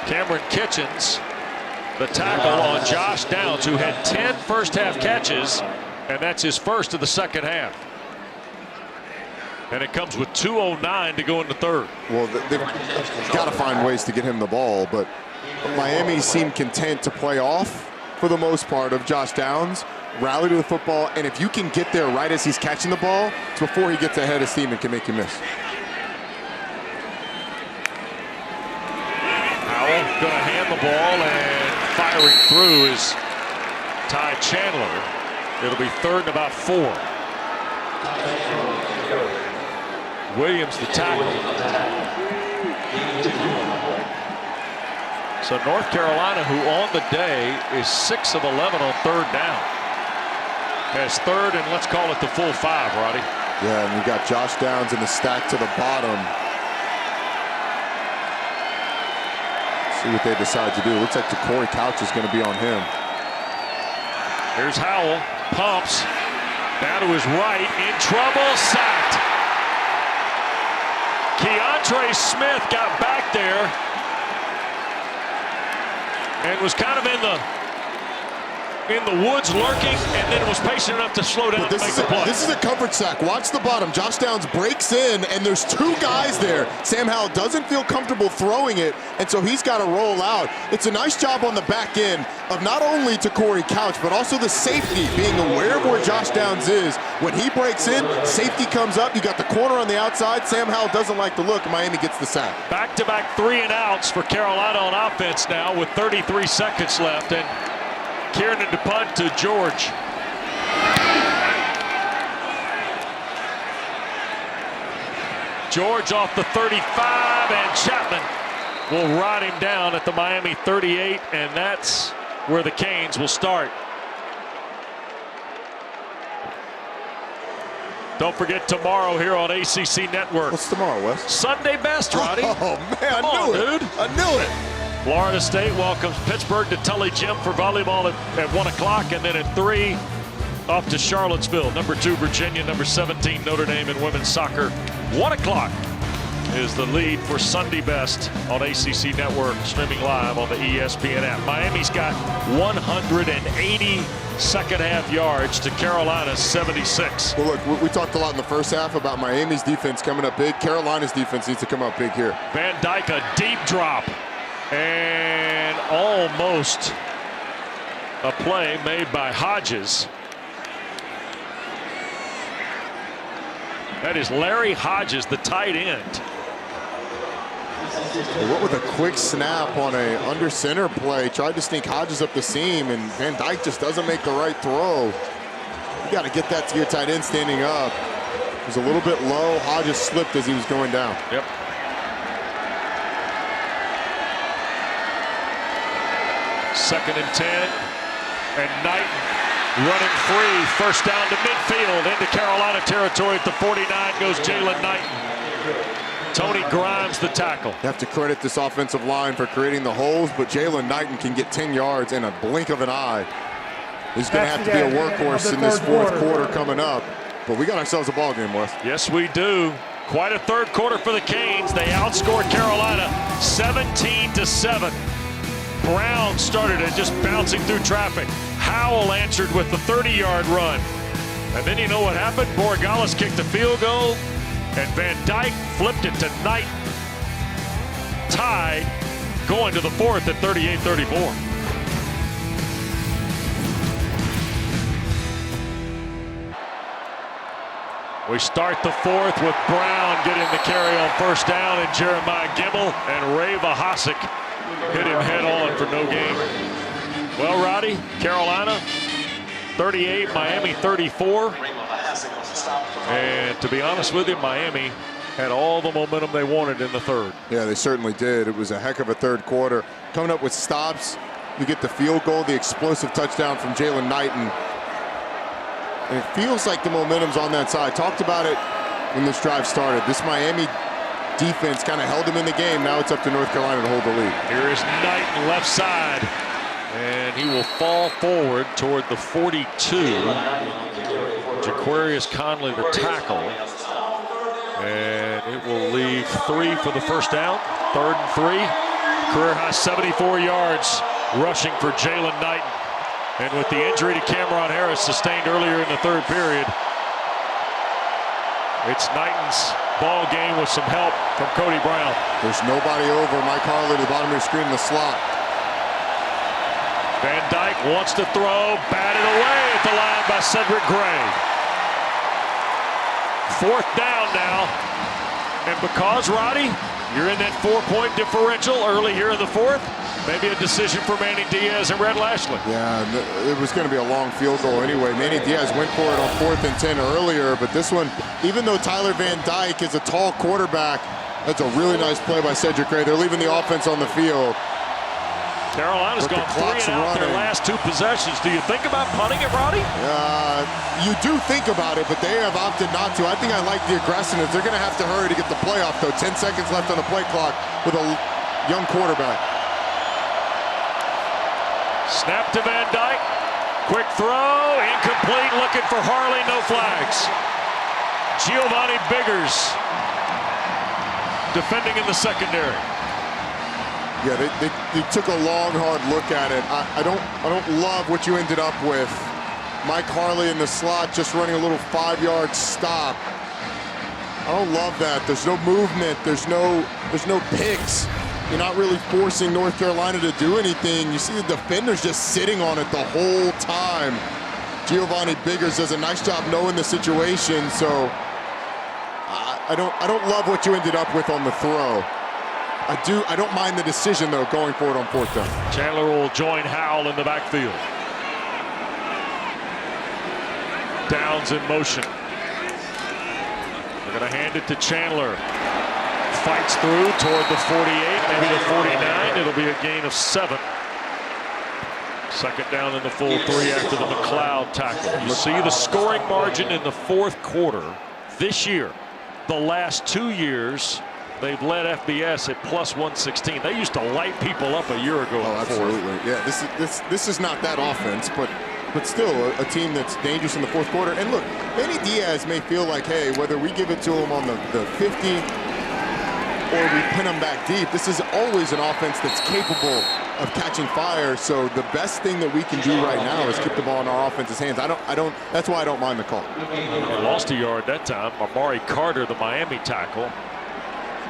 Cameron Kitchens, the tackle on Josh Downs, who had 10 first-half catches, and that's his first of the second half. And it comes with 2:09 to go in the third. Well, they've got to find ways to get him the ball, but Miami seemed content to play off, for the most part, of Josh Downs, rally to the football, and if you can get there right as he's catching the ball, it's before he gets ahead of steam and can make you miss. Howell going to hand the ball, and firing through is Ty Chandler. It'll be third and about 4. Williams the tackle. So North Carolina, who on the day is 6 of 11 on third down, has third and let's call it the full 5, Roddy. Yeah, and you got Josh Downs in the stack to the bottom. See what they decide to do. Looks like Corey Couch is going to be on him. Here's Howell, pumps, down to his right, in trouble, sacked. Keontre Smith got back there and was kind of in the woods lurking, and then was patient enough to slow down and make the play. This is a coverage sack. Watch the bottom. Josh Downs breaks in, and there's 2 guys there. Sam Howell doesn't feel comfortable throwing it, and so he's got to roll out. It's a nice job on the back end of not only to Corey Couch, but also the safety being aware of where Josh Downs is. When he breaks in, safety comes up. You got the corner on the outside. Sam Howell doesn't like the look. Miami gets the sack. Back-to-back 3 and outs for Carolina on offense now with 33 seconds left, and Kiernan to punt to George. George off the 35, and Chapman will ride him down at the Miami 38, and that's where the Canes will start. Don't forget tomorrow here on ACC Network. What's tomorrow, Wes? Sunday best, Roddy. Oh, man, Come on, dude. I knew it. Florida State welcomes Pittsburgh to Tully Gym for volleyball at 1 o'clock, and then at 3 off to Charlottesville. Number 2 Virginia, number 17 Notre Dame in women's soccer. 1 o'clock. is the lead for Sunday Best on ACC Network, streaming live on the ESPN app. Miami's got 180 second half yards to Carolina's 76. Well, look, we talked a lot in the first half about Miami's defense coming up big. Carolina's defense needs to come up big here. Van Dyke, a deep drop, and almost a play made by Hodges. That is Larry Hodges, the tight end. What with a quick snap on a under center play, tried to sneak Hodges up the seam, and Van Dyke just doesn't make the right throw. You got to get that to your tight end standing up. It was a little bit low. Hodges slipped as he was going down. Yep. Second and 10, and Knighton running free. First down to midfield, into Carolina territory at the 49 goes Jalen Knighton. Tony Grimes the tackle. You have to credit this offensive line for creating the holes, but Jalen Knighton can get 10 yards in a blink of an eye. He's going to have to be a workhorse in this fourth quarter coming up. But we got ourselves a ball game, Wes. Yes, we do. Quite a third quarter for the Canes. They outscored Carolina 17-7. Brown started it, just bouncing through traffic. Howell answered with the 30-yard run. And then you know what happened? Borregales kicked a field goal, and Van Dyke flipped it to Knight. Tied, going to the fourth at 38-34. We start the fourth with Brown getting the carry on first down, and Jeremiah Gemmel and Ray Vahasek hit him head on for no gain. Well, Roddy, Carolina 38, Miami 34. And to be honest with you, Miami had all the momentum they wanted in the third. Yeah, they certainly did. It was a heck of a third quarter. Coming up with stops, you get the field goal, the explosive touchdown from Jalen Knighton. And it feels like the momentum's on that side. Talked about it when this drive started. This Miami defense kind of held them in the game. Now it's up to North Carolina to hold the lead. Here is Knighton left side, and he will fall forward toward the 42. Jaquarius Conley the tackle, and it will leave 3 for the first down. 3rd and 3. Career high 74 yards rushing for Jalen Knighton. And with the injury to Cameron Harris sustained earlier in the third period, it's Knighton's ball game with some help from Cody Brown. There's nobody over. Mike Harley to the bottom of your screen in the slot. Van Dyke wants to throw, batted away at the line by Cedric Gray. 4th down now, and because, Roddy, you're in that 4-point differential early here in the fourth, maybe a decision for Manny Diaz and Red Lashley. Yeah, it was going to be a long field goal anyway. Manny Diaz went for it on 4th and 10 earlier, but this one, even though Tyler Van Dyke is a tall quarterback, that's a really nice play by Cedric Gray. They're leaving the offense on the field. Carolina's gone 3 and out their last 2 possessions. Do you think about punting it, Roddy? You do think about it, but they have opted not to. I think I like the aggressiveness. They're going to have to hurry to get the playoff, though. 10 seconds left on the play clock with a young quarterback. Snap to Van Dyke. Quick throw, incomplete, looking for Harley, no flags. Giovanni Biggers defending in the secondary. Yeah, they took a long, hard look at it. I don't love what you ended up with. Mike Harley in the slot just running a little 5-yard stop. I don't love that. There's no movement. There's no picks. You're not really forcing North Carolina to do anything. You see the defenders just sitting on it the whole time. Giovanni Biggers does a nice job knowing the situation. So I don't love what you ended up with on the throw. I don't mind the decision, though, going for it on 4th down. Chandler will join Howell in the backfield. Downs in motion. They're going to hand it to Chandler. Fights through toward the 48, maybe the 49. It'll be a gain of 7. 2nd down in the full 3 after the McLeod tackle. You see the scoring margin in the 4th quarter this year. The last 2 years, they've led FBS at +116. They used to light people up a year ago. Oh, absolutely. Yeah, this is not that offense, but still a team that's dangerous in the 4th quarter. And look, Manny Diaz may feel like, hey, whether we give it to him on the 50 or we pin them back deep. This is always an offense that's capable of catching fire. So the best thing that we can do right now is keep the ball in our offense's hands. That's why I don't mind the call. Lost a yard that time. Amari Carter, the Miami tackle.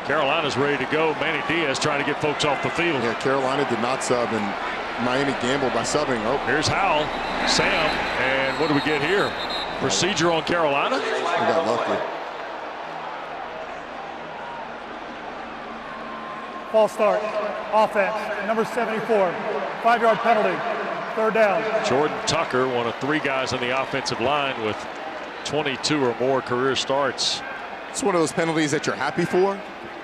Carolina's ready to go. Manny Diaz trying to get folks off the field. Yeah, Carolina did not sub, and Miami gambled by subbing. Oh, here's Howell, Sam, and what do we get here? Procedure on Carolina? We got lucky. False start. Offense. Number 74. 5-yard penalty. 3rd down. Jordan Tucker, one of 3 guys on the offensive line with 22 or more career starts. It's one of those penalties that you're happy for,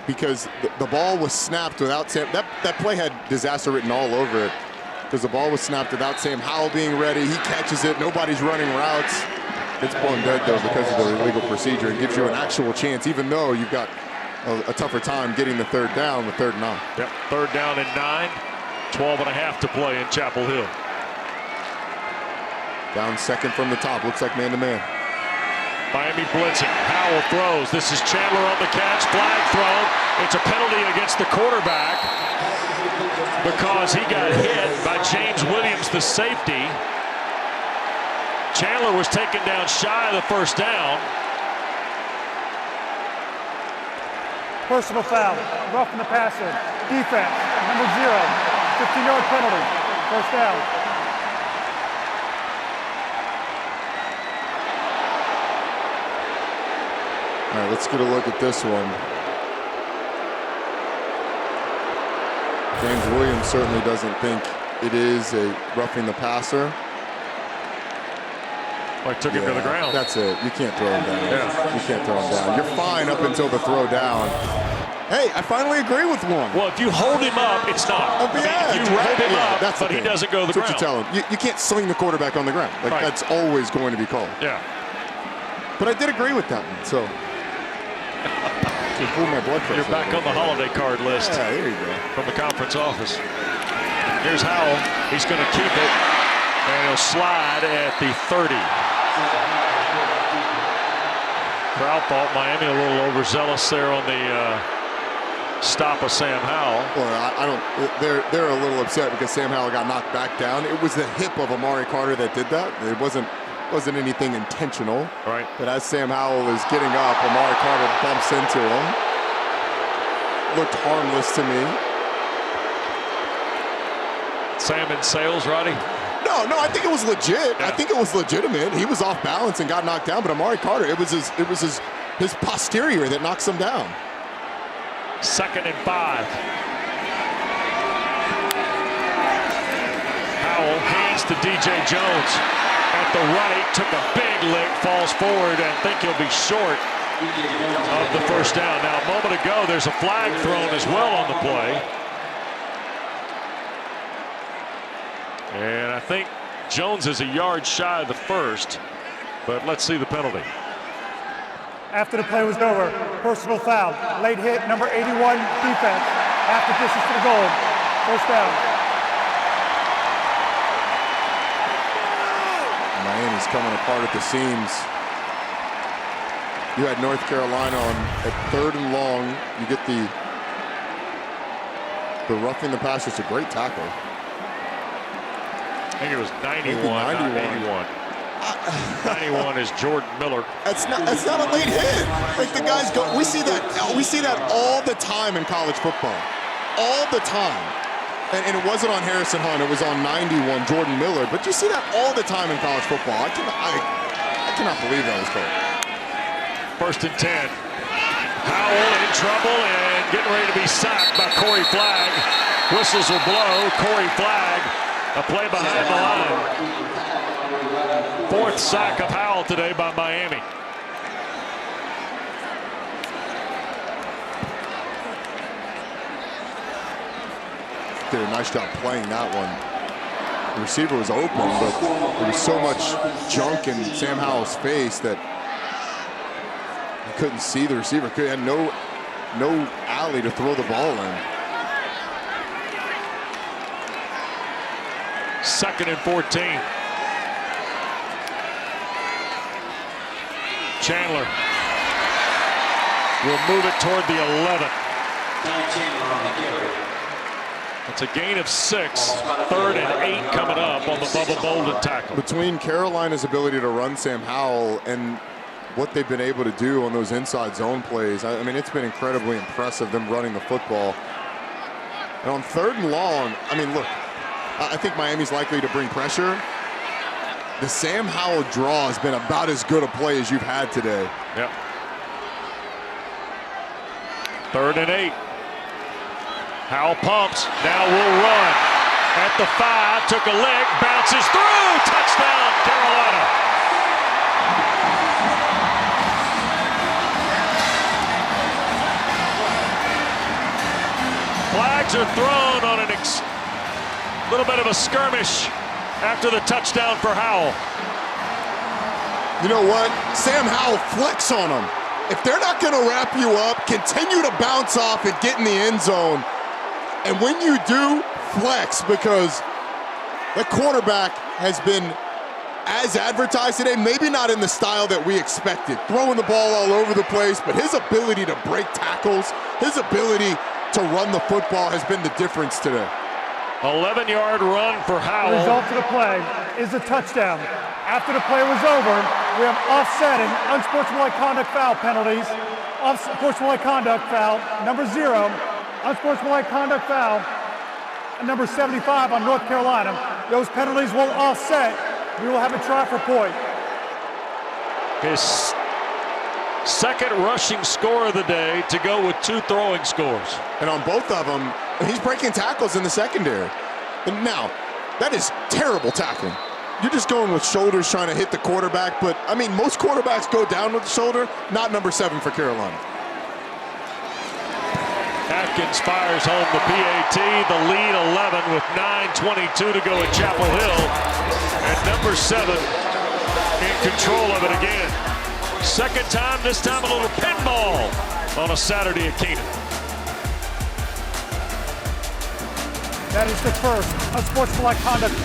because the ball was snapped without Sam. That play had disaster written all over it, because the ball was snapped without Sam Howell being ready. He catches it. Nobody's running routes. It's blown dead, though, because of the illegal procedure. It gives you an actual chance, even though you've got a tougher time getting the 3rd down with 3rd and 9. Yep, 3rd down and 9. 12.5 to play in Chapel Hill. Down 2nd from the top. Looks like man-to-man. Miami blitzing. Howell throws. This is Chandler on the catch. Flag thrown. It's a penalty against the quarterback because he got hit by James Williams, the safety. Chandler was taken down shy of the 1st down. Personal foul. Roughing the passer. Defense. Number 0. 15-yard penalty. 1st down. All right, let's get a look at this one. James Williams certainly doesn't think it is a roughing the passer. Like took him to the ground. That's it. You can't throw him down. Yeah. You can't throw him down. You're fine up until the throw down. Hey, I finally agree with one. Well, if you hold him up, it's not. If you wrap him up, that's but he doesn't go to the ground. That's what you tell him. You can't sling the quarterback on the ground. Like, right. That's always going to be called. Yeah. But I did agree with that one, so. Cool my blood pressure. You're back on the holiday card list. Yeah, there you go. From the conference office. Here's Howell. He's going to keep it, and he'll slide at the 30. Crowd thought Miami a little overzealous there on the stop of Sam Howell. Well, I don't. They're a little upset because Sam Howell got knocked back down. It was the hip of Amari Carter that did that. It wasn't anything intentional. Right. But as Sam Howell is getting up, Amari Carter bumps into him. Looked harmless to me. Sam in sales, Roddy? No, I think it was legit. Yeah. I think it was legitimate. He was off balance and got knocked down, but Amari Carter, it was his posterior that knocks him down. 2nd and 5. Howell hands to DJ Jones at the right, took a big lick, falls forward, and think he'll be short of the 1st down. Now, a moment ago, there's a flag thrown as well on the play. And I think Jones is a yard shy of the 1st, but let's see the penalty. After the play was over, personal foul. Late hit, number 81, defense. Half the distance to the goal. 1st down. Miami's coming apart at the seams. You had North Carolina on at 3rd and long. You get the roughing the passer. It's a great tackle. I think it was 91, not 81. 91 is Jordan Miller. That's not a late hit. Like the guys go. We see that all the time in college football, all the time. And it wasn't on Harrison Hunt. It was on 91, Jordan Miller. But you see that all the time in college football. I cannot believe that was called. 1st and 10. Howell in trouble and getting ready to be sacked by Corey Flagg. Whistles will blow. Corey Flagg, a play behind the line. 4th sack of Howell today by Miami. Did a nice job playing that one. The receiver was open, but there was so much junk in Sam Howell's face that he couldn't see the receiver. He had no alley to throw the ball in. 2nd and 14. Chandler will move it toward the 11. It's a gain of 6. 3rd and 8 coming up on the Bubba Bolden tackle. Between Carolina's ability to run Sam Howell and what they've been able to do on those inside zone plays, I mean, it's been incredibly impressive, them running the football. And on 3rd and long, I mean, look, I think Miami's likely to bring pressure. The Sam Howell draw has been about as good a play as you've had today. Yep. 3rd and 8. Howell pumps, now will run. At the 5, took a lick, bounces through, touchdown, Carolina. Flags are thrown on a little bit of a skirmish after the touchdown for Howell. You know what? Sam Howell flex on them. If they're not going to wrap you up, continue to bounce off and get in the end zone. And when you do, flex, because the quarterback has been as advertised today, maybe not in the style that we expected, throwing the ball all over the place, but his ability to break tackles, his ability to run the football has been the difference today. 11-yard run for Howell. The result of the play is a touchdown. After the play was over, we have offsetting unsportsmanlike conduct foul penalties. Unsportsmanlike conduct foul, number 0. Unsportsmanlike conduct foul, number 75 on North Carolina. Those penalties will offset. We will have a try for point. His 2nd rushing score of the day to go with 2 throwing scores. And on both of them, he's breaking tackles in the secondary. And now, that is terrible tackling. You're just going with shoulders trying to hit the quarterback, but I mean, most quarterbacks go down with the shoulder, not number 7 for Carolina. Atkins fires home the PAT, the lead 11 with 9:22 to go at Chapel Hill. And number 7 in control of it again. 2nd time, this time a little pinball on a Saturday at Keenan. That is the first unsportsmanlike conduct.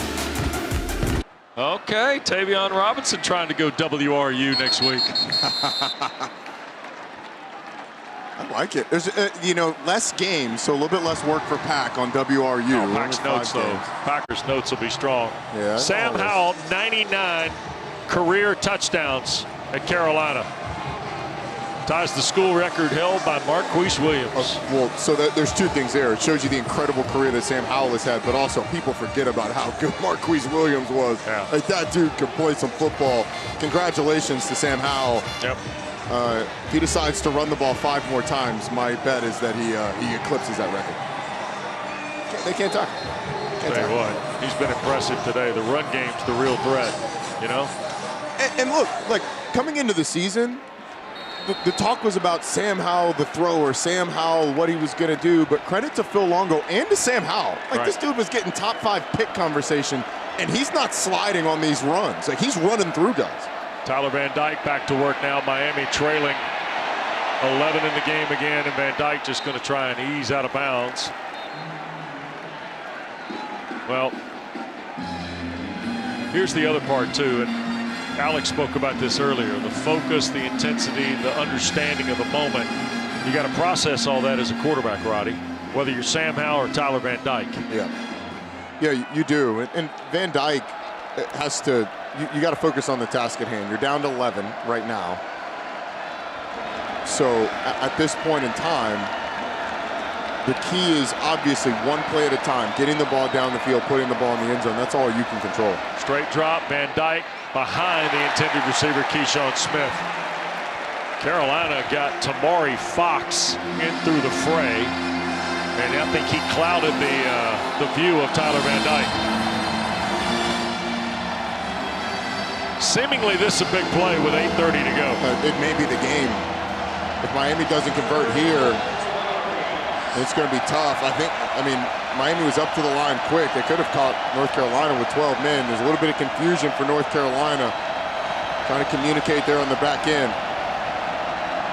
Okay, Tavion Robinson trying to go WRU next week. I like it. There's, you know, less games, so a little bit less work for Pack on WRU. Pack's notes, though. Packers' notes will be strong. Yeah, Sam Howell, 99 career touchdowns at Carolina. Ties the school record held by Marquise Williams. Well, so there's 2 things there. It shows you the incredible career that Sam Howell has had, but also people forget about how good Marquise Williams was. Yeah. Like, that dude could play some football. Congratulations to Sam Howell. Yep. If he decides to run the ball 5 more times, my bet is that he eclipses that record. They can't talk. Tell you what, he's been impressive today. The run game's the real threat, you know? And look, like, coming into the season, the talk was about Sam Howell, the thrower, Sam Howell, what he was going to do, but credit to Phil Longo and to Sam Howell. Like, right. This dude was getting top 5 pick conversation, and he's not sliding on these runs. Like, he's running through guys. Tyler Van Dyke back to work now. Miami trailing 11 in the game again, and Van Dyke just going to try and ease out of bounds. Well, here's the other part, too, and Alex spoke about this earlier. The focus, the intensity, the understanding of the moment. You got to process all that as a quarterback, Roddy, whether you're Sam Howell or Tyler Van Dyke. Yeah, you do. And Van Dyke has to, you got to focus on the task at hand. You're down to 11 right now. So at this point in time, the key is obviously one play at a time, getting the ball down the field, putting the ball in the end zone. That's all you can control. Straight drop, Van Dyke behind the intended receiver, Keyshawn Smith. Carolina got Tamari Fox in through the fray, and I think he clouded the view of Tyler Van Dyke. Seemingly this is a big play with 8:30 to go. It may be the game. If Miami doesn't convert here, it's going to be tough. I mean, Miami was up to the line quick. They could have caught North Carolina with 12 men. There's a little bit of confusion for North Carolina, trying to communicate there on the back end.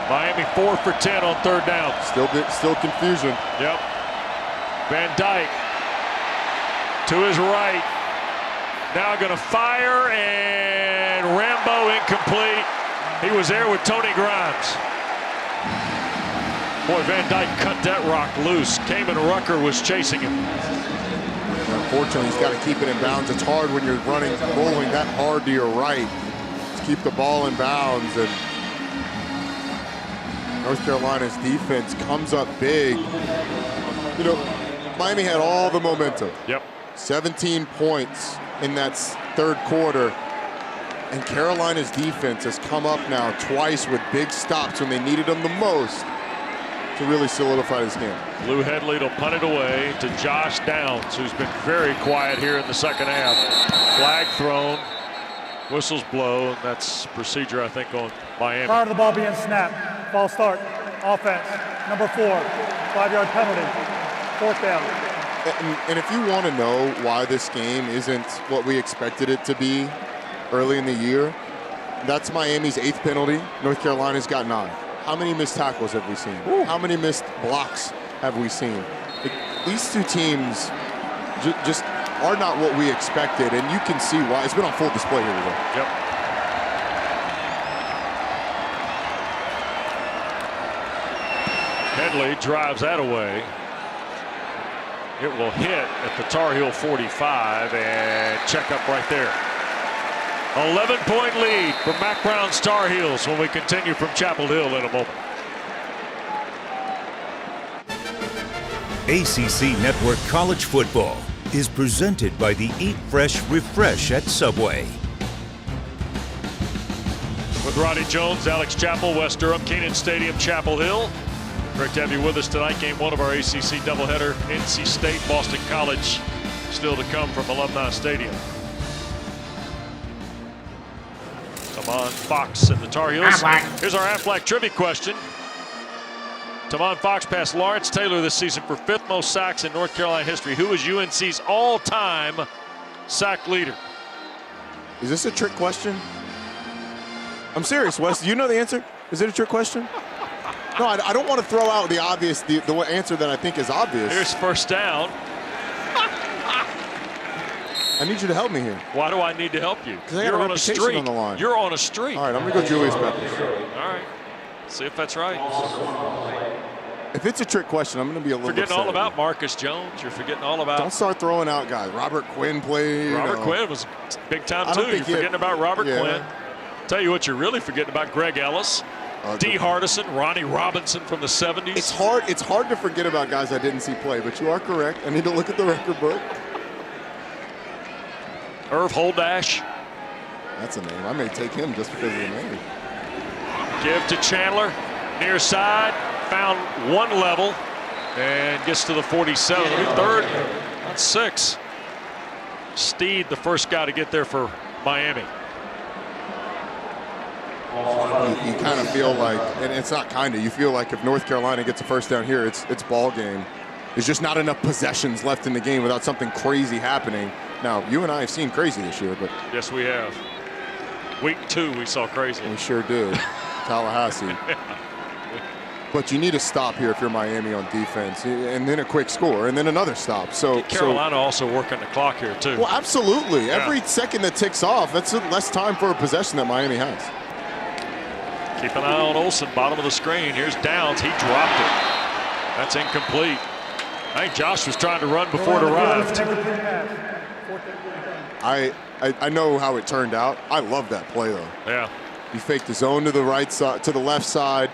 Miami 4 for 10 on 3rd down. Still confusion. Yep. Van Dyke to his right. Now going to fire, and Rambo incomplete. He was there with Tony Grimes. Boy, Van Dyke cut that rock loose. Cayman Rucker was chasing him. And unfortunately, he's got to keep it in bounds. It's hard when you're rolling that hard to your right to keep the ball in bounds. And North Carolina's defense comes up big. You know, Miami had all the momentum. Yep. 17 points in that third quarter. And Carolina's defense has come up now twice with big stops when they needed them the most to really solidify this game. Lou Headley will punt it away to Josh Downs, who's been very quiet here in the second half. Flag thrown, whistles blow, and that's procedure, I think, on Miami. Prior to the ball being snapped, false start, offense, number 4, 5-yard penalty, 4th down. And if you want to know why this game isn't what we expected it to be early in the year, that's Miami's 8th penalty. North Carolina's got 9. How many missed tackles have we seen? Ooh. How many missed blocks have we seen? These two teams just are not what we expected, and you can see why. It's been on full display here today. Yep. Headley drives that away. It will hit at the Tar Heel 45 and check up right there. 11-point lead for Mack Brown's Tar Heels when we continue from Chapel Hill in a moment. ACC Network College Football is presented by the Eat Fresh Refresh at Subway. With Roddy Jones, Alex Chappell, West Durham, Kenan Stadium, Chapel Hill. Great to have you with us tonight. Game 1 of our ACC doubleheader. NC State, Boston College still to come from Alumni Stadium. Tamon Fox and the Tar Heels. Here's our Aflac trivia question. Tamon Fox passed Lawrence Taylor this season for 5th most sacks in North Carolina history. Who is UNC's all-time sack leader? Is this a trick question? I'm serious, Wes. Do you know the answer? Is it a trick question? No, I don't want to throw out the obvious, the answer that I think is obvious. Here's first down. I need you to help me here. Why do I need to help you? Because I got a reputation on the line. You're on a streak. All right, I'm going to go Julius Peppers. All right. See if that's right. If it's a trick question, I'm going to be a little Forgetting upset. all about Marcus Jones. You're forgetting all about. Don't start throwing out guys. Robert Quinn played. Robert Quinn was big time too. You're forgetting about Robert Quinn. Tell you what, you're really forgetting about Greg Ellis, D. Hardison, Ronnie Robinson from the 70s. It's hard to forget about guys I didn't see play, but you are correct. I need to look at the record book. Irv Holdash. That's a name. I may take him just because of the name. Give to Chandler, near side, found one level, and gets to the 47. Third, that's 6. Steed, the first guy to get there for Miami. You kind of feel like, and it's not kind of, you feel like if North Carolina gets a first down here, it's ball game. There's just not enough possessions left in the game without something crazy happening. Now, you and I have seen crazy this year, but yes, we have. Week 2, we saw crazy. We sure do. Tallahassee. But you need a stop here if you're Miami on defense, and then a quick score, and then another stop. So Carolina also working the clock here too. Well, absolutely. Yeah. Every second that ticks off, that's less time for a possession that Miami has. Keep an eye on Olsen, bottom of the screen. Here's Downs. He dropped it. That's incomplete. I think Josh was trying to run before it arrived. I know how it turned out. I love that play though. Yeah. You fake the zone to the right side, to the left side.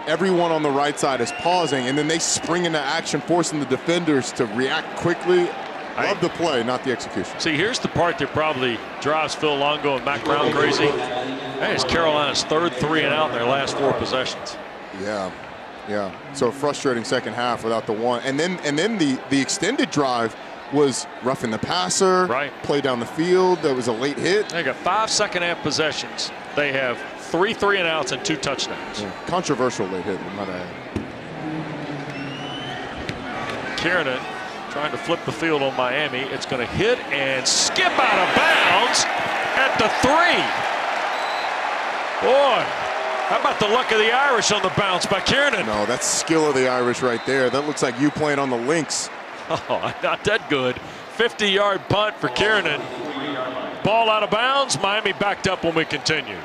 Everyone on the right side is pausing, and then they spring into action, forcing the defenders to react quickly. Love the play, not the execution. See, here's the part that probably drives Phil Longo and Mack Brown crazy. That is Carolina's third 3 and out in their last 4 possessions. Yeah. So frustrating second half without the one, and then the extended drive was roughing the passer, play down the field. There was a late hit. They got 5 second half possessions. They have 3 3 and outs and 2 touchdowns. Yeah. Controversial late hit, might I add. Kiernan trying to flip the field on Miami. It's going to hit and skip out of bounds at the 3. Boy, how about the luck of the Irish on the bounce by Kiernan? No, that's skill of the Irish right there. That looks like you playing on the Lynx. Oh, not that good. 50-yard punt for Kiernan. Ball out of bounds. Miami backed up when we continue.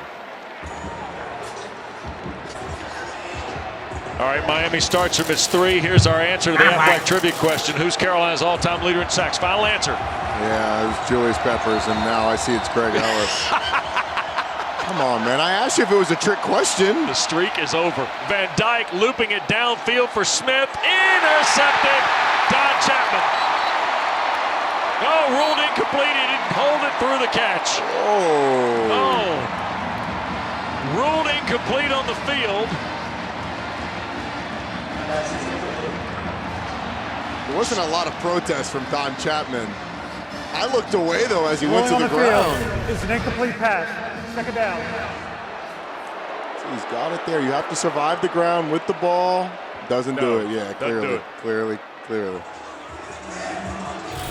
All right, Miami starts from its 3. Here's our answer to the Aflac trivia question. Who's Carolina's all-time leader in sacks? Final answer. Yeah, it was Julius Peppers, and now I see it's Greg Ellis. Come on, man. I asked you if it was a trick question. The streak is over. Van Dyke looping it downfield for Smith. Intercepted. Don Chapman. Oh, ruled incomplete. He didn't hold it through the catch. Oh. Ruled incomplete on the field. There wasn't a lot of protest from Don Chapman. I looked away, though, as he went to the ground. It's an incomplete pass. Second down. He's got it there. You have to survive the ground with the ball. Doesn't do it. Yeah, clearly. Clearly.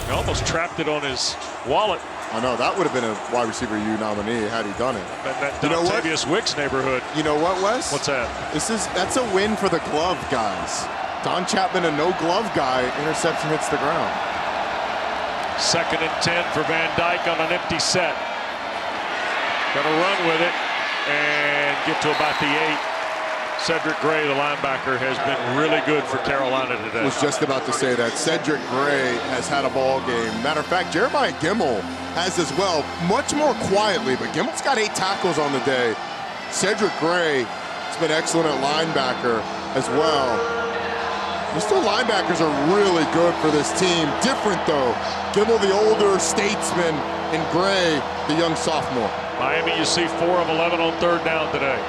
He almost trapped it on his wallet. I know, that would have been a wide receiver U nominee had he done it. That Dontavius Wicks neighborhood. You know what, Wes? What's that? That's a win for the glove guys. Don Chapman, a no-glove guy, interception hits the ground. 2nd and 10 for Van Dyke on an empty set. Gonna run with it and get to about the 8. Cedric Gray, the linebacker, has been really good for Carolina today. I was just about to say that. Cedric Gray has had a ball game. Matter of fact, Jeremiah Gimmel has as well, much more quietly, but Gimmel's got 8 tackles on the day. Cedric Gray has been excellent at linebacker as well. The still linebackers are really good for this team. Different though. Gimmel, the older statesman, and Gray, the young sophomore. Miami, you see 4 of 11 on 3rd down today.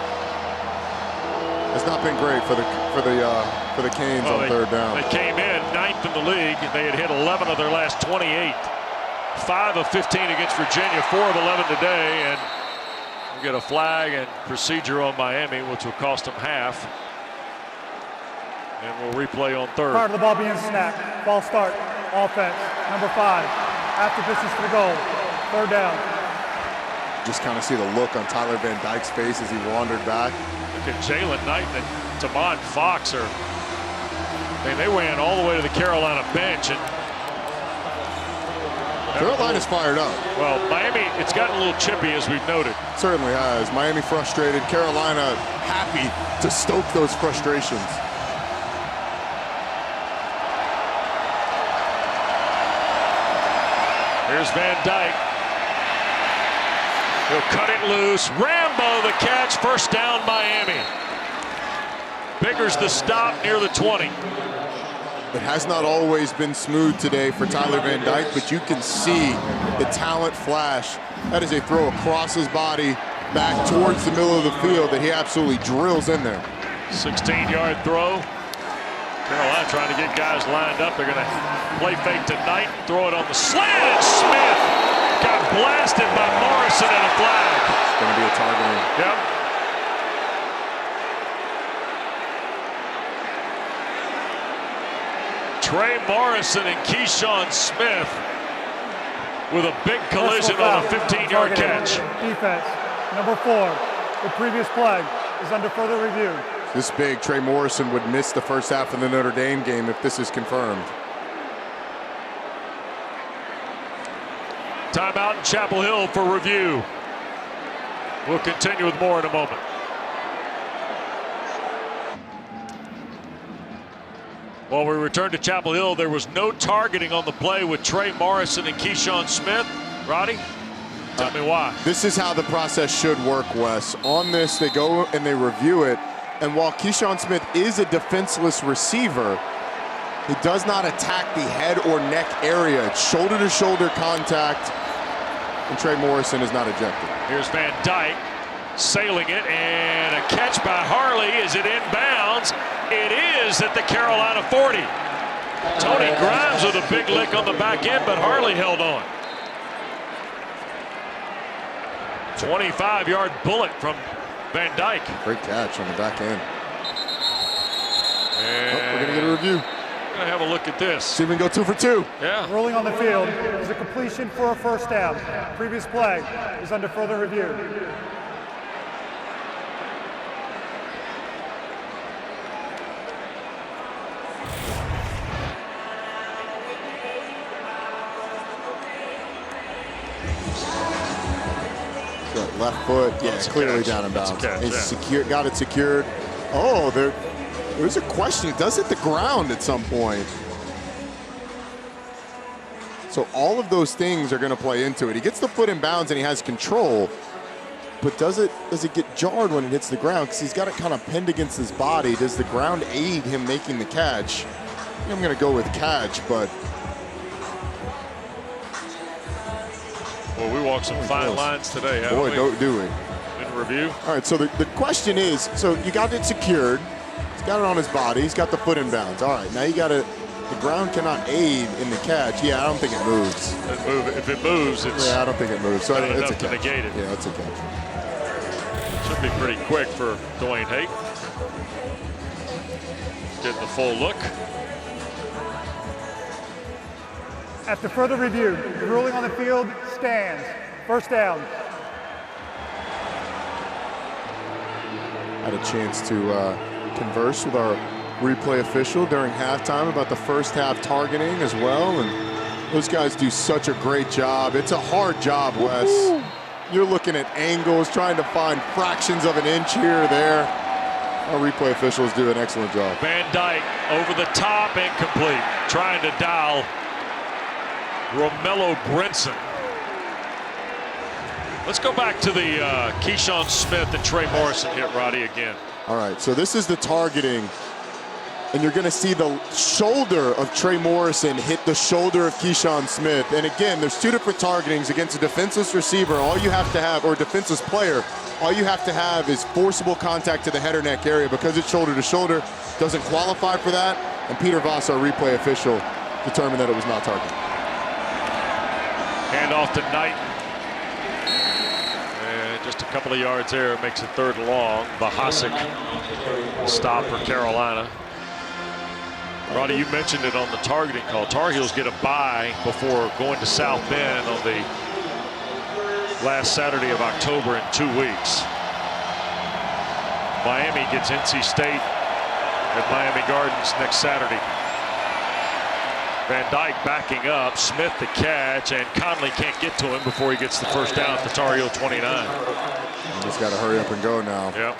It's not been great for the Canes on 3rd down. They came in 9th in the league. They had hit 11 of their last 28. 5 of 15 against Virginia, 4 of 11 today, and we'll get a flag and procedure on Miami, which will cost them half. And we'll replay on 3rd. Part of the ball being snapped. Ball start. Offense. Number 5. After distance to the goal. 3rd down. Just kind of see the look on Tyler Van Dyke's face as he wandered back. Look at Jalen Knight and Tamon Fox they ran all the way to the Carolina bench. And Carolina's fired up. Well, Miami, it's gotten a little chippy, as we've noted. Certainly has. Miami frustrated. Carolina happy to stoke those frustrations. Here's Van Dyke. He'll cut it loose. Rambo the catch. 1st down, Miami. Biggers the stop near the 20. It has not always been smooth today for Tyler Van Dyke, but you can see the talent flash. That is a throw across his body back towards the middle of the field that he absolutely drills in there. 16-yard throw. Carolina trying to get guys lined up. They're going to play fake tonight, throw it on the slant, and Smith got blasted by Morrison and a flag. It's going to be a targeting. Yep. Trey Morrison and Keyshawn Smith with a big collision on a 15-yard catch. Defense. Number 4. The previous play is under further review. This big Trey Morrison would miss the first half of the Notre Dame game if this is confirmed. Timeout in Chapel Hill for review. We'll continue with more in a moment. While we return to Chapel Hill, there was no targeting on the play with Trey Morrison and Keyshawn Smith. Roddy, tell me why. This is how the process should work, Wes. On this, they go and they review it. And while Keyshawn Smith is a defenseless receiver, he does not attack the head or neck area. It's shoulder-to-shoulder contact, and Trey Morrison is not ejected. Here's Van Dyke sailing it, and a catch by Harley. Is it inbounds? It is at the Carolina 40. Tony Grimes with a big lick on the back end, but Harley held on. 25-yard bullet from Van Dyke. Great catch on the back end. And we're going to get a review. We're going to have a look at this. See if we can go 2 for 2. Yeah. Ruling on the field is a completion for a 1st down. Previous play is under further review. Left foot, yeah, clearly down in bounds. It's secure, got it secured. Oh, There's a question. It does hit the ground at some point. So all of those things are going to play into it. He gets the foot in bounds and he has control. But does it get jarred when it hits the ground? Because he's got it kind of pinned against his body. Does the ground aid him making the catch? I'm going to go with catch, but. Well, we walked some fine lines today, haven't we? Boy, do we. In review. All right, so the question is, so you got it secured. He's got it on his body. He's got the foot in bounds. All right, now you got it. The ground cannot aid in the catch. Yeah, I don't think it moves. If it moves, it's. Yeah, I don't think it moves. So it's a to catch. negate it. Yeah, it's a catch. Should be pretty quick for Dwayne Hake. Getting the full look. After further review, the ruling on the field stands. First down. Had a chance to converse with our replay official during halftime about the first half targeting as well, and those guys do such a great job. It's a hard job, Wes. You're looking at angles, trying to find fractions of an inch here or there. Our replay officials do an excellent job. Van Dyke over the top, incomplete. Trying to dial Romello Brinson. Let's go back to the Keyshawn Smith and Trey Morrison hit Roddy again. All right, so this is the targeting. And you're going to see the shoulder of Trey Morrison hit the shoulder of Keyshawn Smith. And again, there's two different targetings against a defenseless receiver. All you have to have, or a defenseless player, all you have to have is forcible contact to the head or neck area. Because it's shoulder to shoulder, doesn't qualify for that. And Peter Voss, our replay official, determined that it was not targeted. Hand off to Knight. And just a couple of yards there, makes it third and long. Bahasic stop for Carolina. Roddy, you mentioned it on the targeting call. Tar Heels get a bye before going to South Bend on the last Saturday of October in 2 weeks. Miami gets NC State at Miami Gardens next Saturday. Van Dyke backing up, Smith the catch, and Conley can't get to him before he gets the first down at the Tar Heel 29. He's got to hurry up and go now. Yep,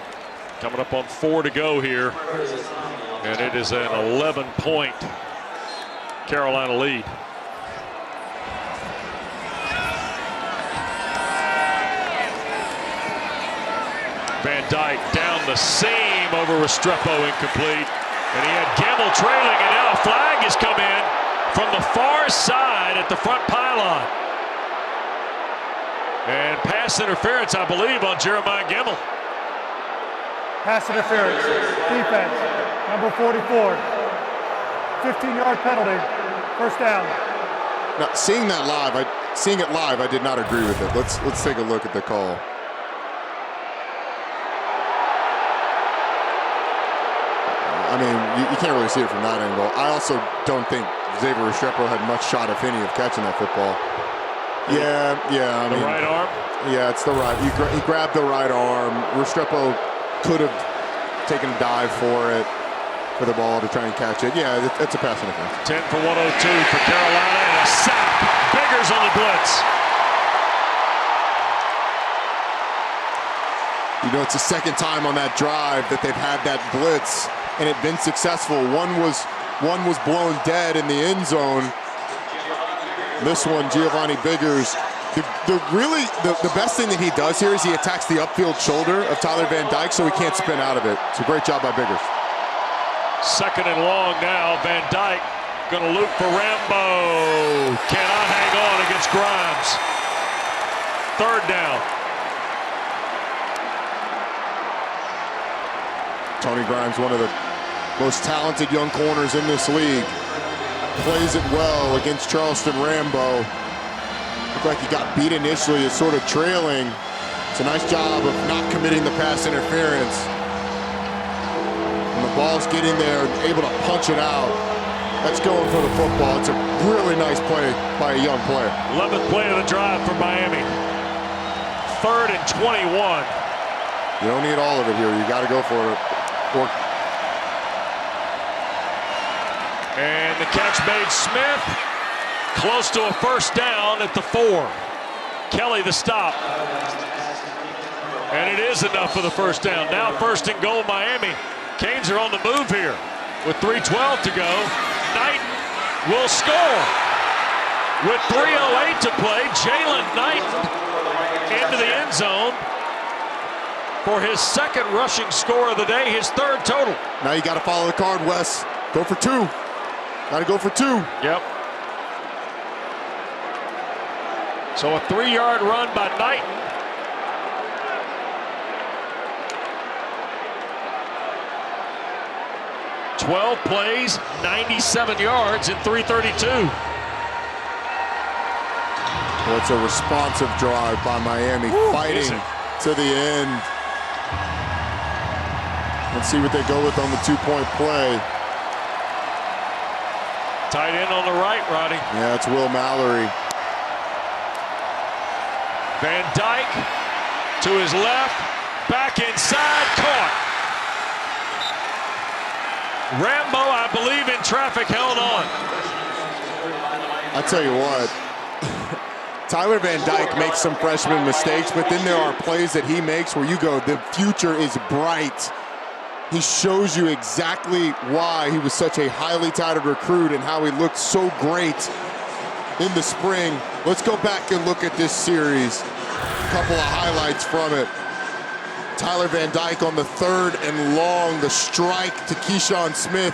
coming up on 4 to go here. And it is an 11-point Carolina lead. Van Dyke down the seam over Restrepo, incomplete. And he had Gamble trailing, and now a flag has come in from the far side at the front pylon. And pass interference, I believe, on Jeremiah Gamble. Pass interference. Defense. Number 44. 15-yard penalty. First down. Now, seeing it live, I did not agree with it. Let's take a look at the call. I mean, you can't really see it from that angle. I also don't think Xavier Restrepo had much shot, if any, of catching that football. Yeah. I mean, the right arm? Yeah, it's the right. He grabbed the right arm. Restrepo could have taken a dive for the ball to try and catch it. Yeah, it's a pass interference. 10 for 102 for Carolina, and a sack. Biggers on the blitz. You know, it's the second time on that drive that they've had that blitz, and it's been successful. One was blown dead in the end zone. This one, Giovanni Biggers. The best thing that he does here is he attacks the upfield shoulder of Tyler Van Dyke so he can't spin out of it. It's a great job by Biggers. Second and long now. Van Dyke going to loop for Rambo. Cannot hang on against Grimes. Third down. Tony Grimes, one of the most talented young corners in this league. Plays it well against Charleston Rambo. Looked like he got beat initially, is sort of trailing. It's a nice job of not committing the pass interference. And the ball's getting there, able to punch it out. That's going for the football. It's a really nice play by a young player. 11th play of the drive for Miami. 3rd and 21. You don't need all of it here. You got to go for it. And the catch made Smith. Close to a first down at the 4. Kelly the stop. And it is enough for the first down. Now 1st and goal Miami Canes are on the move here with 3:12 to go. Knighton will score. With 3:08 to play, Jalen Knighton into the end zone for his second rushing score of the day, his third total. Now you got to follow the card, Wes. Go for 2. Got to go for 2. Yep. So a 3-yard run by Knighton. "12 plays, 97 yards in 3:32. Well, it's a responsive drive by Miami, fighting to the end. Let's see what they go with on the 2-point play. Tight end on the right, Roddy. Yeah, it's Will Mallory. Van Dyke to his left, back inside, caught. Rambo, I believe, in traffic, held on. I tell you what, Tyler Van Dyke makes some freshman mistakes, but then there are plays that he makes where you go, the future is bright. He shows you exactly why he was such a highly touted recruit and how he looked so great in the spring. Let's go back and look at this series. A couple of highlights from it. Tyler Van Dyke on the 3rd and long, the strike to Keyshawn Smith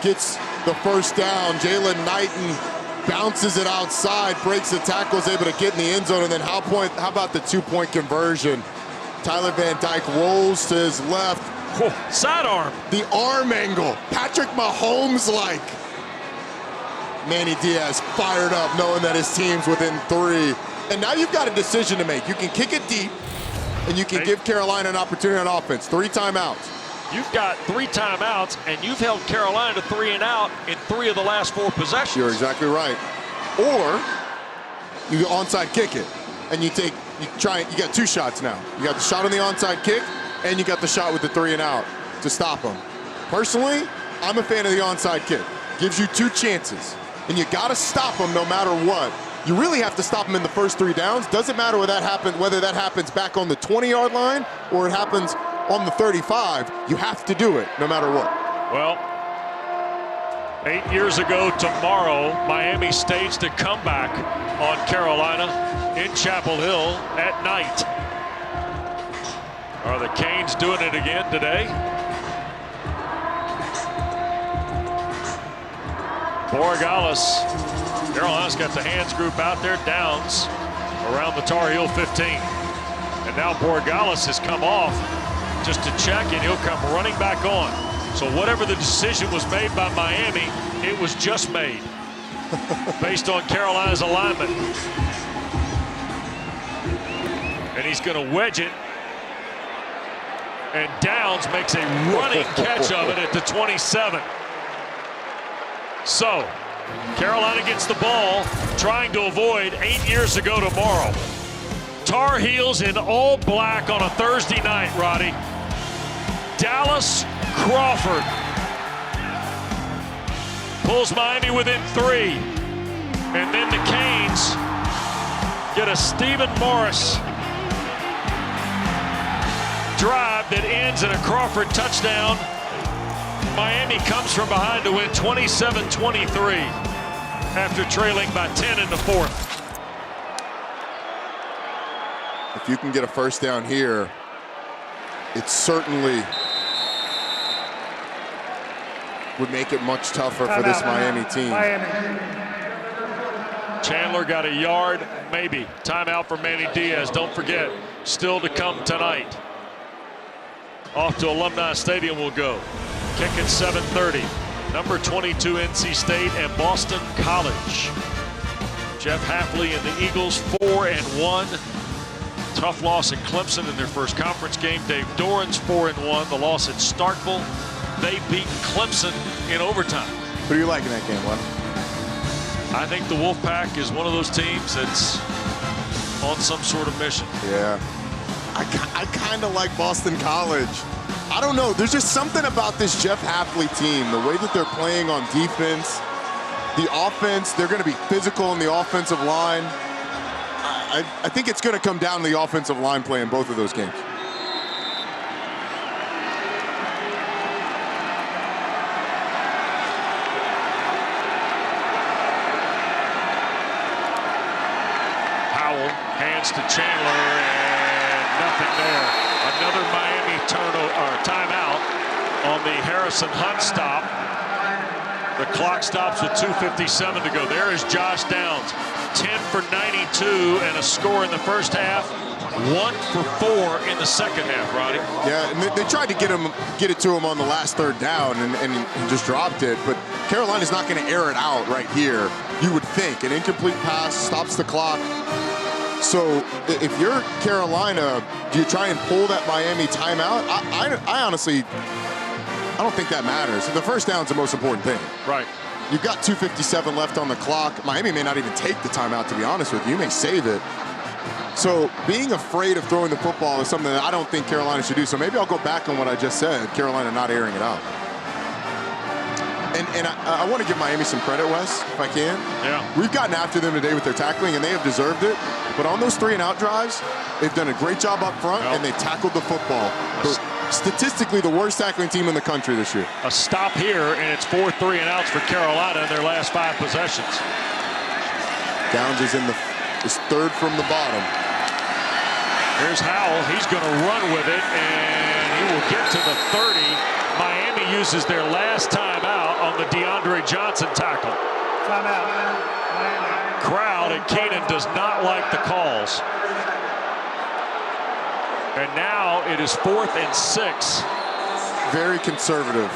gets the first down. Jalen Knighton bounces it outside, breaks the tackle, is able to get in the end zone, and then how about the 2-point conversion? Tyler Van Dyke rolls to his left. Sidearm. The arm angle, Patrick Mahomes-like. Manny Diaz fired up knowing that his team's within 3. And now you've got a decision to make. You can kick it deep, and you can give Carolina an opportunity on offense. 3 timeouts. You've got 3 timeouts, and you've held Carolina to 3 and out in 3 of the last 4 possessions. You're exactly right. Or you onside kick it, and you got 2 shots now. You got the shot on the onside kick, and you got the shot with the 3 and out to stop them. Personally, I'm a fan of the onside kick. Gives you 2 chances, and you got to stop them no matter what. You really have to stop them in the first 3 downs. Doesn't matter whether that happens back on the 20-yard line or it happens on the 35. You have to do it no matter what. Well, 8 years ago tomorrow, Miami staged a comeback on Carolina in Chapel Hill at night. Are the Canes doing it again today? Borregales. Carolina's got the hands group out there, Downs around the Tar Heel 15. And now Borregales has come off just to check, and he'll come running back on. So whatever the decision was made by Miami, it was just made based on Carolina's alignment. And he's going to wedge it. And Downs makes a running catch of it at the 27. So Carolina gets the ball, trying to avoid 8 years ago tomorrow. Tar Heels in all black on a Thursday night, Roddy. Dallas Crawford pulls Miami within 3. And then the Canes get a Stephen Morris drive that ends in a Crawford touchdown. Miami comes from behind to win 27-23 after trailing by 10 in the 4th. If you can get a first down here, it certainly would make it much tougher for this Miami team. Chandler got a yard, maybe. Timeout for Manny Diaz. Don't forget, still to come tonight. Off to Alumni Stadium we'll go. Kick at 7:30. Number 22 NC State and Boston College. Jeff Hafley and the Eagles 4-1. Tough loss at Clemson in their first conference game. Dave Doran's 4-1. The loss at Starkville. They beat Clemson in overtime. Who do you like in that game, Wes? I think the Wolfpack is one of those teams that's on some sort of mission. Yeah. I kind of like Boston College. I don't know. There's just something about this Jeff Hafley team, the way that they're playing on defense, the offense. They're going to be physical in the offensive line. I think it's going to come down to the offensive line play in both of those games. Hands to Chandler, and nothing there. Another Miami timeout on the Harrison Hunt stop. The clock stops with 2:57 to go. There is Josh Downs, 10 for 92 and a score in the first half, 1 for 4 in the second half, Roddy. Yeah, and they tried to get it to him on the last third down and he just dropped it. But Carolina's not going to air it out right here, you would think. An incomplete pass stops the clock. So if you're Carolina, do you try and pull that Miami timeout? I honestly, I don't think that matters. The first down's the most important thing. Right. You've got 2:57 left on the clock. Miami may not even take the timeout, to be honest with you. You may save it. So being afraid of throwing the football is something that I don't think Carolina should do. So maybe I'll go back on what I just said, Carolina not airing it out. And I want to give Miami some credit, Wes, if I can. Yeah. We've gotten after them today with their tackling, and they have deserved it. But on those 3-and-out drives, they've done a great job up front, and they tackled the football. Statistically, the worst tackling team in the country this year. A stop here, and it's 4 3-and-outs for Carolina in their last 5 possessions. Downs is third from the bottom. Here's Howell. He's going to run with it, and he will get to the 30. Miami uses their last timeout on the DeAndre Johnson tackle. Timeout. Miami. Crowd at Keenan does not like the calls. And now it is 4th and 6. Very conservative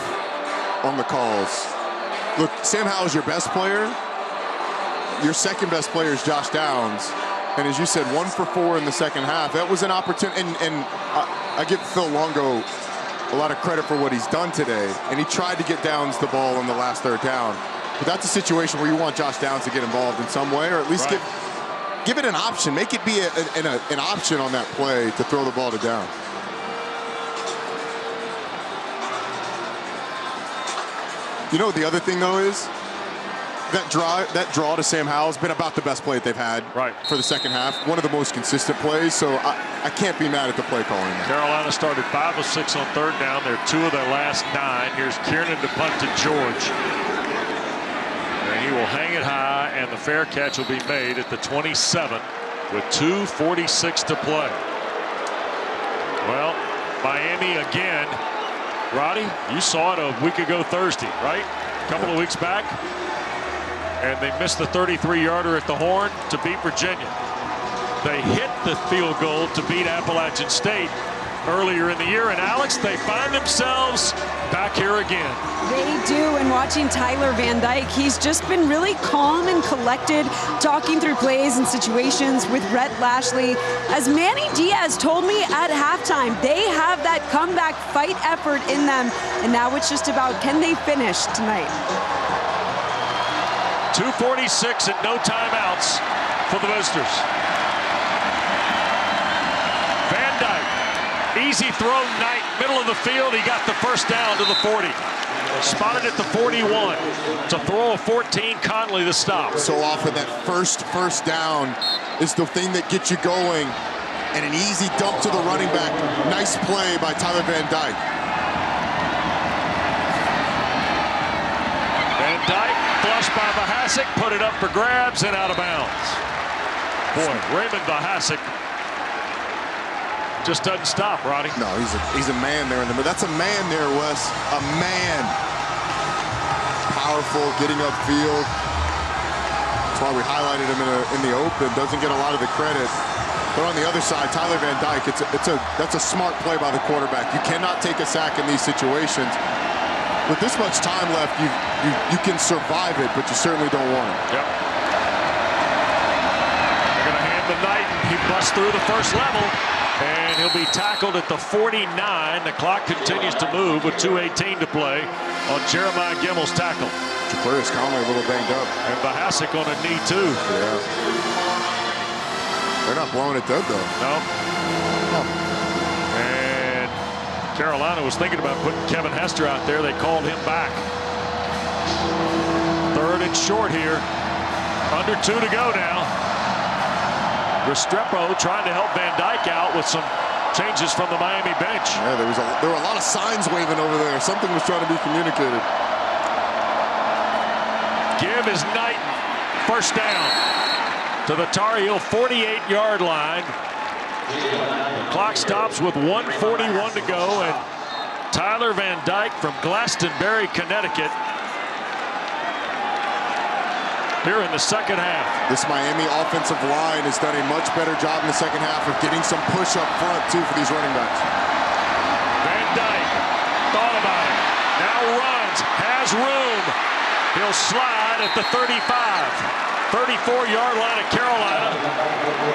on the calls. Look, Sam Howell's your best player. Your second best player is Josh Downs. And as you said, 1 for 4 in the second half. That was an opportunity. And I give Phil Longo a lot of credit for what he's done today. And he tried to get Downs the ball on the last third down. But that's a situation where you want Josh Downs to get involved in some way, or at least give it an option. Make it be an option on that play to throw the ball to Downs. You know what the other thing, though, is? That draw to Sam Howell has been about the best play that they've had for the second half. One of the most consistent plays, so I can't be mad at the play calling. Carolina started 5 of 6 on third down. They're 2 of their last 9. Here's Kiernan to punt to George. And he will hang it high, and the fair catch will be made at the 27 with 2:46 to play. Well, Miami again. Roddy, you saw it a week ago Thursday, right? A couple of weeks back. And they missed the 33-yarder at the horn to beat Virginia. They hit the field goal to beat Appalachian State earlier in the year. And Alex, they find themselves back here again. They do, and watching Tyler Van Dyke, he's just been really calm and collected, talking through plays and situations with Rhett Lashley. As Manny Diaz told me at halftime, they have that comeback fight effort in them, and now it's just about, can they finish tonight? 2:46 and no timeouts for the visitors. Van Dyke, easy throw, Knight, middle of the field. He got the first down to the 40. Spotted at the 41. To throw a 14, Conley the stop. So often that first down is the thing that gets you going. And an easy dump to the running back. Nice play by Tyler Van Dyke. Van Dyke, flushed by Vahasek, put it up for grabs and out of bounds. Boy, Raymond Vahasek just doesn't stop, Roddy. No, he's a man there in the middle. That's a man there, Wes. A man. Powerful, getting upfield. That's why we highlighted him in the open. Doesn't get a lot of the credit. But on the other side, Tyler Van Dyke, that's a smart play by the quarterback. You cannot take a sack in these situations. With this much time left, you can survive it, but you certainly don't want it. Yep. They're going to hand the Knight. He busts through the first level, and he'll be tackled at the 49. The clock continues to move with 2:18 to play on Jeremiah Gimmel's tackle. Jaquarius Conley a little banged up. And Vahasek on a knee, too. Yeah. They're not blowing it dead, though. No. And Carolina was thinking about putting Kevin Hester out there. They called him back. 3rd and short here. Under 2 to go now. Restrepo trying to help Van Dyke out with some changes from the Miami bench. Yeah, there were a lot of signs waving over there. Something was trying to be communicated. Give is Knight. First down. to the Tar Heel 48-yard line. The clock stops with 1:41 to go, and Tyler Van Dyke from Glastonbury, Connecticut, here in the second half. This Miami offensive line has done a much better job in the second half of getting some push up front, too, for these running backs. Van Dyke thought about it. Now runs, has room. He'll slide at the 35. 34-yard line of Carolina.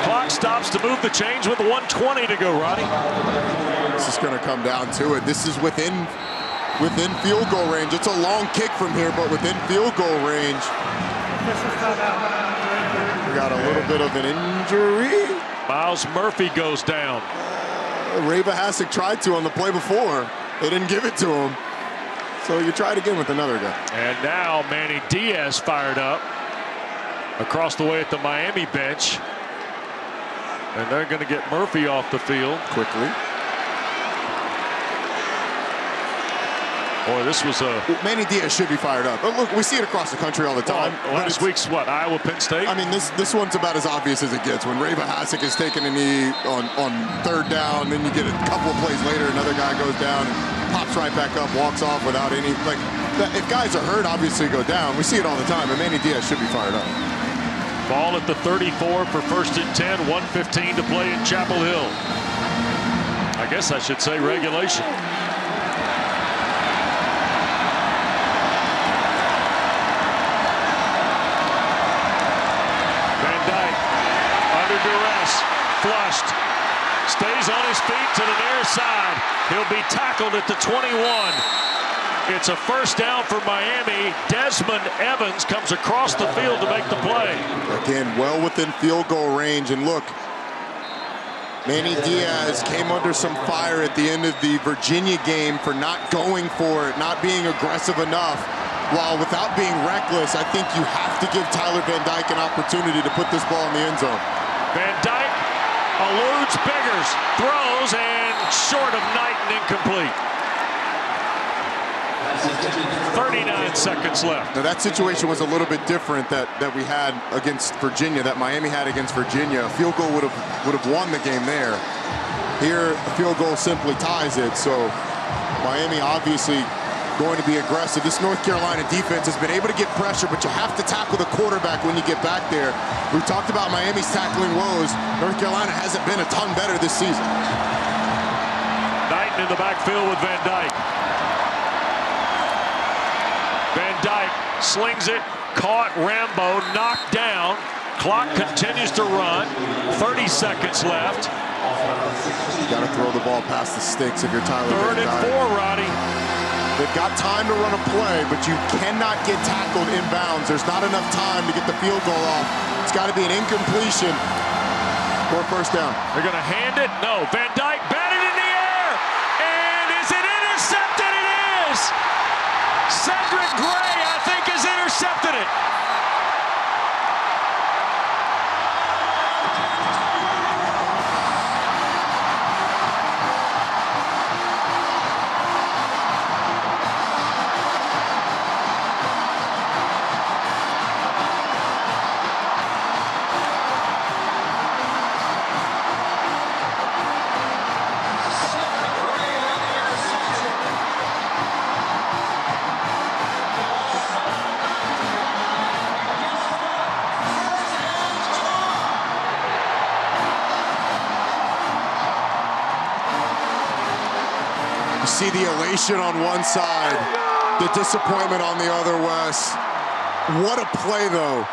Clock stops to move the chains with 1:20 to go, Roddy. This is going to come down to it. This is within field goal range. It's a long kick from here, but within field goal range. We got a little bit of an injury. Miles Murphy goes down. Ray Vohasek tried to on the play before. They didn't give it to him. So you try it again with another guy. And now Manny Diaz fired up across the way at the Miami bench. And they're going to get Murphy off the field quickly. Boy, this was a... Manny Diaz should be fired up. But look, we see it across the country all the time. Well, last week's what, Iowa, Penn State? I mean, this one's about as obvious as it gets. When Ray Vohasek is taking a knee on third down, then you get a couple of plays later, another guy goes down, pops right back up, walks off without any... Like, if guys are hurt, obviously go down. We see it all the time, and Manny Diaz should be fired up. Ball at the 34 for 1st and 10, 1:15 to play in Chapel Hill. I guess I should say regulation. Flushed, stays on his feet to the near side. He'll be tackled at the 21. It's a first down for Miami. Desmond Evans comes across the field to make the play. Again, well within field goal range. And look, Manny Diaz came under some fire at the end of the Virginia game for not going for it, not being aggressive enough. While without being reckless, I think you have to give Tyler Van Dyke an opportunity to put this ball in the end zone. Van Dyke eludes Biggers, throws, and short of Knight and incomplete. 39 seconds left. Now that situation was a little bit different that we had against Virginia, that Miami had against Virginia. A field goal would have won the game there. Here, a field goal simply ties it. So Miami obviously going to be aggressive. This North Carolina defense has been able to get pressure, but you have to tackle the quarterback when you get back there. We talked about Miami's tackling woes. North Carolina hasn't been a ton better this season. Knighton in the backfield with Van Dyke. Van Dyke slings it, caught Rambo, knocked down. Clock continues to run. 30 seconds left. You got to throw the ball past the sticks if you're Tyler Van Dyke. 3rd and 4, Roddy. They've got time to run a play, but you cannot get tackled inbounds. There's not enough time to get the field goal off. It's got to be an incompletion or first down. They're going to hand it. No, Van Dyke batted in the air. And is it intercepted? It is. Cedric Gray, I think, has intercepted it. See the elation on one side, the disappointment on the other, Wes. What a play, though,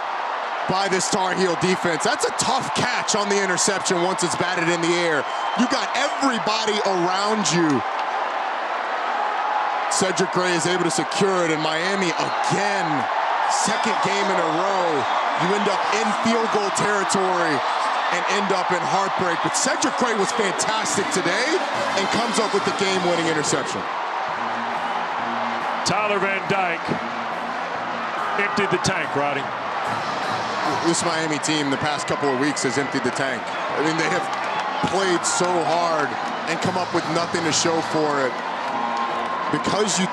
by this Tar Heel defense. That's a tough catch on the interception once it's batted in the air. You got everybody around you. Cedric Gray is able to secure it, and Miami again, second game in a row. You end up in field goal territory and end up in heartbreak. But Cedric Gray was fantastic today and comes up with the game-winning interception. Tyler Van Dyke emptied the tank, Roddy. This Miami team the past couple of weeks has emptied the tank. I mean, they have played so hard and come up with nothing to show for it. Because you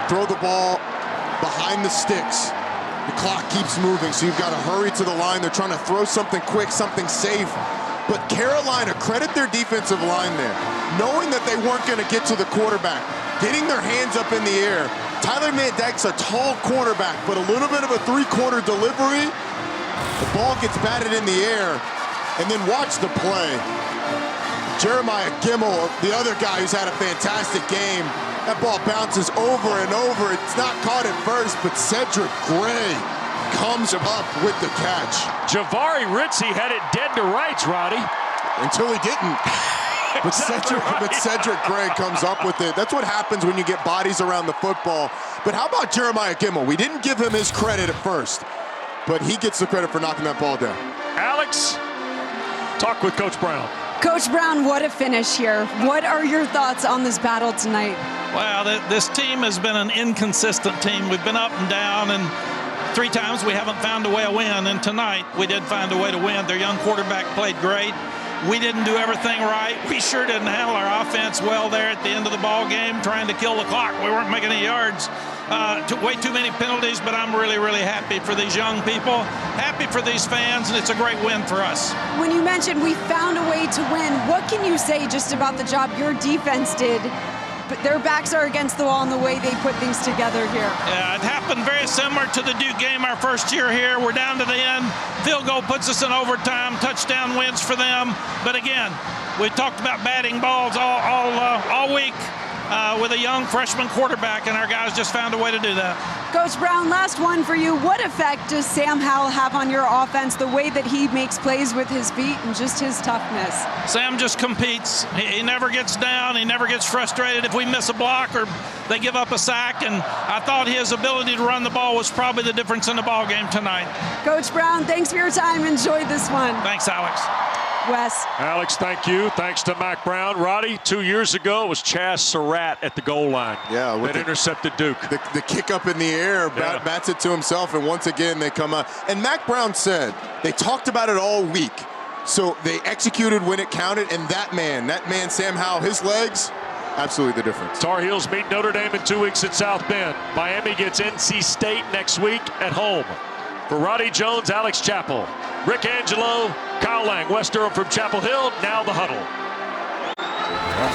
throw the ball behind the sticks, The clock keeps moving, so you've got to hurry to the line. They're trying to throw something quick, something safe. But Carolina, credit their defensive line there, knowing that they weren't going to get to the quarterback, getting their hands up in the air. Tyler Van Dyke's a tall quarterback, but a little bit of a three-quarter delivery. The ball gets batted in the air, and then watch the play. Jeremiah Gemmel, the other guy who's had a fantastic game, that ball bounces over and over. It's not caught at first, but Cedric Gray comes up with the catch. Jahvaree Ritzie had it dead to rights, Roddy. Until he didn't. But Cedric Gray comes up with it. That's what happens when you get bodies around the football. But how about Jeremiah Gemmel? We didn't give him his credit at first, but he gets the credit for knocking that ball down. Alex, talk with Coach Brown. Coach Brown, what a finish here. What are your thoughts on this battle tonight? Wow, this team has been an inconsistent team. We've been up and down, and 3 times we haven't found a way to win, and tonight we did find a way to win. Their young quarterback played great. We didn't do everything right. We sure didn't handle our offense well there at the end of the ball game, trying to kill the clock. We weren't making any yards. Way too many penalties, but I'm really, really happy for these young people, happy for these fans, and it's a great win for us. When you mentioned we found a way to win, what can you say just about the job your defense did? But their backs are against the wall and the way they put things together here. Yeah, it happened very similar to the Duke game our first year here. We're down to the end. Field goal puts us in overtime. Touchdown wins for them. But again, we talked about batting balls all week with a young freshman quarterback, and our guys just found a way to do that. Coach Brown, last one for you. What effect does Sam Howell have on your offense, the way that he makes plays with his feet and just his toughness? Sam just competes. He never gets down. He never gets frustrated if we miss a block or they give up a sack, and I thought his ability to run the ball was probably the difference in the ball game tonight. Coach Brown, thanks for your time. Enjoy this one. Thanks, Alex. Wes. Alex, thank you. Thanks to Mack Brown. Roddy, 2 years ago, it was Chaz Surratt at the goal line that intercepted Duke. The kick up in the air, bats it to himself, and once again they come out. And Mack Brown said they talked about it all week. So they executed when it counted, and that man, Sam Howell, his legs, absolutely the difference. Tar Heels meet Notre Dame in 2 weeks at South Bend. Miami gets NC State next week at home. For Roddy Jones, Alex Chappell, Rick Angelo, Kyle Lang, West Durham from Chapel Hill, now the huddle.